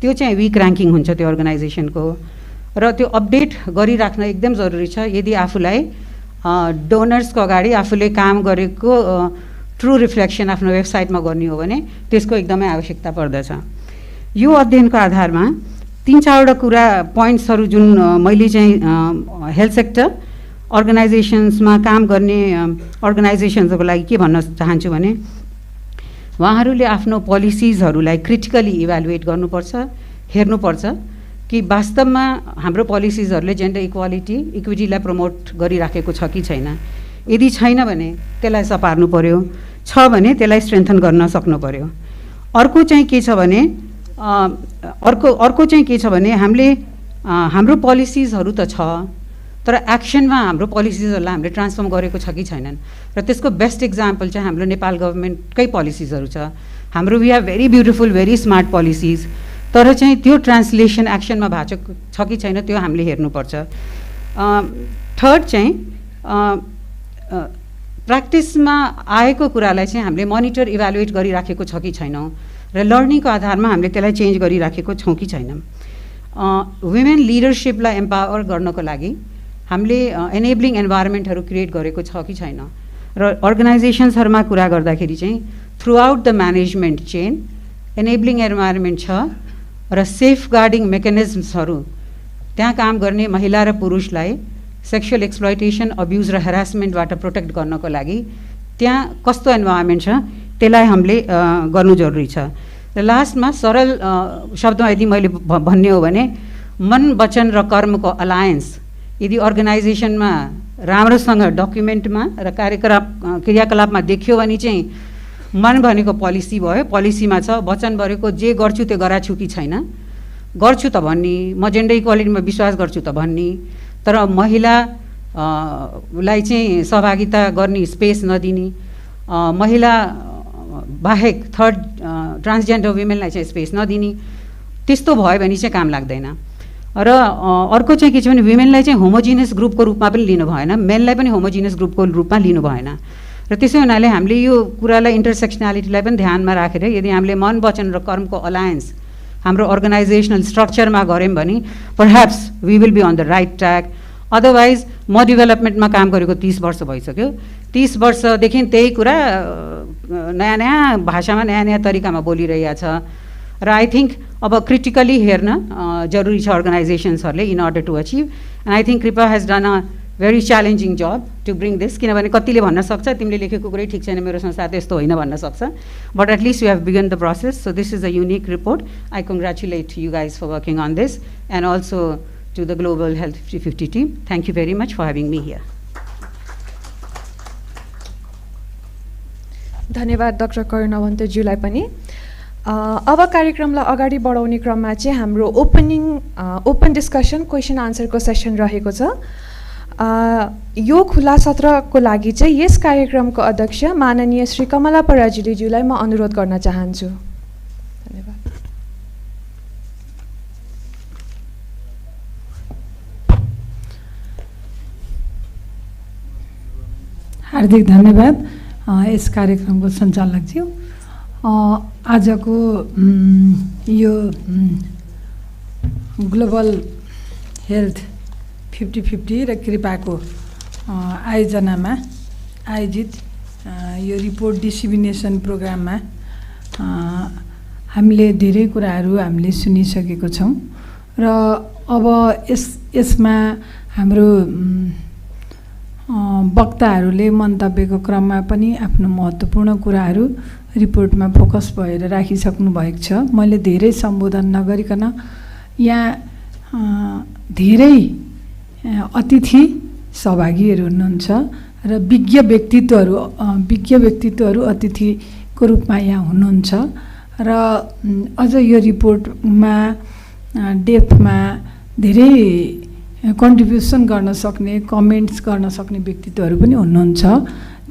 त्यो चाहिँ विक ऱ्याङ्किङ हुन्छ त्यो अर्गनाइजेसनको। र त्यो अपडेट गरिराख्न एकदम जरुरी छ यदि आफूलाई डोनर्सको अगाडि आफूले काम गरेको ट्रु रिफ्लेक्सन आफ्नो वेबसाइटमा गर्ने हो भने त्यसको एकदमै आवश्यकता पर्दछ। यो अध्ययनको आधारमा 3-4वटा कुरा पोइन्ट्सहरू जुन मैले चाहिँ हेल्थ सेक्टर अर्गनाइजेसन्समा काम गर्ने अर्गनाइजेसन्सहरूको लागि के भन्न चाहन्छु भने उहाँहरूले आफ्नो पोलिसिजहरूलाई क्रिटिकली इभ्यालुएट गर्नुपर्छ, हेर्नुपर्छ कि वास्तवमा हाम्रो पोलिसिजहरूले जेन्डर इक्विटीलाई प्रमोट गरिराखेको छ कि छैन। यदि छैन भने त्यसलाई सपार्नु पर्यो, छ भने त्यसलाई स्ट्रेन्थन गर्न सक्नु पर्यो। अर्को चाहिँ के छ भने हामीले हाम्रो पोलिसिजहरू त छ तर एक्सनमा हाम्रो पोलिसिजहरूलाई हामीले ट्रान्सफर्म गरेको छ कि छैनन् र त्यसको बेस्ट इक्जाम्पल चाहिँ हाम्रो नेपाल गभर्मेन्टकै पोलिसिजहरू छ। हाम्रो we have very beautiful very smart policies तर चाहिँ त्यो ट्रान्सलेसन एक्सनमा भएको छ कि छैन त्यो हामीले हेर्नुपर्छ। थर्ड चाहिँ प्र्याक्टिसमा आएको कुरालाई चाहिँ हामीले मोनिटर इभ्यालुएट गरिराखेको छ कि छैनौँ र लर्निङको आधारमा हामीले त्यसलाई चेन्ज गरिराखेको छौँ कि छैनौँ। वुमेन लिडरसिपलाई एम्पावर गर्नको लागि हामीले एनेब्लिङ इन्भाइरोमेन्टहरू क्रिएट गरेको छ कि छैन र अर्गनाइजेसन्सहरूमा कुरा गर्दाखेरि चाहिँ throughout the management chain enabling environment छ र सेफ गार्डिङ मेकानिजम्सहरू त्यहाँ काम गर्ने महिला र पुरुषलाई सेक्सुअल एक्सप्लोइटेसन अब्युज र हेरासमेन्टबाट प्रोटेक्ट गर्नको लागि त्यहाँ कस्तो इन्भाइरोमेन्ट छ त्यसलाई हामीले गर्नु जरुरी छ। र लास्टमा सरल शब्दमा यदि मैले भन्ने हो भने मन वचन र कर्मको अलायन्स यदि अर्गनाइजेसनमा राम्रोसँग डकुमेन्टमा र क्रियाकलापमा देखियो भने चाहिँ मन भनेको पोलिसी भयो, पोलिसीमा छ, वचन भनेको जे गर्छु त्यो गराछु कि छैन, गर्छु त भन्ने, म जेन्डर इक्वालिटीमा विश्वास गर्छु त भन्ने, तर महिलालाई चाहिँ सहभागिता गर्ने स्पेस नदिने, महिला बाहेक थर्ड ट्रान्सजेन्डर वुमेनलाई चाहिँ स्पेस नदिने, त्यस्तो भयो भने चाहिँ काम लाग्दैन। र अर्को चाहिँ के छ भने वुमेनलाई चाहिँ होमोजिनियस ग्रुपको रूपमा पनि लिनु भएन, मेनलाई पनि होमोजिनियस ग्रुपको रूपमा लिनु भएन र त्यसै हुनाले हामीले यो कुरालाई इन्टरसेक्सनालिटीलाई पनि ध्यानमा राखेर यदि हामीले मन वचन र कर्मको अलायन्स हाम्रो अर्गनाइजेसनल स्ट्रक्चरमा गऱ्यौँ भने perhaps we will be on the right track. Otherwise म डेभलपमेन्टमा काम गरेको 30 वर्ष भइसक्यो, 30 वर्षदेखि त्यही कुरा नयाँ नयाँ भाषामा नयाँ नयाँ तरिकामा बोलिरहेको छ र आई थिङ्क अब क्रिटिकली हेर्न जरुरी छ अर्गनाइजेसन्सहरूले in order to achieve. And I think Kripa has done a very challenging job to bring this, किनभने कतिले भन्न सक्छ तिमीले लेखेको कुरै ठिक छैन, मेरो संस्था त्यस्तो होइन भन्न सक्छ, but at least you have begun the process. So this is a unique report. I congratulate you guys for working on this and also to the Global Health 50/50 team. Thank you very much for having me here. धन्यवाद डाक्टर करुणावन्तज्यूलाई पनि। अब कार्यक्रमलाई अगाडि बढाउने क्रममा चाहिँ हाम्रो ओपन डिस्कसन क्वेसन आन्सरको सेसन रहेको छ। यो खुला सत्रको लागि चाहिँ यस कार्यक्रमको अध्यक्ष माननीय श्री कमला पराजुलीज्यूलाई म अनुरोध गर्न चाहन्छु। धन्यवाद। हार्दिक धन्यवाद यस कार्यक्रमको सञ्चालकज्यू। आजको यो ग्लोबल हेल्थ 50/50 र कृपाको आयोजनामा आयोजित यो रिपोर्ट डिसिमिनेसन प्रोग्राममा हामीले धेरै कुराहरू हामीले सुनिसकेको छौँ र अब यसमा हाम्रो वक्ताहरूले मन्तव्यको क्रममा पनि आफ्नो महत्त्वपूर्ण कुराहरू रिपोर्टमा फोकस भएर राखिसक्नु भएको छ। मैले धेरै सम्बोधन नगरिकन यहाँ धेरै अतिथि सहभागीहरू हुनुहुन्छ र विज्ञ व्यक्तित्वहरू अतिथिको रूपमा यहाँ हुनुहुन्छ र अझ यो रिपोर्टमा डेप्थमा धेरै कन्ट्रिब्युसन गर्न सक्ने, कमेन्ट्स गर्न सक्ने व्यक्तित्वहरू पनि हुनुहुन्छ।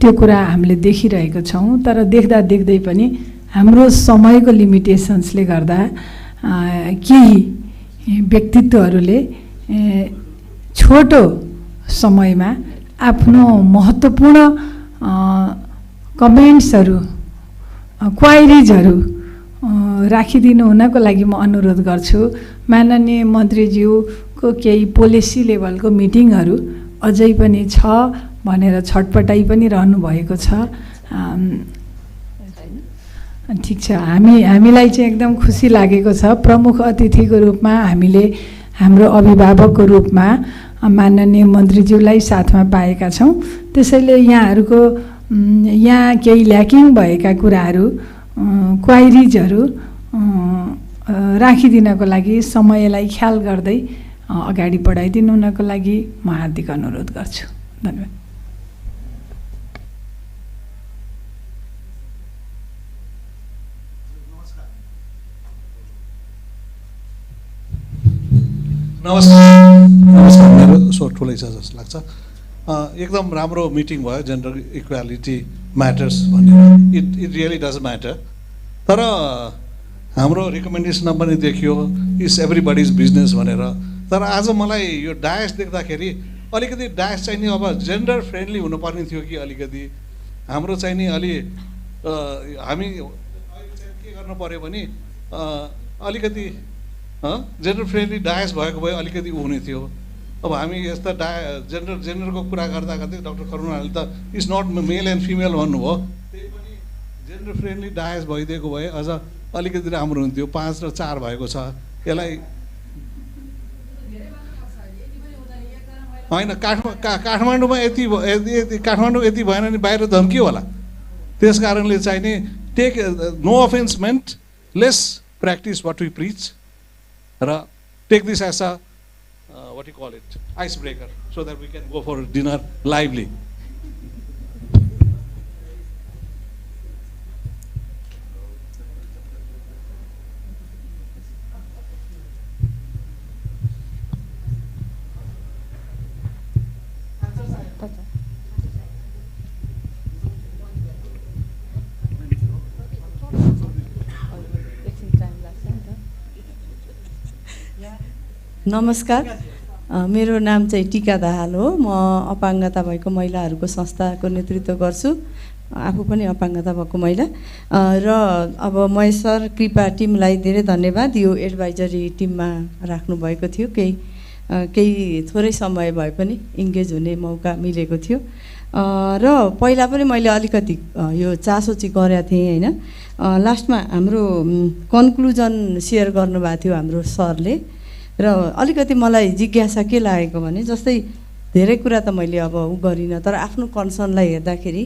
त्यो कुरा हामीले देखिरहेको छौँ, तर देख्दा देख्दै पनि हाम्रो समयको लिमिटेसन्सले गर्दा केही व्यक्तित्वहरूले छोटो समयमा आफ्नो महत्त्वपूर्ण कमेन्ट्सहरू, क्वाइरिजहरू राखिदिनु हुनको लागि म अनुरोध गर्छु। माननीय मन्त्रीज्यूको केही पोलिसी लेभलको मिटिङहरू अझै पनि छ, भनेर छटपटाइ पनि रहनु भएको छ। ठिक छ, हामीलाई चाहिँ एकदम खुसी लागेको छ। प्रमुख अतिथिको रूपमा हामीले हाम्रो अभिभावकको रूपमा माननीय मन्त्रीज्यूलाई साथमा पाएका छौँ। त्यसैले यहाँहरूको यहाँ केही ल्याकिङ भएका कुराहरू, क्वाइरिजहरू राखिदिनको लागि समयलाई ख्याल गर्दै अगाडि बढाइदिनु हुनको लागि म हार्दिक अनुरोध गर्छु। धन्यवाद। नमस्कार, मेरो स्वर ठुलै छ जस्तो लाग्छ। एकदम राम्रो मिटिङ भयो, जेन्डर इक्वालिटी म्याटर्स भनेर। It really does matter. तर हाम्रो रिकमेन्डेसनमा पनि देखियो इज एभ्रिबडिज बिजनेस भनेर। तर आज मलाई यो डायस देख्दाखेरि अलिकति डायस चाहिँ नि अब जेन्डर फ्रेन्डली हुनुपर्ने थियो कि अलिकति हाम्रो चाहिँ नि अलि हामी के गर्नु पऱ्यो भने अलिकति जेन्डर फ्रेन्डली डायस भएको भए अलिकति हुने थियो। अब हामी यस्ता जेन्डरको कुरा गर्दा गर्दै डाक्टर करुणाले त is not male and female भन्नुभयो, त्यही पनि जेन्डर फ्रेन्डली डायस भइदिएको भए अझ अलिकति राम्रो हुन्थ्यो। 5 र 4 भएको छ। यसलाई होइन, काठमाडौँमा काठमाडौँ यति भएन नि बाहिर धम्की होला। त्यस कारणले चाहिँ नि take no offence men, less practice what we preach र take this as a what you call it, icebreaker, so that we can go for dinner lively. नमस्कार, मेरो नाम चाहिँ टिका दाहाल हो। म अपाङ्गता भएको महिलाहरूको संस्थाको नेतृत्व गर्छु। आफू पनि अपाङ्गता भएको महिला। र अब महेश सर, कृपा टिमलाई धेरै धन्यवाद। यो एडभाइजरी टिममा राख्नुभएको थियो। केही थोरै समय भए पनि इङ्गेज हुने मौका मिलेको थियो। र पहिला पनि मैले अलिकति यो चासो चाहिँ गरेको थिएँ होइन। लास्टमा हाम्रो कन्क्लुजन सेयर गर्नुभएको थियो हाम्रो सरले। र अलिकति मलाई जिज्ञासा के लागेको भने जस्तै धेरै कुरा त मैले अब गरिनँ, तर आफ्नो कन्सर्नलाई हेर्दाखेरि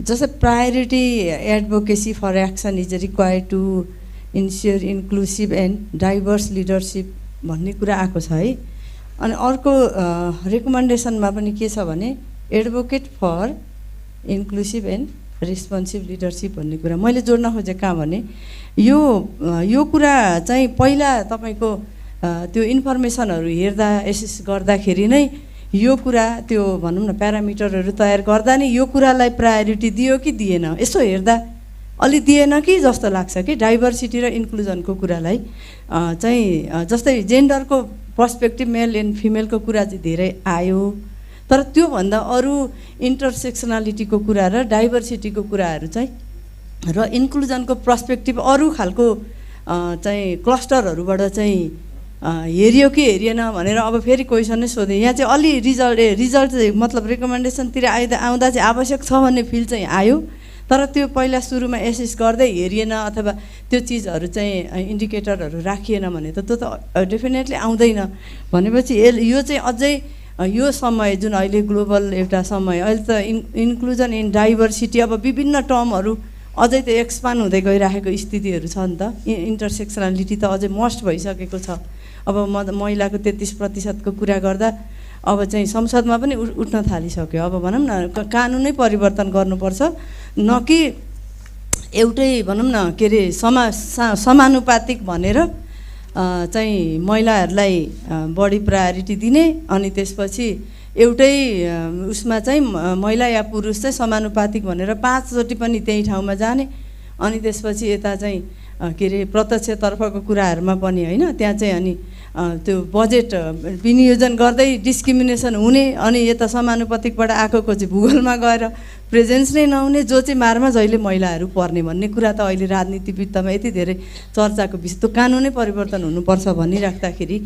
जस्तै priority advocacy for action is required to ensure inclusive and diverse leadership भन्ने कुरा आएको छ है। अनि अर्को रेकमेन्डेसनमा पनि के छ भने advocate for inclusive and responsive leadership भन्ने कुरा मैले जोड्न खोजेँ। कहाँ भने यो कुरा चाहिँ पहिला तपाईँको त्यो इन्फर्मेसनहरू हेर्दा एसेस गर्दाखेरि नै यो कुरा त्यो भनौँ न प्यारामिटरहरू तयार गर्दा नै यो कुरालाई प्रायोरिटी दियो कि दिएन, यसो हेर्दा अलि दिएन कि जस्तो लाग्छ कि डाइभर्सिटी र इन्क्लुजनको कुरालाई चाहिँ जस्तै जेन्डरको पर्सपेक्टिभ मेल एन्ड फिमेलको कुरा चाहिँ धेरै आयो, तर त्योभन्दा अरू इन्टरसेक्सनालिटीको कुरा र डाइभर्सिटीको कुराहरू चाहिँ र इन्क्लुजनको पर्सपेक्टिभ अरू खालको चाहिँ क्लस्टरहरूबाट चाहिँ हेरियो कि हेरिएन भनेर अब फेरि क्वेसन नै सोधेँ। यहाँ चाहिँ अलि रिजल्ट चाहिँ मतलब रेकमेन्डेसनतिर आउँदा चाहिँ आवश्यक छ भन्ने फिल चाहिँ आयो, तर त्यो पहिला सुरुमा एसेस गर्दै हेरिएन अथवा त्यो चिजहरू चाहिँ इन्डिकेटरहरू राखिएन भने त त्यो त डेफिनेटली आउँदैन। भनेपछि यो चाहिँ अझै यो समय जुन अहिले ग्लोबल एउटा समय, अहिले त इन्क्लुजन इन डाइभर्सिटी अब विभिन्न टर्महरू अझै त एक्सपान्ड हुँदै गइरहेको स्थितिहरू छ नि त। इन्टरसेक्सनालिटी त अझै मस्ट भइसकेको छ। अब महिलाको 33% कुरा गर्दा अब चाहिँ संसदमा पनि उठ्न थालिसक्यो। अब भनौँ न कानुनै परिवर्तन गर्नुपर्छ, न कि एउटै भनौँ न के अरे समानुपातिक भनेर चाहिँ महिलाहरूलाई बढी प्रायोरिटी दिने अनि त्यसपछि एउटै उसमा चाहिँ महिला या पुरुष चाहिँ समानुपातिक भनेर 5 चोटि पनि त्यही ठाउँमा जाने अनि त्यसपछि यता चाहिँ के अरे प्रत्यक्षतर्फको कुराहरूमा पनि होइन त्यहाँ चाहिँ अनि त्यो बजेट विनियोजन गर्दै डिस्क्रिमिनेसन हुने अनि यता समानुपातिकबाट आएको चाहिँ भूगोलमा गएर प्रेजेन्स नै नहुने, जो चाहिँ मारमा जहिले महिलाहरू पर्ने भन्ने कुरा त अहिले राजनीतिविदमा यति धेरै चर्चाको विषय। त्यो कानुनै परिवर्तन हुनुपर्छ भनिराख्दाखेरि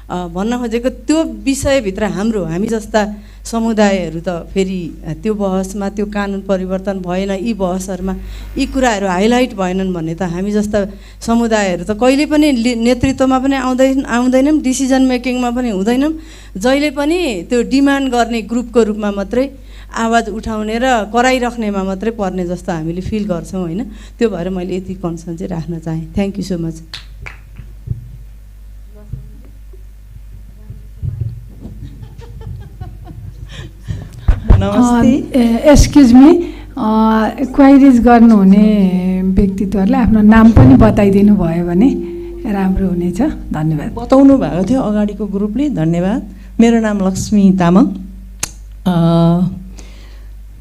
भन्न खोजेको त्यो विषयभित्र हामी जस्ता समुदायहरू त फेरि त्यो बहसमा त्यो कानुन परिवर्तन भएन, यी बहसहरूमा यी कुराहरू हाइलाइट भएनन् भने त हामी जस्ता समुदायहरू त कहिले पनि नेतृत्वमा पनि आउँदैनौँ, डिसिजन मेकिङमा पनि हुँदैनौँ, जहिले पनि त्यो डिमान्ड गर्ने ग्रुपको रूपमा मात्रै आवाज उठाउने र कराइराख्नेमा मात्रै पर्ने जस्तो हामीले फिल गर्छौँ होइन। त्यो भएर मैले यति कन्सर्न चाहिँ राख्न चाहेँ। Thank you so much. Excuse me, queries गर्नुहुने व्यक्तित्वहरूले आफ्नो नाम पनि बताइदिनु भयो भने राम्रो हुनेछ। धन्यवाद। बताउनु भएको थियो अगाडिको ग्रुपले, धन्यवाद। मेरो नाम लक्ष्मी तामाङ।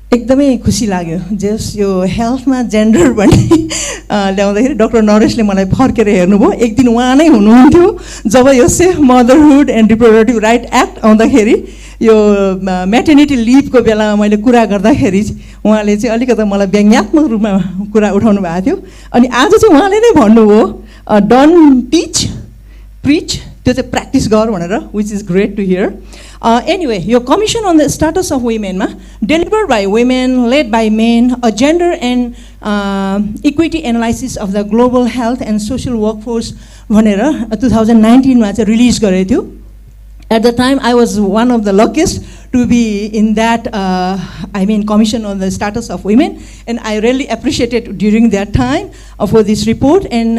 एकदमै खुसी लाग्यो जस यो हेल्थमा जेन्डर भन्ने ल्याउँदाखेरि डाक्टर नरेशले मलाई फर्केर हेर्नुभयो। एक दिन उहाँ नै हुनुहुन्थ्यो जब यो safe motherhood and reproductive right act आउँदाखेरि, यो म्याटर्निटी लिभको बेलामा मैले कुरा गर्दाखेरि उहाँले चाहिँ अलिकति मलाई व्यङ्ग्यात्मक रूपमा कुरा उठाउनु भएको थियो। अनि आज चाहिँ उहाँले नै भन्नुभयो डोन्ट टिच प्रिच, त्यो चाहिँ प्र्याक्टिस गर भनेर, which is great to hear. Anyway, यो commission on the status of वुमेनमा delivered by women led by men a gender and equity analysis of the global health and social workforce भनेर 2019मा चाहिँ रिलिज गरेको थियो। At the time, I was one of the luckiest to be in that, commission on the status of women, and I really appreciated during that time for this report and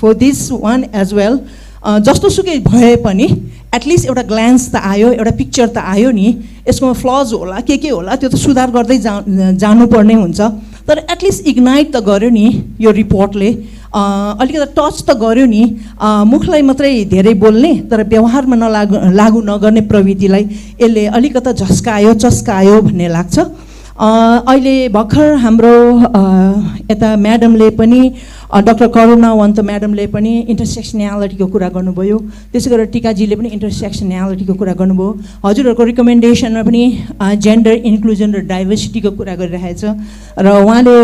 for this one as well. जस्तो सुकै भए पनि एटलिस्ट एउटा ग्लान्स त आयो, एउटा पिक्चर त आयो नि, यसमा फ्लज होला के होला त्यो त सुधार गर्दै जानुपर्ने हुन्छ। तर एटलिस्ट इग्नाइट त गर्यो नि यो रिपोर्टले, अलिकति टच त गर्यो नि, मुखलाई मात्रै धेरै बोल्ने तर व्यवहारमा लागु नगर्ने प्रवृत्तिलाई यसले अलिकति चस्कायो भन्ने लाग्छ। अहिले भर्खर हाम्रो यता म्याडमले पनि, डाक्टर करुणावन्त म्याडमले पनि इन्टरसेक्सनालिटीको कुरा गर्नुभयो, त्यसै गरेर टिकाजीले पनि इन्टरसेक्सनालिटीको कुरा गर्नुभयो। हजुरहरूको रिकमेन्डेसनमा पनि जेन्डर इन्क्लुजन र डाइभर्सिटीको कुरा गरिरहेको छ र उहाँले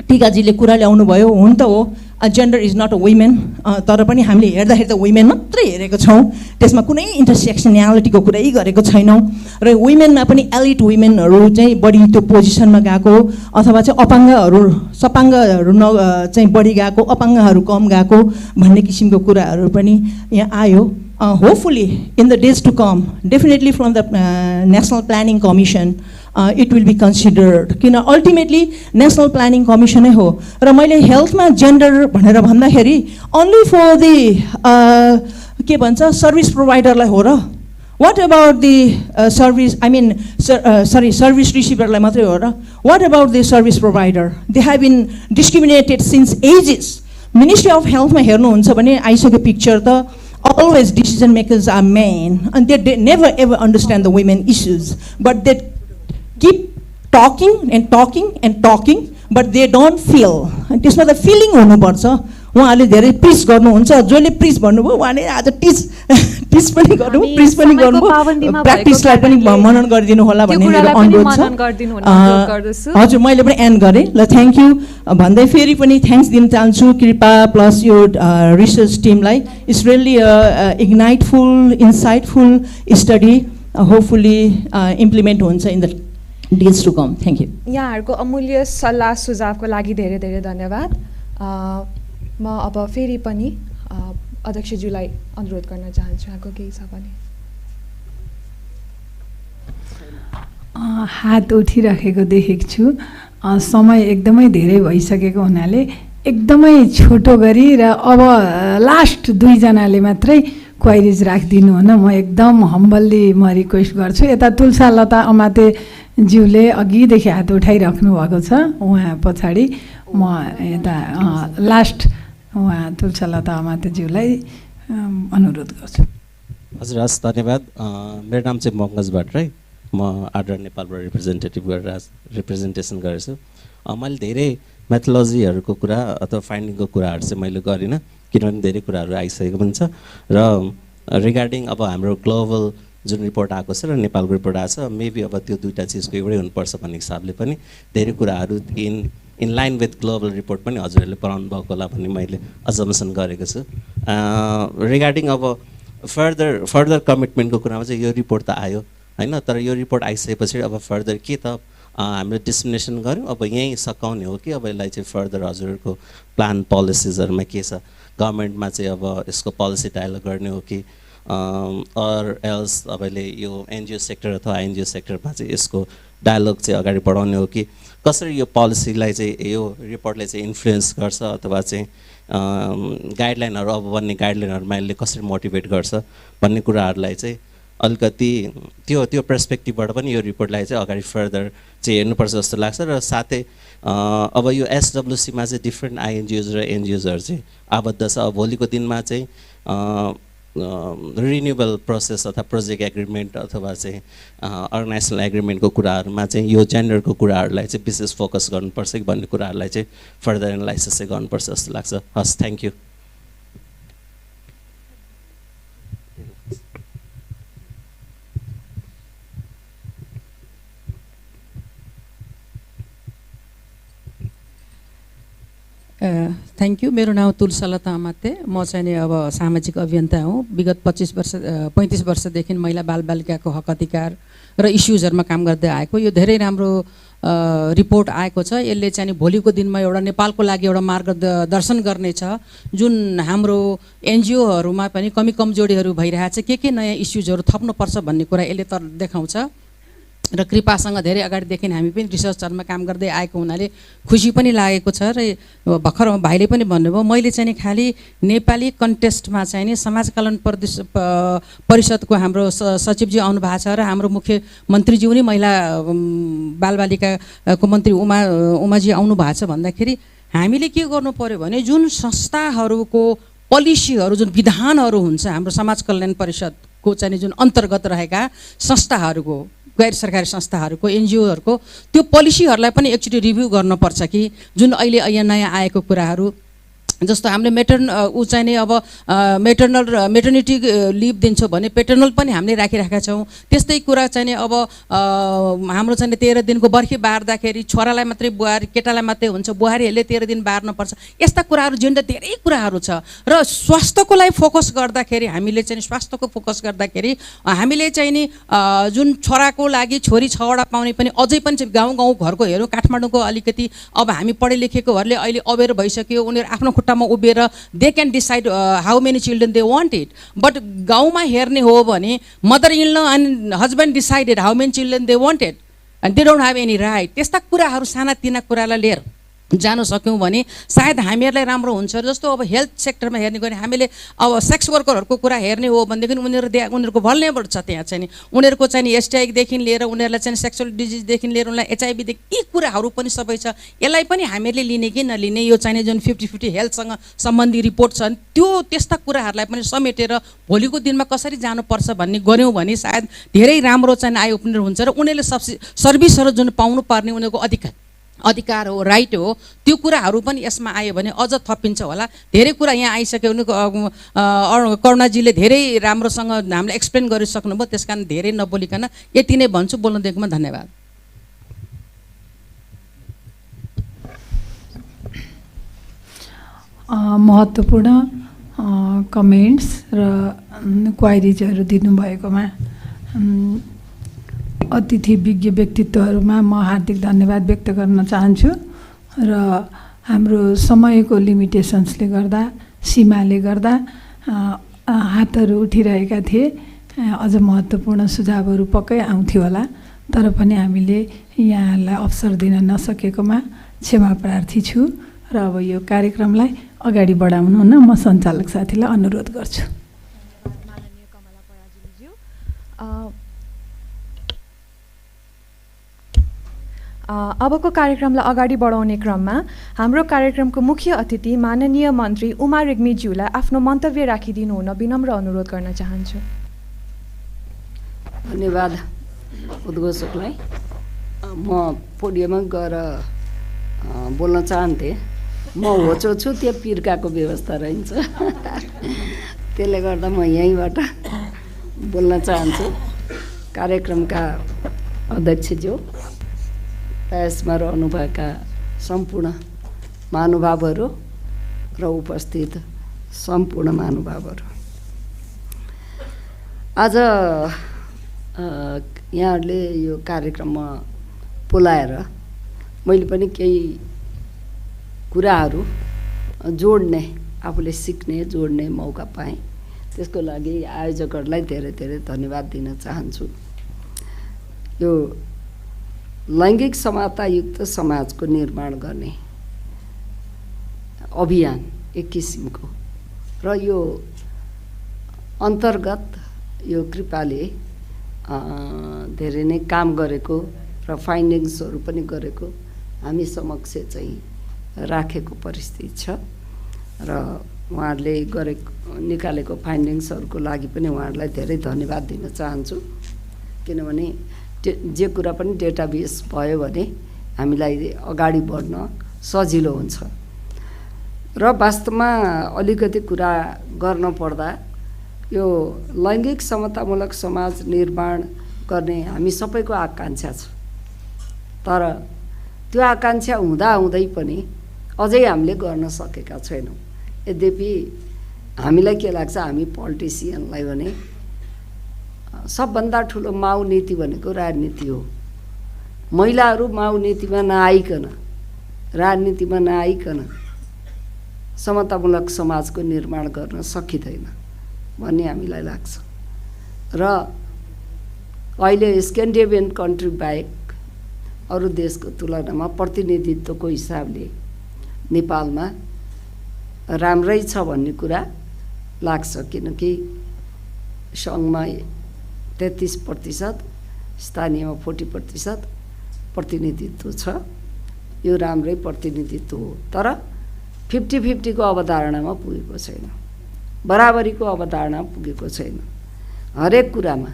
टिकाजीले कुरा ल्याउनु भयो। हुन त हो, gender is not a women, तर पनि हामीले हेर्दाखेरि त वुमेन मात्रै हेरेको छौँ, त्यसमा कुनै इन्टरसेक्सनालिटीको कुरै गरेको छैनौँ। र वुमेनमा पनि एलिट वुमेनहरू चाहिँ बढी त्यो पोजिसनमा गएको, अथवा चाहिँ सपाङ्गहरू चाहिँ बढी गएको, अपाङ्गहरू कम गएको भन्ने किसिमको कुराहरू पनि यहाँ आयो। Hopefully, in the days to come, definitely from the National Planning Commission, it will be considered. किन ultimately National Planning Commission नै हो। र मैले हेल्थमा जेन्डर भनेर भन्दाखेरि only for the के भन्छ सर्भिस प्रोभाइडरलाई हो र? What about the service receiverलाई मात्रै हो र? What about the service provider? They have been discriminated since ages. Ministry of Healthमा हेर्नुहुन्छ भने आइसक्यो पिक्चर त, always decision makers are men and they never ever understand the women issues, but they keep talking and talking and talking, but they don't feel. And त्यसमा त फिलिङ हुनुपर्छ। उहाँले धेरै प्रिच गर्नुहुन्छ, जसले प्रिच भन्नुभयो उहाँले आज टिच पनि गर्नु, प्रिच पनि गर्नुभयो, प्र्याक्टिसलाई पनि मनन गरिदिनु होला भन्ने मेरो अनुरोध छ। हजुर, मैले पनि एन्ड गरेँ ल, थ्याङ्क यू भन्दै फेरि पनि थ्याङ्क्स दिन चाहन्छु कृपा प्लस यो रिसर्च टिमलाई। It's really igniteful, insightful study, hopefully implement हुन्छ in the days to come. Thank you. यहाँहरूको अमूल्य सल्लाह सुझावको लागि धेरै धेरै धन्यवाद। म अब फेरि पनि अध्यक्षज्यूलाई अनुरोध गर्न चाहन्छु, यहाँको केही छ भने। हात उठिराखेको देखेको छु। समय एकदमै धेरै भइसकेको हुनाले एकदमै छोटो गरी र अब लास्ट दुईजनाले मात्रै क्वाइरिज राखिदिनु हुन म एकदम हम्बल्ली रिक्वेस्ट गर्छु। यता तुलसालता अमाते ज्यूले अघिदेखि हात उठाइराख्नु भएको छ, उहाँ पछाडि म यता लास्ट उहाँ तुलसालता अमातेज्यूलाई अनुरोध गर्छु। हजुर, हस्, धन्यवाद। मेरो नाम चाहिँ मङ्गज भट्टराई, म आर्डर नेपालबाट रिप्रेजेन्टेटिभ गरेर रिप्रेजेन्टेसन गरेछु। मैले धेरै मेथोलोजीहरूको कुरा अथवा फाइन्डिङको कुराहरू चाहिँ मैले गरिनँ, किनभने धेरै कुराहरू आइसकेको पनि छ। र रिगार्डिङ अब हाम्रो ग्लोबल जुन रिपोर्ट आएको छ र नेपालको रिपोर्ट आएको छ, मेबी अब त्यो दुईवटा चिजको एउटै हुनुपर्छ भन्ने हिसाबले पनि धेरै कुराहरू in line with global report पनि हजुरहरूले पढाउनु भएको होला भन्ने मैले अजम्सन गरेको छु। रिगार्डिङ अब फर्दर कमिटमेन्टको कुरामा चाहिँ यो रिपोर्ट त आयो होइन, तर यो रिपोर्ट आइसकेपछि अब फर्दर के त हामीले डिस्क्रिमिनेसन गऱ्यौँ, अब यहीँ सकाउने हो कि अब यसलाई चाहिँ फर्दर हजुरहरूको प्लान पोलिसिजहरूमा के छ, गभर्मेन्टमा चाहिँ अब यसको पोलिसी डायलग गर्ने हो कि अर एल्स तपाईँले यो एनजिओ सेक्टर अथवा एनजिओ सेक्टरमा चाहिँ यसको डायलग चाहिँ अगाडि बढाउने हो कि कसरी यो पोलिसीलाई चाहिँ यो रिपोर्टले चाहिँ इन्फ्लुएन्स गर्छ अथवा चाहिँ गाइडलाइनहरू अब बन्ने गाइडलाइनहरूमा यसले कसरी मोटिभेट गर्छ भन्ने कुराहरूलाई चाहिँ अलिकति त्यो पर्सपेक्टिभबाट पनि यो रिपोर्टलाई चाहिँ अगाडि फर्दर चाहिँ हेर्नुपर्छ जस्तो लाग्छ। र साथै अब यो एसडब्ल्युसीमा चाहिँ डिफ्रेन्ट आइएनजिओज र एनजिओजहरू चाहिँ आबद्ध छ। अब भोलिको दिनमा चाहिँ रिन्युएबल प्रोसेस अथवा प्रोजेक्ट एग्रिमेन्ट अथवा चाहिँ अर्गनाइजेसनल एग्रिमेन्टको कुराहरूमा चाहिँ यो जेन्डरको कुराहरूलाई चाहिँ विशेष फोकस गर्नुपर्छ कि भन्ने कुराहरूलाई चाहिँ फर्दर एनालाइसिस चाहिँ गर्नुपर्छ जस्तो लाग्छ। हस्, थ्याङ्क यू। Thank you. मेरो नाम तुलसलता अमात्य, म चाहिँ नि अब सामाजिक अभियन्ता हुँ। विगत 35 वर्षदेखि महिला बालबालिकाको हक अधिकार र इस्युजहरूमा काम गर्दै आएको। यो धेरै राम्रो रिपोर्ट आएको छ। यसले चाहिँ भोलिको दिनमा एउटा नेपालको लागि एउटा मार्गदर्शन गर्नेछ, जुन हाम्रो एनजिओहरूमा पनि कमी कमजोरीहरू भइरहेको छ, के नयाँ इस्युजहरू थप्नुपर्छ भन्ने कुरा यसले त देखाउँछ। र कृपासँग धेरै अगाडिदेखि हामी पनि रिसर्चहरूमा काम गर्दै आएको हुनाले खुसी पनि लागेको छ। र भर्खर भाइले पनि भन्नुभयो, मैले चाहिँ खालि नेपाली कन्टेस्टमा चाहिँ नि समाज कल्याण परिषदको हाम्रो सचिवजी आउनु भएको छ र हाम्रो मुख्यमन्त्रीज्यू नि महिला बालबालिकाको मन्त्री उमाजी आउनु भएको छ भन्दाखेरि हामीले के गर्नु पर्यो भने जुन संस्थाहरूको पोलिसीहरू जुन विधानहरू हुन्छ हाम्रो समाज कल्याण परिषदको चाहिँ जुन अन्तर्गत रहेका संस्थाहरूको गैर सरकारी संस्थाहरूको एनजिओहरूको त्यो पोलिसीहरूलाई पनि एकचोटि रिभ्यू गर्नुपर्छ कि जुन अहिले यहाँ नयाँ आएको कुराहरू जस्तो हामीले चाहिँ नि अब मेटर्निटी लिभ दिन्छौँ भने पेटर्नल पनि हामीले राखिरहेका छौँ। त्यस्तै कुरा चाहिँ नि अब हाम्रो चाहिँ 13 दिनको बर्खी बार्दाखेरि छोरालाई मात्रै बुहारी केटालाई मात्रै हुन्छ, बुहारीहरूले 13 दिन बार्नुपर्छ। यस्ता कुराहरू जेन्डर धेरै कुराहरू छ। र स्वास्थ्यको लागि फोकस गर्दाखेरि हामीले चाहिँ स्वास्थ्यको फोकस गर्दाखेरि हामीले चाहिँ नि जुन छोराको लागि छोरी 6वटा पाउने पनि अझै पनि गाउँ घरको हेरौँ, काठमाडौँको अलिकति अब हामी पढे लेखेकोहरूले अहिले अवेर भइसक्यो, उनीहरू आफ्नो खुट्टामा उभिएर they can decide how many children they want it. But गाउँमा हेर्ने हो भने mother in law and husband decided how many children they wanted and they don't have any right. त्यस्ता कुराहरू सानातिना कुरालाई लिएर जान सक्यौँ भने सायद हामीहरूलाई राम्रो हुन्छ। जस्तो अब हेल्थ सेक्टरमा हेर्ने गयो भने हामीले अब सेक्स वर्करहरूको कुरा हेर्ने हो भनेदेखि उनीहरूको भल्नेबल छ। त्यहाँ चाहिँ नि उनीहरूको चाहिँ नि एसटिआईदेखि लिएर उनीहरूलाई चाहिँ सेक्सुअल डिजिजदेखि लिएर उनीहरूलाई एचआइभीदेखि यी कुराहरू पनि सबै छ। यसलाई पनि हामीले लिने कि नलिने यो चाहिँ जुन 50-50 हेल्थसँग सम्बन्धी रिपोर्ट छन् त्यो त्यस्ता कुराहरूलाई पनि समेटेर भोलिको दिनमा कसरी जानुपर्छ भन्ने गऱ्यौँ भने सायद धेरै राम्रो चाहिँ आइ ओपनर हुन्छ र उनीहरूले सर्भिसहरू जुन पाउनु पर्ने उनीहरूको अधिकार हो, राइट हो, त्यो कुराहरू पनि यसमा आयो भने अझ थपिन्छ होला। धेरै कुरा यहाँ आइसक्यो भने करुणाजीले धेरै राम्रोसँग हामीलाई एक्सप्लेन गरिसक्नुभयो, त्यस कारण धेरै नबोलिकन यति नै भन्छु। बोल्न दिएकोमा धन्यवाद। महत्त्वपूर्ण कमेन्ट्स र क्वाइरिजहरू दिनुभएकोमा अतिथि विज्ञ व्यक्तित्वहरूमा म हार्दिक धन्यवाद व्यक्त गर्न चाहन्छु। र हाम्रो समयको लिमिटेसन्सले गर्दा सीमाले गर्दा हातहरू उठिरहेका थिए। अझ महत्त्वपूर्ण सुझावहरू पक्कै आउँथ्यो होला, तर पनि हामीले यहाँलाई अवसर दिन नसकेकोमा क्षमा प्रार्थी छु। र अब यो कार्यक्रमलाई अगाडि बढाउनु हुन म सञ्चालक साथीलाई अनुरोध गर्छु। अबको कार्यक्रमलाई अगाडि बढाउने क्रममा हाम्रो कार्यक्रमको मुख्य अतिथि माननीय मन्त्री उमा रेग्मीज्यूलाई आफ्नो मन्तव्य राखिदिनु हुन विनम्र अनुरोध गर्न चाहन्छु। धन्यवाद उद्घोषकलाई। म पोडियममा गएर बोल्न चाहन्थेँ। म होचो छु, त्यो पिर्काको व्यवस्था रहन्छ, त्यसले गर्दा म यहीँबाट बोल्न चाहन्छु। कार्यक्रमका अध्यक्षज्यू, त्यसमा रहनुभएका सम्पूर्ण महानुभावहरू र उपस्थित सम्पूर्ण महानुभावहरू, आज यहाँहरूले यो कार्यक्रममा बोलाएर मैले पनि केही कुराहरू जोड्ने, आफूले सिक्ने, जोड्ने मौका पाएँ। त्यसको लागि आयोजकहरूलाई धेरै धेरै धन्यवाद दिन चाहन्छु। यो लैङ्गिक समानतायुक्त समाजको निर्माण गर्ने अभियान एक किसिमको र यो अन्तर्गत यो कृपाले धेरै नै काम गरेको र फाइन्डिङ्सहरू पनि गरेको हामी समक्ष चाहिँ राखेको परिस्थिति छ र उहाँहरूले निकालेको फाइन्डिङ्सहरूको लागि पनि उहाँहरूलाई धेरै धन्यवाद दिन चाहन्छु। किनभने जे कुरा पनि डेटाबेस भयो भने हामीलाई अगाडि बढ्न सजिलो हुन्छ र वास्तवमा अलिकति कुरा गर्न पर्दा यो लैङ्गिक समतामूलक समाज निर्माण गर्ने हामी सबैको आकाङ्क्षा छ। तर त्यो आकाङ्क्षा हुँदाहुँदै पनि अझै हामीले गर्न सकेका छैनौँ। यद्यपि हामीलाई के लाग्छ, हामी पोलिटिसियनलाई भने सबभन्दा ठुलो माउ नीति भनेको राजनीति हो। महिलाहरू माउ नीतिमा नआइकन, राजनीतिमा नआइकन समतामूलक समाजको निर्माण गर्न सकिँदैन भन्ने हामीलाई लाग्छ। र अहिले स्क्यान्डिनेभियन कन्ट्री बाहेक अरू देशको तुलनामा प्रतिनिधित्वको हिसाबले नेपालमा राम्रै छ भन्ने कुरा लाग्छ। किनकि सङ्घमा 33%, स्थानीयमा 40% प्रतिनिधित्व छ। यो राम्रै प्रतिनिधित्व हो। तर 50-50 को अवधारणामा पुगेको छैन, बराबरीको अवधारणा पुगेको छैन हरेक कुरामा।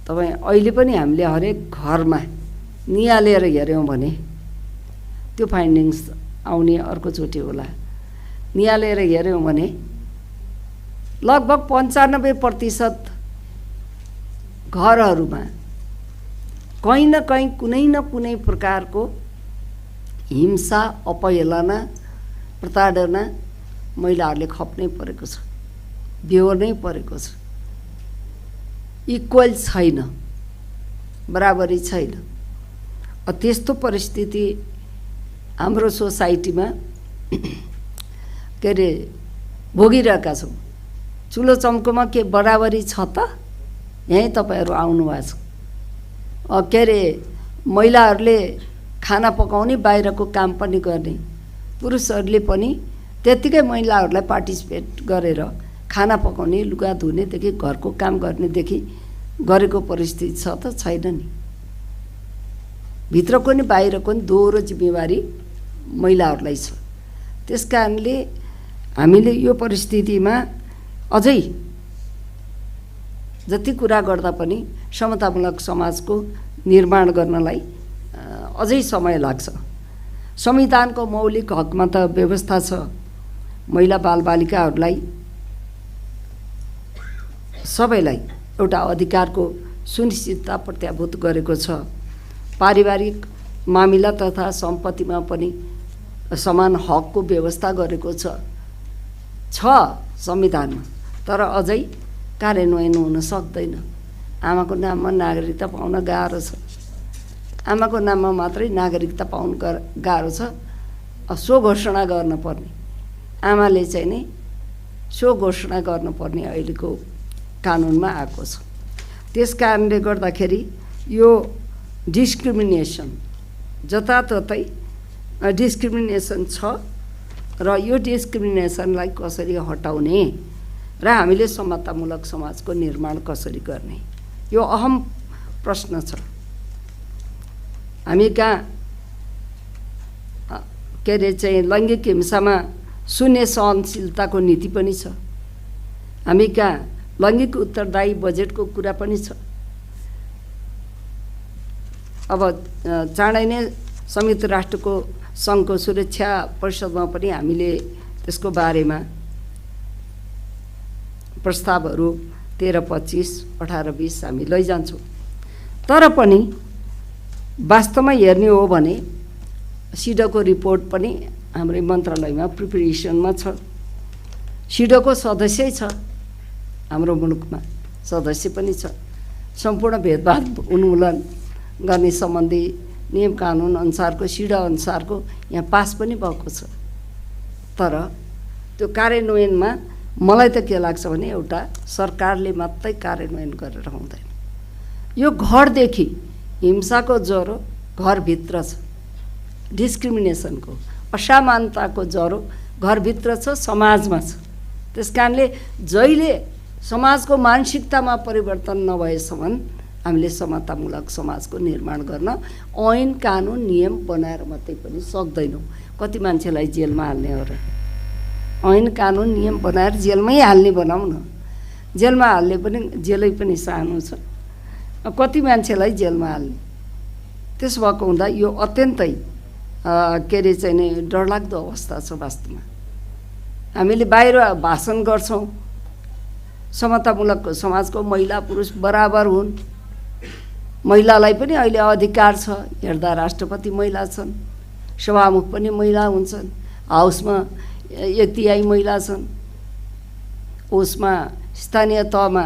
तपाईँ अहिले पनि हामीले हरेक घरमा निहालेर हेऱ्यौँ भने त्यो फाइन्डिङ्स आउने अर्कोचोटि होला। निहालेर हेऱ्यौँ भने लगभग 95% घरहरूमा कहीँ न कहीँ कुनै न कुनै प्रकारको हिंसा, अपहेलना, प्रताडना महिलाहरूले खप्नै परेको छ, बेहोर्नै परेको छ। इक्वल छैन, बराबरी छैन। त्यस्तो परिस्थिति हाम्रो सोसाइटीमा के अरे भोगिरहेका छौँ। चुलो चम्कोमा के बराबरी छ त? यहीँ तपाईँहरू आउनुभएको छ। के अरे महिलाहरूले खाना पकाउने, बाहिरको काम पनि गर्ने, पुरुषहरूले पनि त्यत्तिकै महिलाहरूलाई पार्टिसिपेट गरेर खाना पकाउने, लुगा धुनेदेखि घरको काम गर्नेदेखि गरेको परिस्थिति छ त? छैन नि। भित्रको नि बाहिरको नि दोहोरो जिम्मेवारी महिलाहरूलाई छ। त्यस कारणले हामीले यो परिस्थितिमा अझै जति कुरा गर्दा पनि समतामूलक समाजको निर्माण गर्नलाई अझै समय लाग्छ। संविधानको मौलिक हकमा त व्यवस्था छ, महिला बालबालिकाहरूलाई सबैलाई एउटा अधिकारको सुनिश्चितता प्रत्याभूत गरेको छ। पारिवारिक मामिला तथा सम्पत्तिमा पनि समान हकको व्यवस्था गरेको छ संविधानमा। तर अझै कार्यान्वयन हुन सक्दैन। आमाको नाममा नागरिकता पाउन गाह्रो छ। आमाको नाममा मात्रै नागरिकता पाउन गाह्रो छ। सो घोषणा गर्नुपर्ने, आमाले चाहिँ नि सो घोषणा गर्नुपर्ने अहिलेको कानुनमा आएको छ। त्यस कारणले गर्दाखेरि यो डिस्क्रिमिनेसन, जताततै डिस्क्रिमिनेसन छ र यो डिस्क्रिमिनेसनलाई कसरी हटाउने र हामीले समतामूलक समाजको निर्माण कसरी गर्ने, यो अहम प्रश्न छ। हामी कहाँ के अरे चाहिँ लैङ्गिक हिंसामा शून्य सहनशीलताको नीति पनि छ। हामी कहाँ लैङ्गिक उत्तरदायी बजेटको कुरा पनि छ। अब चाँडै नै संयुक्त राष्ट्रको सङ्घको सुरक्षा परिषदमा पनि हामीले त्यसको बारेमा प्रस्तावहरू 13, 25, 18, 20 हामी लैजान्छौँ। तर पनि वास्तवमा हेर्ने हो भने सिडोको रिपोर्ट पनि हाम्रै मन्त्रालयमा प्रिपरेसनमा छ। सिडोको सदस्यै छ हाम्रो मुलुकमा, सदस्य पनि छ। सम्पूर्ण भेदभाव उन्मूलन गर्ने सम्बन्धी नियम कानुन अनुसारको सिडा अनुसारको यहाँ पास पनि भएको छ। तर त्यो कार्यान्वयनमा मलाई त के लाग्छ भने एउटा सरकारले मात्रै कार्यान्वयन गरेर हुँदैन। यो घरदेखि हिंसाको ज्वरो घरभित्र छ, डिस्क्रिमिनेसनको असमानताको ज्वरो घरभित्र छ, समाजमा छ। त्यस कारणले जहिले समाजको मानसिकतामा परिवर्तन नभएसम्म हामीले समतामूलक समाजको निर्माण गर्न ऐन कानुन नियम बनाएर मात्रै पनि सक्दैनौँ। कति मान्छेलाई जेलमा हाल्ने हो र? ऐन कानुन नियम बनाएर जेलमै हाल्ने बनाऊ न। जेलमा हाल्ने पनि जेलै पनि सानो छ, कति मान्छेलाई जेलमा हाल्ने। त्यसो भएको हुँदा यो अत्यन्तै के अरे चाहिँ नि डरलाग्दो अवस्था छ। वास्तवमा हामीले बाहिर भाषण गर्छौँ समतामूलक समाजको महिला पुरुष बराबर हुन्, महिलालाई पनि अहिले अधिकार छ। हेर्दा राष्ट्रपति महिला छन्, सभामुख पनि महिला हुन्छन्, हाउसमा 1/3 महिला छन्, उसमा स्थानीय तहमा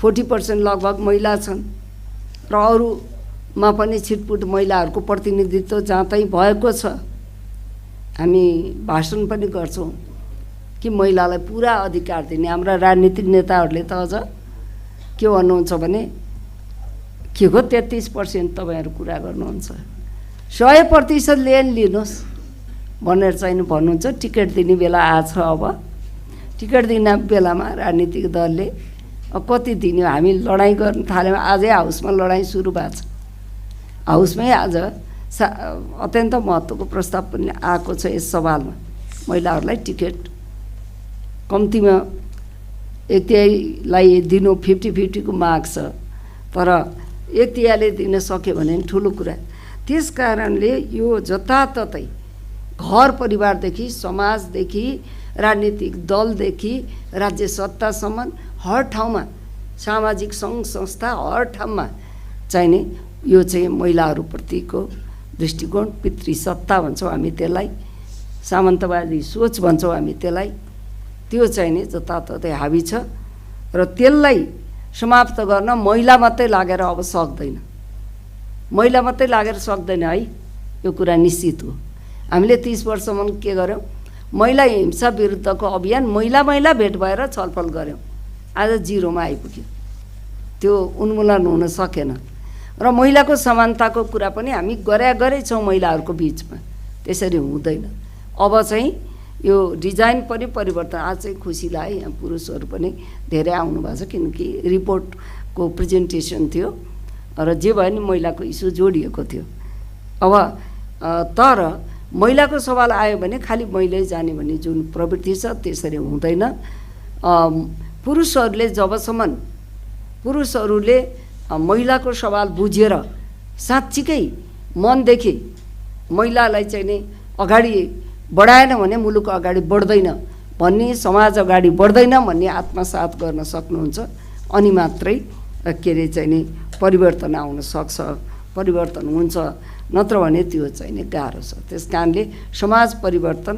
40% लगभग महिला छन् र अरूमा पनि छिटपुट महिलाहरूको प्रतिनिधित्व जहाँ तहीँ भएको छ। हामी भाषण पनि गर्छौँ कि महिलालाई पुरा अधिकार दिने। हाम्रा राजनीतिक नेताहरूले त अझ के भन्नुहुन्छ भने के हो 33% तपाईँहरू कुरा गर्नुहुन्छ, 100% लिनुहोस् भनेर चाहिँ भन्नुहुन्छ। टिकट दिने बेला आछ। अब टिकट दिने बेलामा राजनीतिक दलले कति दिने, हामी लडाइँ गर्न थाल्यौँ। आजै हाउसमा लडाइँ सुरु भएको छ। हाउसमै आज अत्यन्त महत्त्वको प्रस्ताव पनि आएको छ यस सवालमा। महिलाहरूलाई टिकट कम्तीमा 1/3लाई दिनु 50-50 को माग छ, तर 1/3ले दिन सक्यो भने ठुलो कुरा। त्यस कारणले यो जताततै घर परिवारदेखि समाजदेखि राजनीतिक दलदेखि राज्य सत्तासम्म हर ठाउँमा सामाजिक सङ्घ संस्था हर ठाउँमा चाहिने यो चाहिँ महिलाहरूप्रतिको दृष्टिकोण पितृसत्ता भन्छौँ हामी त्यसलाई, सामन्तवादी सोच भन्छौँ हामी त्यसलाई। त्यो चाहिँ नि जताततै हावी छ र त्यसलाई समाप्त गर्न महिला मात्रै लागेर अब सक्दैन। महिला मात्रै लागेर सक्दैन है, यो कुरा निश्चित हो। हामीले 30 वर्षसम्म के गर्यौँ? महिला हिंसा विरुद्धको अभियान महिला भेट भएर छलफल गऱ्यौँ। आज 0मा आइपुग्यो, त्यो उन्मूलन हुन सकेन। र महिलाको समानताको कुरा पनि हामी गरे छौँ महिलाहरूको बिचमा, त्यसरी हुँदैन। अब चाहिँ यो डिजाइन पनि परिवर्तन। आज चाहिँ खुसी लाग्यो, यहाँ पुरुषहरू पनि धेरै आउनुभएको छ, किनकि रिपोर्टको प्रेजेन्टेसन थियो र जे भयो नि महिलाको इस्यु जोडिएको थियो। अब तर महिलाको सवाल आयो भने खालि महिलै जाने भन्ने जुन प्रवृत्ति छ त्यसरी हुँदैन। पुरुषहरूले महिलाको सवाल बुझेर साँच्चीकै मनदेखि महिलालाई चाहिँ नि अगाडि बढाएन भने मुलुक अगाडि बढ्दैन भन्ने, समाज अगाडि बढ्दैन भन्ने आत्मसात गर्न सक्नुहुन्छ। अनि मात्रै के अरे चाहिँ नि परिवर्तन आउन सक्छ, परिवर्तन हुन्छ। नत्र भने त्यो चाहिँ नि गाह्रो छ। त्यस कारणले समाज परिवर्तन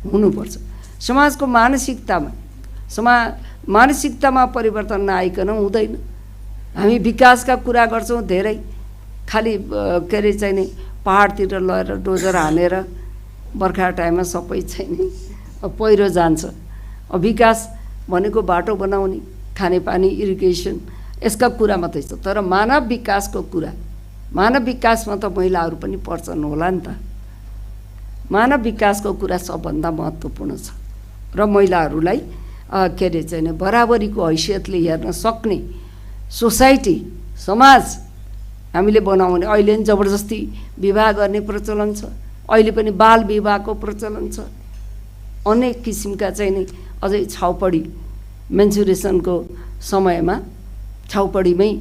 हुनुपर्छ। समाजको मानसिकतामा परिवर्तन नआइकन हुँदैन। हामी विकासका कुरा गर्छौँ धेरै, खालि के अरे चाहिँ नि पहाडतिर लगेर डोजर हानेर बर्खा टाइममा सबै चाहिँ नि पहिरो जान्छ। विकास भनेको बाटो बनाउने, खानेपानी, इरिगेसन, यसका कुरा मात्रै छ। तर मानव विकासको कुरा, मानव विकासमा त महिलाहरू पनि पर्छन् होला नि त। मानव विकासको कुरा सबभन्दा महत्त्वपूर्ण छ र महिलाहरूलाई के अरे चाहिँ बराबरीको हैसियतले हेर्न सक्ने सोसाइटी, समाज हामीले बनाउने। अहिले नि जबरजस्ती विवाह गर्ने प्रचलन छ, अहिले पनि बाल विवाहको प्रचलन छ। अनेक किसिमका चाहिँ नि अझै छाउपडी, मेन्सुरेसनको समयमा छाउपडीमै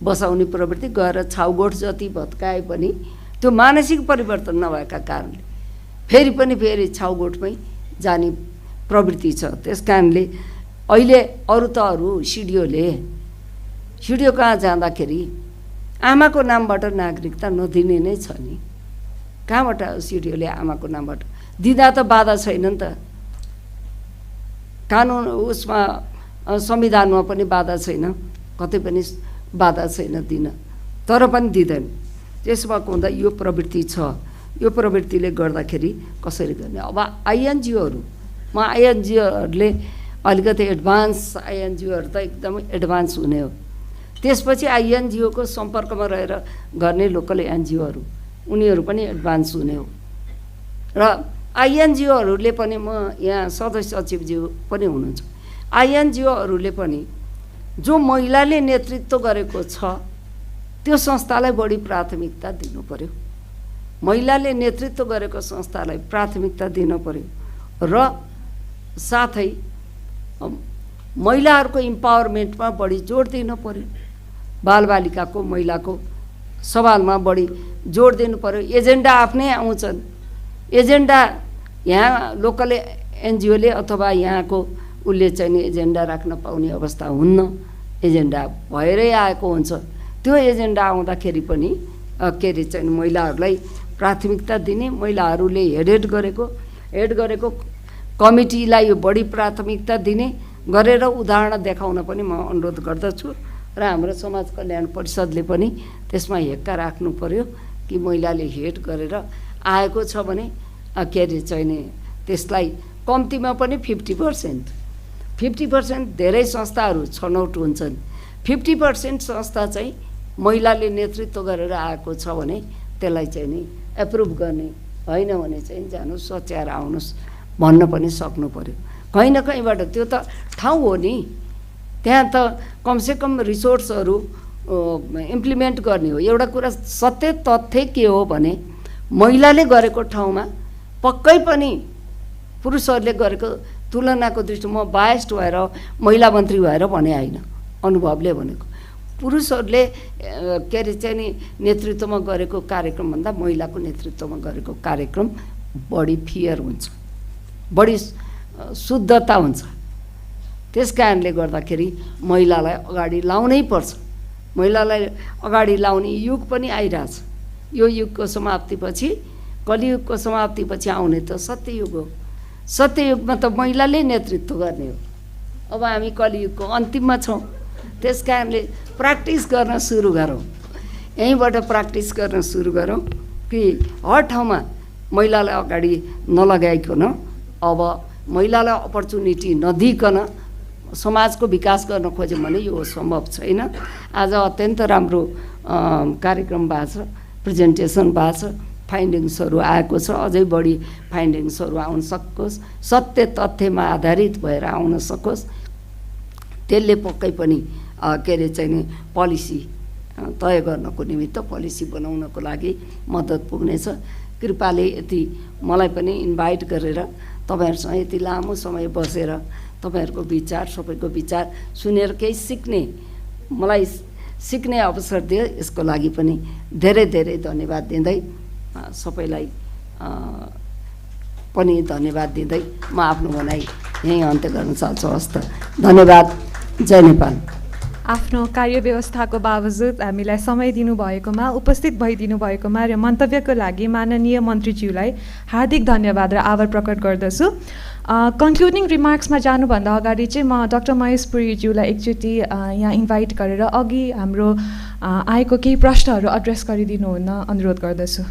बसाउने प्रवृत्ति गएर छाउगोठ जति भत्काए पनि त्यो मानसिक परिवर्तन नभएका कारणले फेरि छाउगोठमै जाने प्रवृत्ति छ। त्यस कारणले अहिले अरू सिडिओ कहाँ जाँदाखेरि आमाको नामबाट नागरिकता नदिने नै छ नि। कहाँबाट सिडिओले आमाको नामबाट दिँदा त बाधा छैन नि त। कानुन उसमा संविधानमा पनि बाधा छैन। कतै पनि बाधा छैन दिन, तर पनि दिँदैन। त्यसो भएको हुँदा यो प्रवृत्ति छ, यो प्रवृत्तिले गर्दाखेरि कसरी गर्ने। अब आइएनजिओहरू, आइएनजिओहरूले अलिकति एडभान्स, आइएनजिओहरू त एकदमै एडभान्स हुने हो। त्यसपछि आइएनजिओको सम्पर्कमा रहेर गर्ने लोकल एनजिओहरू, उनीहरू पनि एडभान्स हुने हो। र आइएनजिओहरूले पनि, म यहाँ सदस्य सचिवज्यू पनि हुनुहुन्छ, आइएनजिओहरूले पनि जो महिलाले नेतृत्व गरेको छ त्यो संस्थालाई बढी प्राथमिकता दिनु पर्यो। महिलाले नेतृत्व गरेको संस्थालाई प्राथमिकता दिनु पर्यो र साथै महिलाहरूको इम्पावरमेन्टमा बढी जोड दिनु पर्यो। बालबालिकाको, महिलाको सवालमा बढी जोड दिनु पर्यो। एजेन्डा आफ्नै आउँछन्, एजेन्डा यहाँ लोकल एनजिओले अथवा यहाँको उसले चाहिँ नि एजेन्डा राख्न पाउने अवस्था हुन्न, एजेन्डा भएरै आएको हुन्छ। त्यो एजेन्डा आउँदाखेरि पनि के अरे चाहिँ महिलाहरूलाई प्राथमिकता दिने, महिलाहरूले हेड गरेको कमिटीलाई यो बढी प्राथमिकता दिने गरेर उदाहरण देखाउन पनि म अनुरोध गर्दछु र हाम्रो समाज कल्याण परिषदले पनि त्यसमा हेक्का राख्नु पर्यो कि महिलाले हेड गरेर आएको छ भने के अरे चाहिँ नि त्यसलाई कम्तीमा पनि 50% धेरै संस्थाहरू छनौट हुन्छन्, 50% संस्था चाहिँ महिलाले नेतृत्व गरेर आएको छ भने त्यसलाई चाहिँ नि एप्रुभ गर्ने, होइन भने चाहिँ जानुहोस् सच्याएर आउनुहोस् भन्न पनि सक्नु पर्यो। कहीँ न कहीँबाट त्यो त ठाउँ हो नि, त्यहाँ त कमसेकम रिसोर्सहरू इम्प्लिमेन्ट गर्ने हो। एउटा कुरा सत्य तथ्य के हो भने महिलाले गरेको ठाउँमा पक्कै पनि पुरुषहरूले गरेको तुलनाको दृष्टि, म बायस्ड भएर महिला मन्त्री भएर भने होइन, अनुभवले भनेको, पुरुषहरूले के अरे चाहिँ नि नेतृत्वमा गरेको कार्यक्रमभन्दा महिलाको नेतृत्वमा गरेको कार्यक्रम बढी फेयर हुन्छ, बढी शुद्धता हुन्छ। त्यस कारणले गर्दाखेरि महिलालाई अगाडि लाउनै पर्छ। महिलालाई अगाडि लाउने युग पनि आइरहेछ। यो युगको समाप्तिपछि, कलियुगको समाप्तिपछि आउने त सत्ययुग हो। सत्ययुगमा त महिलाले नेतृत्व गर्ने हो। अब हामी कलियुगको अन्तिममा छौँ। त्यस कारणले प्र्याक्टिस गर्न सुरु गरौँ, यहीँबाट प्र्याक्टिस गर्न सुरु गरौँ कि हर ठाउँमा महिलालाई अगाडि नलगाइकन, अब महिलालाई अपर्च्युनिटी नदिइकन समाजको विकास गर्न खोज्यौँ भने यो सम्भव छैन। आज अत्यन्त राम्रो कार्यक्रम भएको छ, प्रेजेन्टेसन भएको छ, फाइन्डिङ्सहरू आएको छ, अझै बढी फाइन्डिङ्सहरू आउन सकोस्, सत्य तथ्यमा आधारित भएर आउन सकोस्। त्यसले पक्कै पनि के अरे चाहिँ नि पोलिसी तय गर्नको निमित्त, पोलिसी बनाउनको लागि मद्दत पुग्नेछ। कृपाले यति मलाई पनि इन्भाइट गरेर तपाईँहरूसँग यति लामो समय बसेर तपाईँहरूको विचार, सबैको विचार सुनेर केही सिक्ने, मलाई सिक्ने अवसर दियो, यसको लागि पनि धेरै धेरै धन्यवाद दिँदै सबैलाई पनि धन्यवाद दिँदै म आफ्नो भनाइ यहीँ अन्त्य गर्न चाहन्छु। हस् त, धन्यवाद। जय नेपाल। आफ्नो कार्यव्यवस्थाको बावजुद हामीलाई समय दिनुभएकोमा, उपस्थित भइदिनु भएकोमा र मन्तव्यको लागि माननीय मन्त्रीज्यूलाई हार्दिक धन्यवाद र आभार प्रकट गर्दछु। कन्क्लुडिङ रिमार्क्समा जानुभन्दा अगाडि चाहिँ म डाक्टर महेश पुरीज्यूलाई एकचोटि यहाँ इन्भाइट गरेर अघि हाम्रो आएको केही प्रश्नहरू एड्रेस गरिदिनु हुन अनुरोध गर्दछु।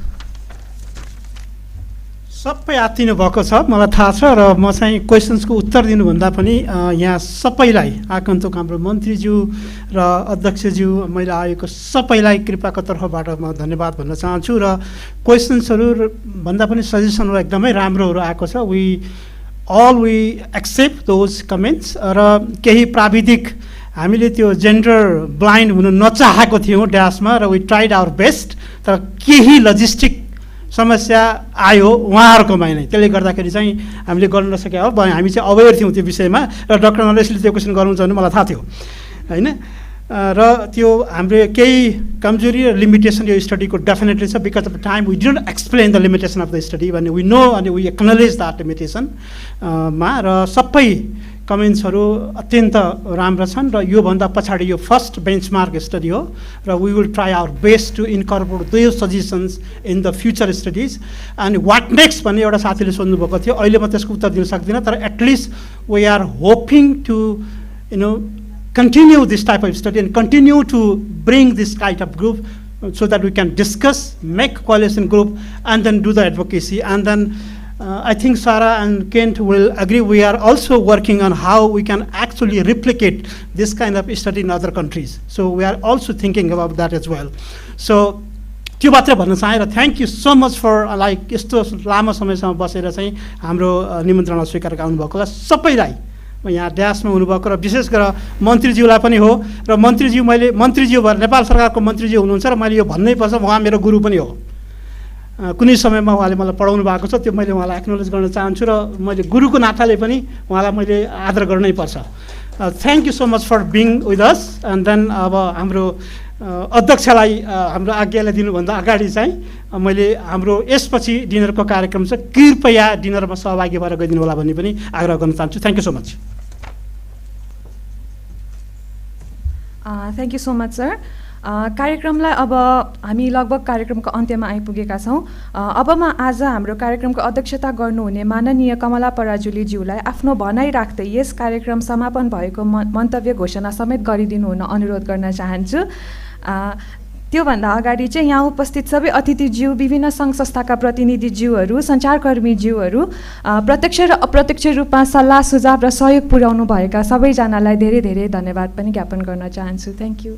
सबै आत्तिनु भएको छ, मलाई थाहा छ, र म चाहिँ क्वेसन्सको उत्तर दिनुभन्दा पनि यहाँ सबैलाई, आगन्तुक हाम्रो मन्त्रीज्यू र अध्यक्षज्यू, मैले आएको सबैलाई कृपाको तर्फबाट म धन्यवाद भन्न चाहन्छु। र क्वेसन्सहरू भन्दा पनि सजेसनहरू एकदमै राम्रोहरू आएको छ। We accept those comments. र केही प्राविधिक हामीले त्यो जेन्डर ब्लाइन्ड हुनु नचाहेको थियौँ ड्यासमा, र वी ट्राइड आवर बेस्ट, तर केही लजिस्टिक समस्या आयो उहाँहरूकोमा नै, त्यसले गर्दाखेरि चाहिँ हामीले गर्न नसके हो। हामी चाहिँ अवेर थियौँ त्यो विषयमा, र डाक्टर नरेशले त्यो क्वेसन गर्नुहुन्छ भने मलाई थाहा थियो होइन। र त्यो हाम्रो केही कमजोरी र लिमिटेसन यो स्टडीको डेफिनेटली छ। Because of time we didn't explain the limitation of the study भने वी नो अनि वी एक्नोलेज द्याट लिमिटेसन मा। र सबै कमेन्ट्सहरू अत्यन्त राम्रा छन्, र योभन्दा पछाडि यो फर्स्ट बेन्चमार्क स्टडी हो, र we will try our best to incorporate those suggestions in the future studies. अनि वाट नेक्स्ट भन्ने एउटा साथीले सोध्नुभएको थियो, अहिले म त्यसको उत्तर दिन सक्दिनँ, तर at least we are hoping to continue this type of study and continue to bring this kind of group so that we can discuss, make coalition group, and then do the advocacy. And then I think Sarah and Kent will agree, we are also working on how we can actually replicate this kind of study in other countries. So we are also thinking about that as well. So त्यो मात्रै भन्न चाहे र thank you so much for like यस्तो लामो समयसम्म बसेर चाहिँ हाम्रो निमन्त्रणा स्वीकार गर्नुभएकोलाई सबैलाई यहाँ ड्यासमा हुनुभएको र विशेष गरेर मन्त्रीज्यूलाई पनि हो र मन्त्रीज्यू भएर नेपाल सरकारको मन्त्रीज्यू हुनुहुन्छ र मैले यो भन्नै पर्छ, उहाँ मेरो गुरु पनि हो। कुनै समयमा उहाँले मलाई पढाउनु भएको छ, त्यो मैले उहाँलाई एक्नोलेज गर्न चाहन्छु र मैले गुरुको नाताले पनि उहाँलाई मैले आदर गर्नै पर्छ। Thank you so much for being with us. And then अब हाम्रो अध्यक्षलाई हाम्रो आज्ञालाई दिनुभन्दा अगाडि चाहिँ मैले हाम्रो यसपछि डिनरको कार्यक्रम छ, कृपया डिनरमा सहभागी भएर गइदिनु होला भन्ने पनि आग्रह गर्न चाहन्छु। Thank you so much. Thank you so much sir. कार्यक्रमलाई अब हामी लगभग कार्यक्रमको अन्त्यमा आइपुगेका छौँ। अब म आज हाम्रो कार्यक्रमको अध्यक्षता गर्नुहुने माननीय कमला पराजुलीज्यूलाई आफ्नो भनाइ राख्दै यस कार्यक्रम समापन भएको मन्तव्य घोषणा समेत गरिदिनु हुन अनुरोध गर्न चाहन्छु। त्योभन्दा अगाडि चाहिँ यहाँ उपस्थित सबै अतिथिज्यू, विभिन्न सङ्घ संस्थाका प्रतिनिधिज्यूहरू, सञ्चारकर्मीज्यूहरू, प्रत्यक्ष र अप्रत्यक्ष रूपमा सल्लाह सुझाव र सहयोग पुर्याउनु भएका सबैजनालाई धेरै धेरै धन्यवाद पनि ज्ञापन गर्न चाहन्छु। Thank you.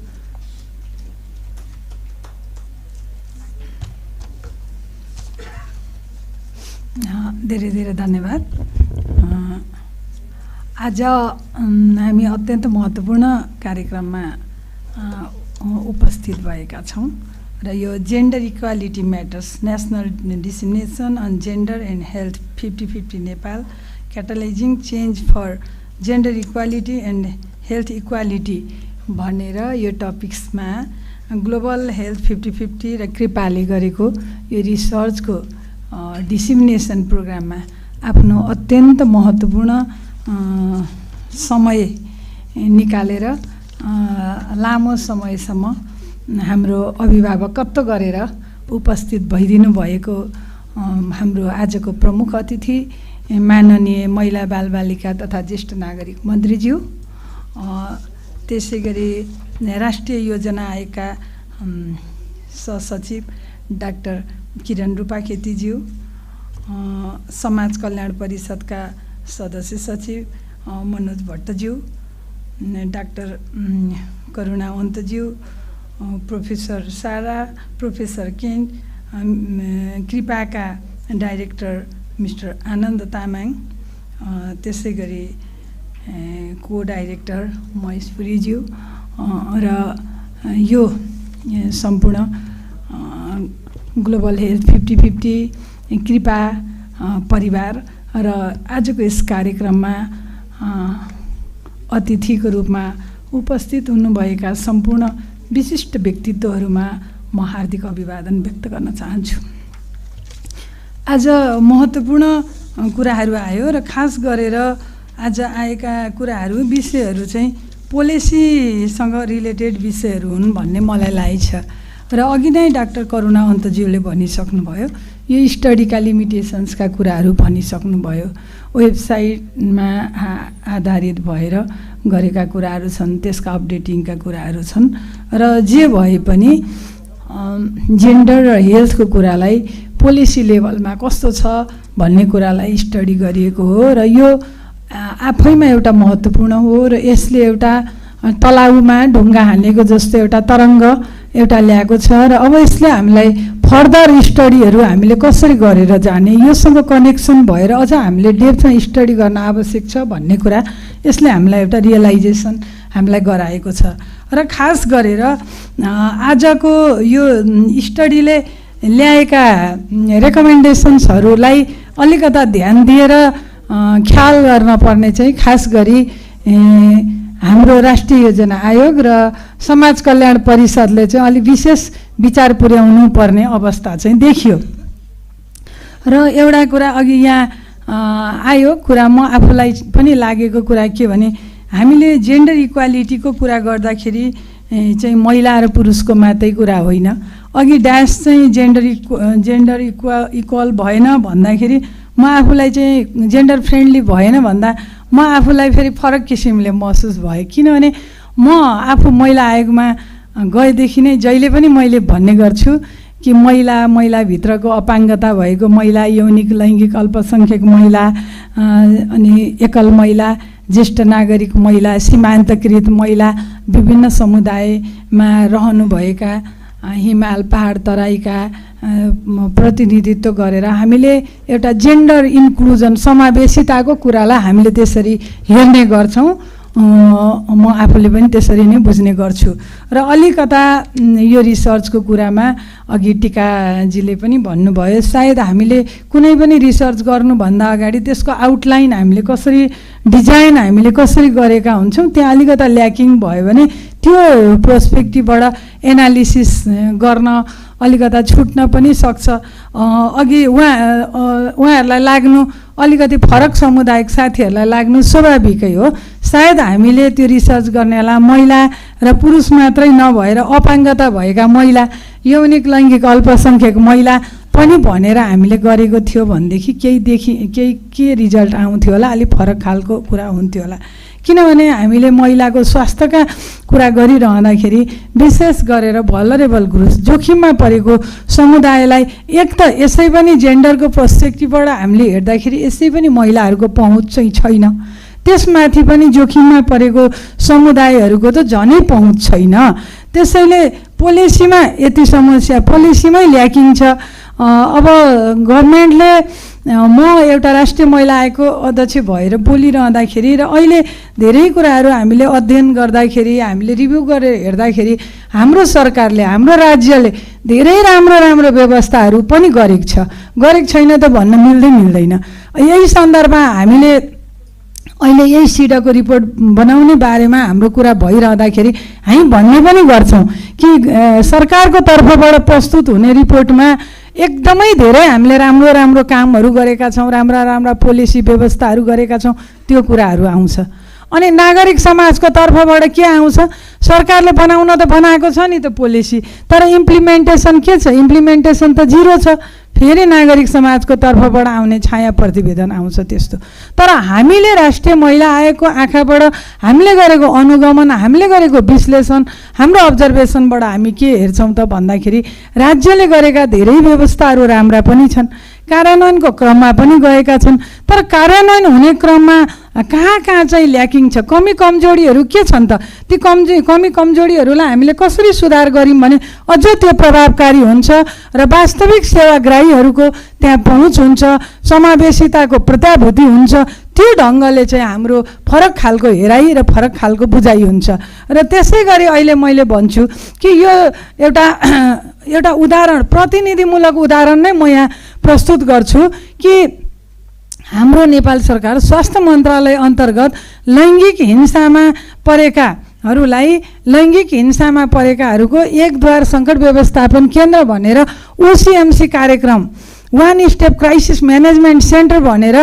धेरै धेरै धन्यवाद। आज हामी अत्यन्त महत्त्वपूर्ण कार्यक्रममा उपस्थित भएका छौँ र यो gender equality matters national dissemination on gender and health 50-50 Nepal catalysing change for gender equality and health equality भनेर यो टपिक्समा ग्लोबल हेल्थ 50-50 र कृपाले गरेको यो रिसर्चको डिसिमिनेसन प्रोग्राममा आफ्नो अत्यन्त महत्त्वपूर्ण समय निकालेर लामो समयसम्म हाम्रो अभिभावकत्व गरेर उपस्थित भइदिनु भएको हाम्रो आजको प्रमुख अतिथि माननीय महिला बालबालिका तथा ज्येष्ठ नागरिक मन्त्रीज्यू, त्यसै गरी राष्ट्रिय योजना आयोगका सहसचिव डाक्टर किरण रूपाखेतीज्यू, समाज कल्याण परिषदका सदस्य सचिव मनोज भट्टज्यू, डाक्टर करुणा अन्तज्यू, प्रोफेसर सारा, प्रोफेसर केन, कृपाका डाइरेक्टर मिस्टर आनन्द तामाङ, त्यसै गरी को डाइरेक्टर महेश पुरीज्यू र यो सम्पूर्ण ग्लोबल हेल्थ 50-50 कृपा परिवार र आजको यस कार्यक्रममा अतिथिको रूपमा उपस्थित हुनुभएका सम्पूर्ण विशिष्ट व्यक्तित्वहरूमा म हार्दिक अभिवादन व्यक्त गर्न चाहन्छु। आज महत्त्वपूर्ण कुराहरू आयो र खास गरेर आज आएका कुराहरू विषयहरू चाहिँ पोलिसीसँग रिलेटेड विषयहरू हुन् भन्ने मलाई लागेको छ र अघि नै डाक्टर करुणा अन्तज्यूले भनिसक्नुभयो, यो स्टडीका लिमिटेसन्सका कुराहरू भनिसक्नुभयो, वेबसाइटमा आधारित भएर गरेका कुराहरू छन्, त्यसका अपडेटिङका कुराहरू छन् र जे भए पनि जेन्डर र हेल्थको कुरालाई पोलिसी लेभलमा कस्तो छ भन्ने कुरालाई स्टडी गरिएको हो र यो आफैमा एउटा महत्त्वपूर्ण हो र यसले एउटा तलाउमा ढुङ्गा हानेको जस्तो एउटा तरङ्ग एउटा ल्याएको छ र अब यसले हामीलाई फर्दर स्टडीहरू हामीले कसरी गरेर जाने, योसँग कनेक्सन भएर अझ हामीले डेप्थमा स्टडी गर्न आवश्यक छ भन्ने कुरा यसले हामीलाई एउटा रियलाइजेसन हामीलाई गराएको छ र खास गरेर आजको यो स्टडीले ल्याएका रेकमेन्डेसन्सहरूलाई अलिकता ध्यान दिएर ख्याल गर्न पर्ने चाहिँ खास गरी हाम्रो राष्ट्रिय योजना आयोग र समाज कल्याण परिषदले चाहिँ अलि विशेष विचार पुर्याउनु पर्ने अवस्था चाहिँ देखियो र एउटा कुरा अघि यहाँ आयो कुरा म आफूलाई पनि लागेको कुरा के भने हामीले जेन्डर इक्वालिटीको कुरा गर्दाखेरि चाहिँ महिला र पुरुषको मात्रै कुरा होइन, अघि ड्यास चाहिँ जेन्डर इक्वल भएन भन्दाखेरि म आफूलाई चाहिँ जेन्डर फ्रेन्डली भएन भन्दा म आफूलाई फेरि फरक किसिमले महसुस भयो, किनभने म आफू महिला आयोगमा गएदेखि नै जहिले पनि मैले भन्ने गर्छु कि महिलाभित्रको अपाङ्गता भएको महिला, यौनिक लैङ्गिक अल्पसङ्ख्यक महिला, अनि एकल महिला, ज्येष्ठ नागरिक महिला, सीमान्तकृत महिला, विभिन्न समुदायमा रहनुभएका हिमाल पहाड तराईका प्रतिनिधित्व गरेर हामीले एउटा जेन्डर इन्क्लुजन समावेशिताको कुरालाई हामीले त्यसरी हेर्ने गर्छौँ। म आफूले पनि त्यसरी नै बुझ्ने गर्छु। र अलिकता यो रिसर्चको कुरामा अघि टिकाजीले पनि भन्नुभयो, सायद हामीले कुनै पनि रिसर्च गर्नुभन्दा अगाडि त्यसको आउटलाइन हामीले कसरी डिजाइन हामीले कसरी गरेका हुन्छौँ, त्यहाँ अलिकता ल्याकिङ भयो भने त्यो पर्सपेक्टिभबाट एनालिसिस गर्न अलिकता छुट्न पनि सक्छ। अघि उहाँहरूलाई लाग्नु अलिकति फरक समुदायिक साथीहरूलाई लाग्नु स्वाभाविकै हो। सायद हामीले त्यो रिसर्च गर्नेलाई महिला र पुरुष मात्रै नभएर अपाङ्गता भएका महिला, यौनिक लैङ्गिक अल्पसङ्ख्यक महिला पनि भनेर हामीले गरेको थियो भनेदेखि केही के रिजल्ट आउँथ्यो होला, अलिक फरक खालको कुरा हुन्थ्यो होला। किनभने हामीले महिलाको स्वास्थ्यका कुरा गरिरहँदाखेरि विशेष गरेर भलरेबल ग्रुप्स, जोखिममा परेको समुदायलाई एक त यसै पनि जेन्डरको पर्सपेक्टिभबाट हामीले हेर्दाखेरि यसै पनि महिलाहरूको पहुँच चाहिँ छैन। त्यसमाथि पनि जोखिममा परेको समुदायहरूको त झनै पहुँच छैन। त्यसैले पोलिसीमा यति समस्या, पोलिसीमै ल्याकिङ छ। अब गभर्मेन्टले, म एउटा राष्ट्रिय महिला आयोगको अध्यक्ष भएर बोलिरहँदाखेरि र अहिले धेरै कुराहरू हामीले अध्ययन गर्दाखेरि, हामीले रिभ्यू गरेर हेर्दाखेरि हाम्रो सरकारले, हाम्रो राज्यले धेरै राम्रो व्यवस्थाहरू पनि गरेको छ। गरेको छैन त भन्न मिल्दैन। यही सन्दर्भमा हामीले अहिले यही सिडाको रिपोर्ट बनाउने बारेमा हाम्रो कुरा भइरहँदाखेरि हामी भन्ने पनि गर्छौँ कि सरकारको तर्फबाट प्रस्तुत हुने रिपोर्टमा एकदमै धेरै हामीले राम्रो कामहरू गरेका छौँ, राम्रा पोलिसी व्यवस्थाहरू गरेका छौँ, त्यो कुराहरू आउँछ। अनि नागरिक समाजको तर्फबाट के आउँछ? सरकारले बनाउन त बनाएको छ नि त पोलिसी, तर इम्प्लिमेन्टेसन के छ? इम्प्लिमेन्टेसन त जिरो छ। फेरि नागरिक समाजको तर्फबाट आउने छाया प्रतिवेदन आउँछ त्यस्तो। तर हामीले राष्ट्रिय महिला आयोगको आँखाबाट हामीले गरेको अनुगमन, हामीले गरेको विश्लेषण, हाम्रो अब्जर्भेसनबाट हामी के हेर्छौँ त भन्दाखेरि राज्यले गरेका धेरै व्यवस्थाहरू राम्रा पनि छन्, कार्यान्वयनको क्रममा पनि गएका छन्। तर कार्यान्वयन हुने क्रममा कहाँ चाहिँ ल्याकिङ छ, कमी कमजोरीहरू के छन् त? ती कमी कमजोरीहरूलाई हामीले कसरी सुधार गऱ्यौँ भने अझ त्यो प्रभावकारी हुन्छ र वास्तविक सेवाग्राहीहरूको त्यहाँ पहुँच हुन्छ, समावेशिताको प्रत्याभूति हुन्छ। त्यो ढङ्गले चाहिँ हाम्रो फरक खालको हेराइ र फरक खालको बुझाइ हुन्छ। र त्यसै गरी अहिले मैले भन्छु कि यो एउटा उदाहरण, प्रतिनिधिमूलक उदाहरण नै म यहाँ प्रस्तुत गर्छु कि हाम्रो नेपाल सरकार स्वास्थ्य मन्त्रालय अन्तर्गत लैङ्गिक हिंसामा परेकाहरूको एक द्वार सङ्कट व्यवस्थापन केन्द्र भनेर ओसिएमसी कार्यक्रम, one step crisis management centre भनेर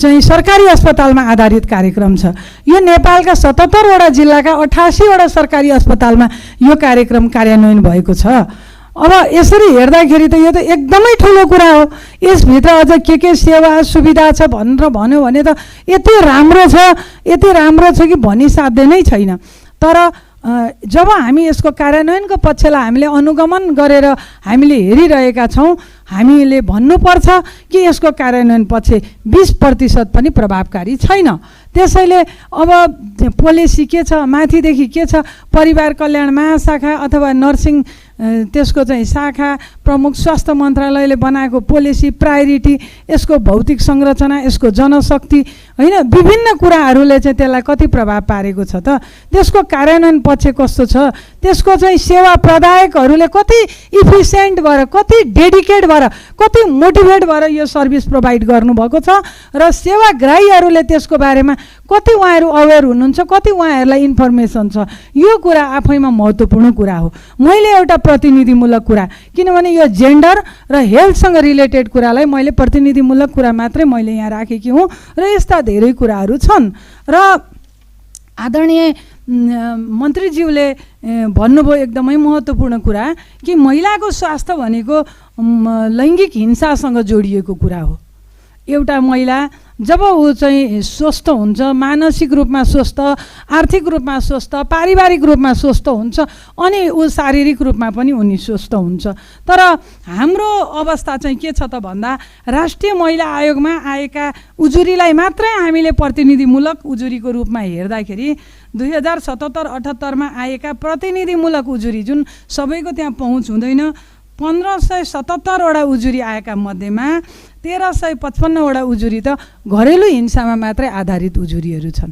चाहिँ सरकारी अस्पतालमा आधारित कार्यक्रम छ। यो नेपालका 77वटा जिल्लाका 88वटा सरकारी अस्पतालमा यो कार्यक्रम कार्यान्वयन भएको छ। अब यसरी हेर्दाखेरि त यो त एकदमै ठुलो कुरा हो। यसभित्र अझ के सेवा सुविधा छ भनेर भन्यो भने त यति राम्रो छ कि भनिसाध्य नै छैन। तर जब हामी यसको कार्यान्वयनको पक्षलाई हामीले अनुगमन गरेर हामीले हेरिरहेका छौँ, हामीले भन्नुपर्छ कि यसको कार्यान्वयन पक्ष 20% पनि प्रभावकारी छैन। त्यसैले अब पोलिसी के छ, माथिदेखि के छ, परिवार कल्याण महाशाखा अथवा नर्सिङ त्यसको चाहिँ शाखा प्रमुख, स्वास्थ्य मन्त्रालयले बनाएको पोलिसी, प्रायोरिटी, यसको भौतिक संरचना, यसको जनशक्ति होइन, विभिन्न कुराहरूले चाहिँ त्यसलाई कति प्रभाव पारेको छ त? त्यसको कार्यान्वयन पक्ष कस्तो छ? त्यसको चाहिँ सेवा प्रदायकहरूले कति इफिसियन्ट भएर, कति डेडिकेट भएर, कति मोटिभेट भएर यो सर्भिस प्रोभाइड गर्नुभएको छ र सेवाग्राहीहरूले त्यसको बारेमा कति उहाँहरू अवेर हुनुहुन्छ, कति उहाँहरूलाई इन्फर्मेसन छ? यो कुरा आफैमा महत्त्वपूर्ण कुरा हो। मैले एउटा प्रतिनिधिमूलक कुरा, किनभने यो जेन्डर र हेल्थसँग रिलेटेड कुरालाई मैले प्रतिनिधिमूलक कुरा मात्रै मैले यहाँ राखेकी हुँ र यस्ता धेरै कुराहरू छन्। र आदरणीय मन्त्रीज्यूले भन्नुभयो एकदमै महत्त्वपूर्ण कुरा कि महिलाको स्वास्थ्य भनेको लैङ्गिक हिंसासँग जोडिएको कुरा हो। एउटा महिला जब ऊ चाहिँ स्वस्थ हुन्छ, मानसिक रूपमा स्वस्थ, आर्थिक रूपमा स्वस्थ, पारिवारिक रूपमा स्वस्थ हुन्छ, अनि ऊ शारीरिक रूपमा पनि उनी स्वस्थ हुन्छ। तर हाम्रो अवस्था चाहिँ के छ त भन्दा राष्ट्रिय महिला आयोगमा आएका उजुरीलाई मात्रै हामीले प्रतिनिधिमूलक उजुरीको रूपमा हेर्दाखेरि 2077-78 आएका प्रतिनिधिमूलक उजुरी जुन सबैको त्यहाँ पहुँच हुँदैन, 1577वटा उजुरी आएका मध्येमा 1355वटा उजुरी त घरेलु हिंसामा मात्रै आधारित उजुरीहरू छन्।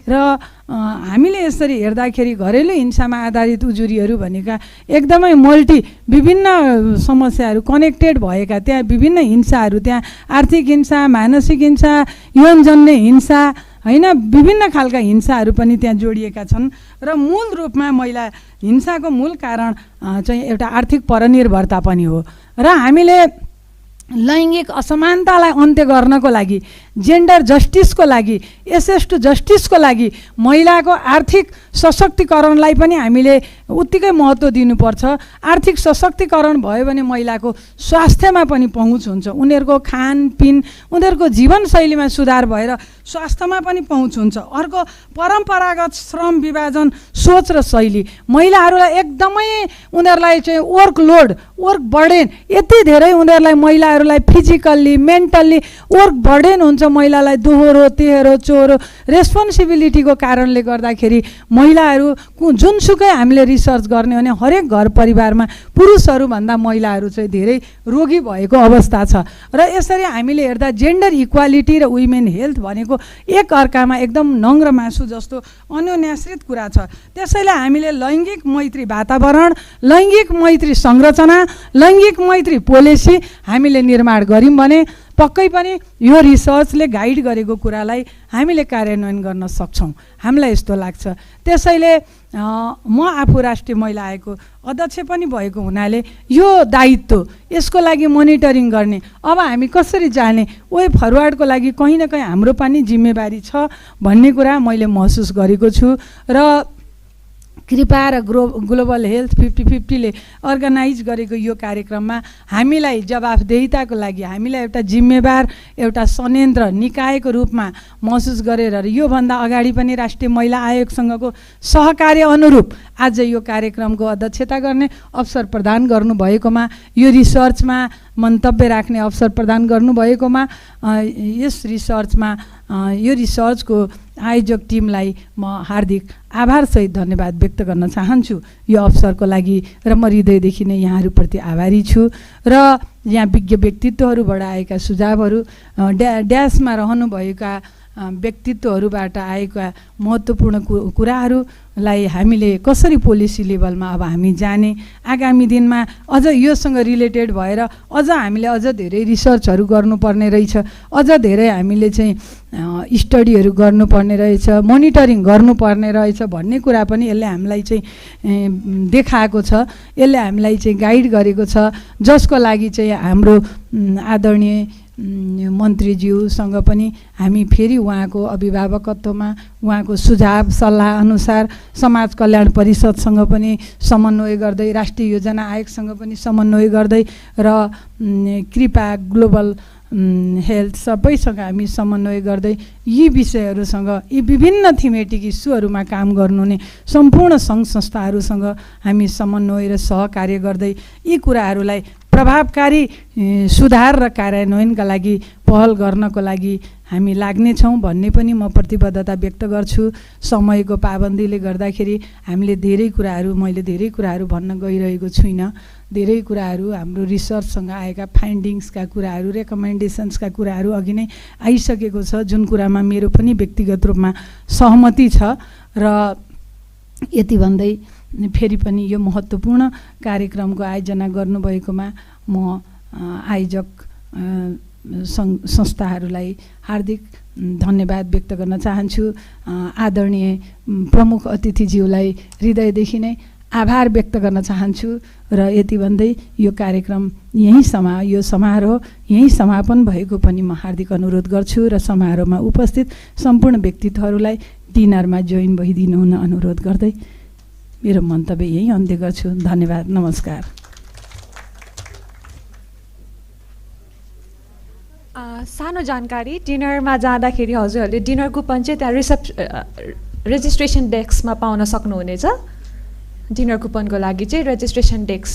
र हामीले यसरी हेर्दाखेरि घरेलु हिंसामा आधारित उजुरीहरू भनेका एकदमै विभिन्न समस्याहरू कनेक्टेड भएका, त्यहाँ विभिन्न हिंसाहरू, त्यहाँ आर्थिक हिंसा, मानसिक हिंसा, यौनजन्य हिंसा हैन, विभिन्न खालका हिंसाहरू पनि त्यहाँ जोडिएका छन्। र मूल रूपमा महिला हिंसाको मूल कारण चाहिँ एउटा आर्थिक परनिर्भरता पनि हो। र हामीले लैङ्गिक असमानतालाई अन्त्य गर्नको लागि, जेन्डर जस्टिसको लागि, एसएस2 जस्टिसको लागि महिलाको आर्थिक सशक्तिकरणलाई पनि हामीले उत्तिकै महत्त्व दिनुपर्छ। आर्थिक सशक्तिकरण भयो भने महिलाको स्वास्थ्यमा पनि पहुँच हुन्छ, उनीहरूको खानपिन, उनीहरूको जीवनशैलीमा सुधार भएर स्वास्थ्यमा पनि पहुँच हुन्छ। अर्को, परम्परागत श्रम विभाजन सोच र शैली महिलाहरूलाई एकदमै उनीहरूलाई चाहिँ वर्क बर्डेन यति धेरै उनीहरूलाई महिलाहरूलाई फिजिकल्ली मेन्टल्ली वर्क बर्डेन हुन्छ, महिलालाई दोहोरो तेह्रो चोरो रेस्पोन्सिबिलिटीको कारणले गर्दाखेरि महिलाहरू जुनसुकै हामीले रिसर्च गर्ने भने हरेक घर परिवारमा पुरुषहरूभन्दा महिलाहरू चाहिँ धेरै रोगी भएको अवस्था छ। र यसरी हामीले हेर्दा जेन्डर इक्वालिटी र वुमेन हेल्थ भनेको एक अर्कामा एकदम नङ र मासु जस्तो अन्योन्याश्रित कुरा छ। त्यसैले हामीले लैङ्गिक मैत्री वातावरण, लैङ्गिक मैत्री संरचना, लैङ्गिक मैत्री पोलिसी हामीले निर्माण गऱ्यौँ भने पक्कै पनि यो रिसर्चले गाइड गरेको कुरालाई हामीले कार्यान्वयन गर्न सक्छौँ, हामीलाई यस्तो लाग्छ। त्यसैले म आफू राष्ट्रिय महिला आयोगको अध्यक्ष पनि भएको हुनाले यो दायित्व, यसको लागि मोनिटरिङ गर्ने, अब हामी कसरी जाने, वे फरवार्डको लागि कहीँ न कहीँ हाम्रो पनि जिम्मेवारी छ भन्ने कुरा मैले महसुस गरेको छु। र कृपा र ग्लोबल हेल्थ 50-50ले अर्गनाइज गरेको यो कार्यक्रममा हामीलाई जवाफदेहिताको लागि हामीलाई एउटा जिम्मेवार, एउटा संयन्त्र निकायको रूपमा महसुस गरेर योभन्दा अगाडि पनि राष्ट्रिय महिला आयोगसँगको सहकार्य अनुरूप आज यो कार्यक्रमको अध्यक्षता गर्ने अवसर प्रदान गर्नुभएकोमा, यो रिसर्चमा मन्तव्य राख्ने अवसर प्रदान गर्नुभएकोमा, यस रिसर्चमा यो रिसर्चको आयोजक टिमलाई म हार्दिक आभारसहित धन्यवाद व्यक्त गर्न चाहन्छु यो अवसरको लागि। र म हृदयदेखि नै यहाँहरूप्रति आभारी छु। र यहाँ विज्ञ व्यक्तित्वहरूबाट आएका सुझावहरू, ड्यासमा रहनुभएका व्यक्तित्वहरूबाट आएका महत्त्वपूर्ण कुराहरूलाई हामीले कसरी पोलिसी लेभलमा अब हामी जाने, आगामी दिनमा अझ योसँग रिलेटेड भएर अझ हामीले अझ धेरै रिसर्चहरू गर्नुपर्ने रहेछ, अझ धेरै हामीले चाहिँ स्टडीहरू गर्नुपर्ने रहेछ, मोनिटरिङ गर्नुपर्ने रहेछ भन्ने कुरा पनि यसले हामीलाई चाहिँ देखाएको छ, यसले हामीलाई चाहिँ गाइड गरेको छ, जसको लागि चाहिँ हाम्रो आदरणीय मन्त्रीज्यूसँग पनि हामी फेरि उहाँको अभिभावकत्वमा उहाँको सुझाव सल्लाह अनुसार समाज कल्याण परिषदसँग पनि समन्वय गर्दै, राष्ट्रिय योजना आयोगसँग पनि समन्वय गर्दै र कृपा ग्लोबल हेल्थ सबैसँग हामी समन्वय गर्दै यी विषयहरूसँग, यी विभिन्न थिमेटिक इस्युहरूमा काम गर्नुहुने सम्पूर्ण सङ्घ संस्थाहरूसँग हामी समन्वय र सहकार्य गर्दै यी कुराहरूलाई प्रभावकारी सुधार र कार्यान्वयनका लागि पहल गर्नको लागि हामी लाग्नेछौँ भन्ने पनि म प्रतिबद्धता व्यक्त गर्छु। समयको पाबन्दीले गर्दाखेरि हामीले मैले धेरै कुराहरू भन्न गइरहेको छुइनँ। धेरै कुराहरू हाम्रो रिसर्चसँग आएका फाइन्डिङ्सका कुराहरू, रेकमेन्डेसन्सका कुराहरू अघि नै आइसकेको छ, जुन कुरामा मेरो पनि व्यक्तिगत रूपमा सहमति छ। र यति भन्दै फेरि पनि यो महत्त्वपूर्ण कार्यक्रमको आयोजना गर्नुभएकोमा म आयोजक संस्थाहरूलाई हार्दिक धन्यवाद व्यक्त गर्न चाहन्छु। आदरणीय प्रमुख अतिथिज्यूलाई हृदयदेखि नै आभार व्यक्त गर्न चाहन्छु। र यति भन्दै यो कार्यक्रम यो समारोह यहीँ समापन भएको पनि म हार्दिक अनुरोध गर्छु र समारोहमा उपस्थित सम्पूर्ण व्यक्तित्वहरूलाई डिनरमा जोइन भइदिनु हुन अनुरोध गर्दै मेरो मन्तव्य यही अन्त्य गर्छु। धन्यवाद, नमस्कार। सानो जानकारी, डिनरमा जाँदाखेरि हजुरहरूले डिनर कुपन चाहिँ त्यहाँ रेजिस्ट्रेसन डेस्कमा पाउन सक्नुहुनेछ। डिनर कुपनको लागि चाहिँ रेजिस्ट्रेसन डेस्क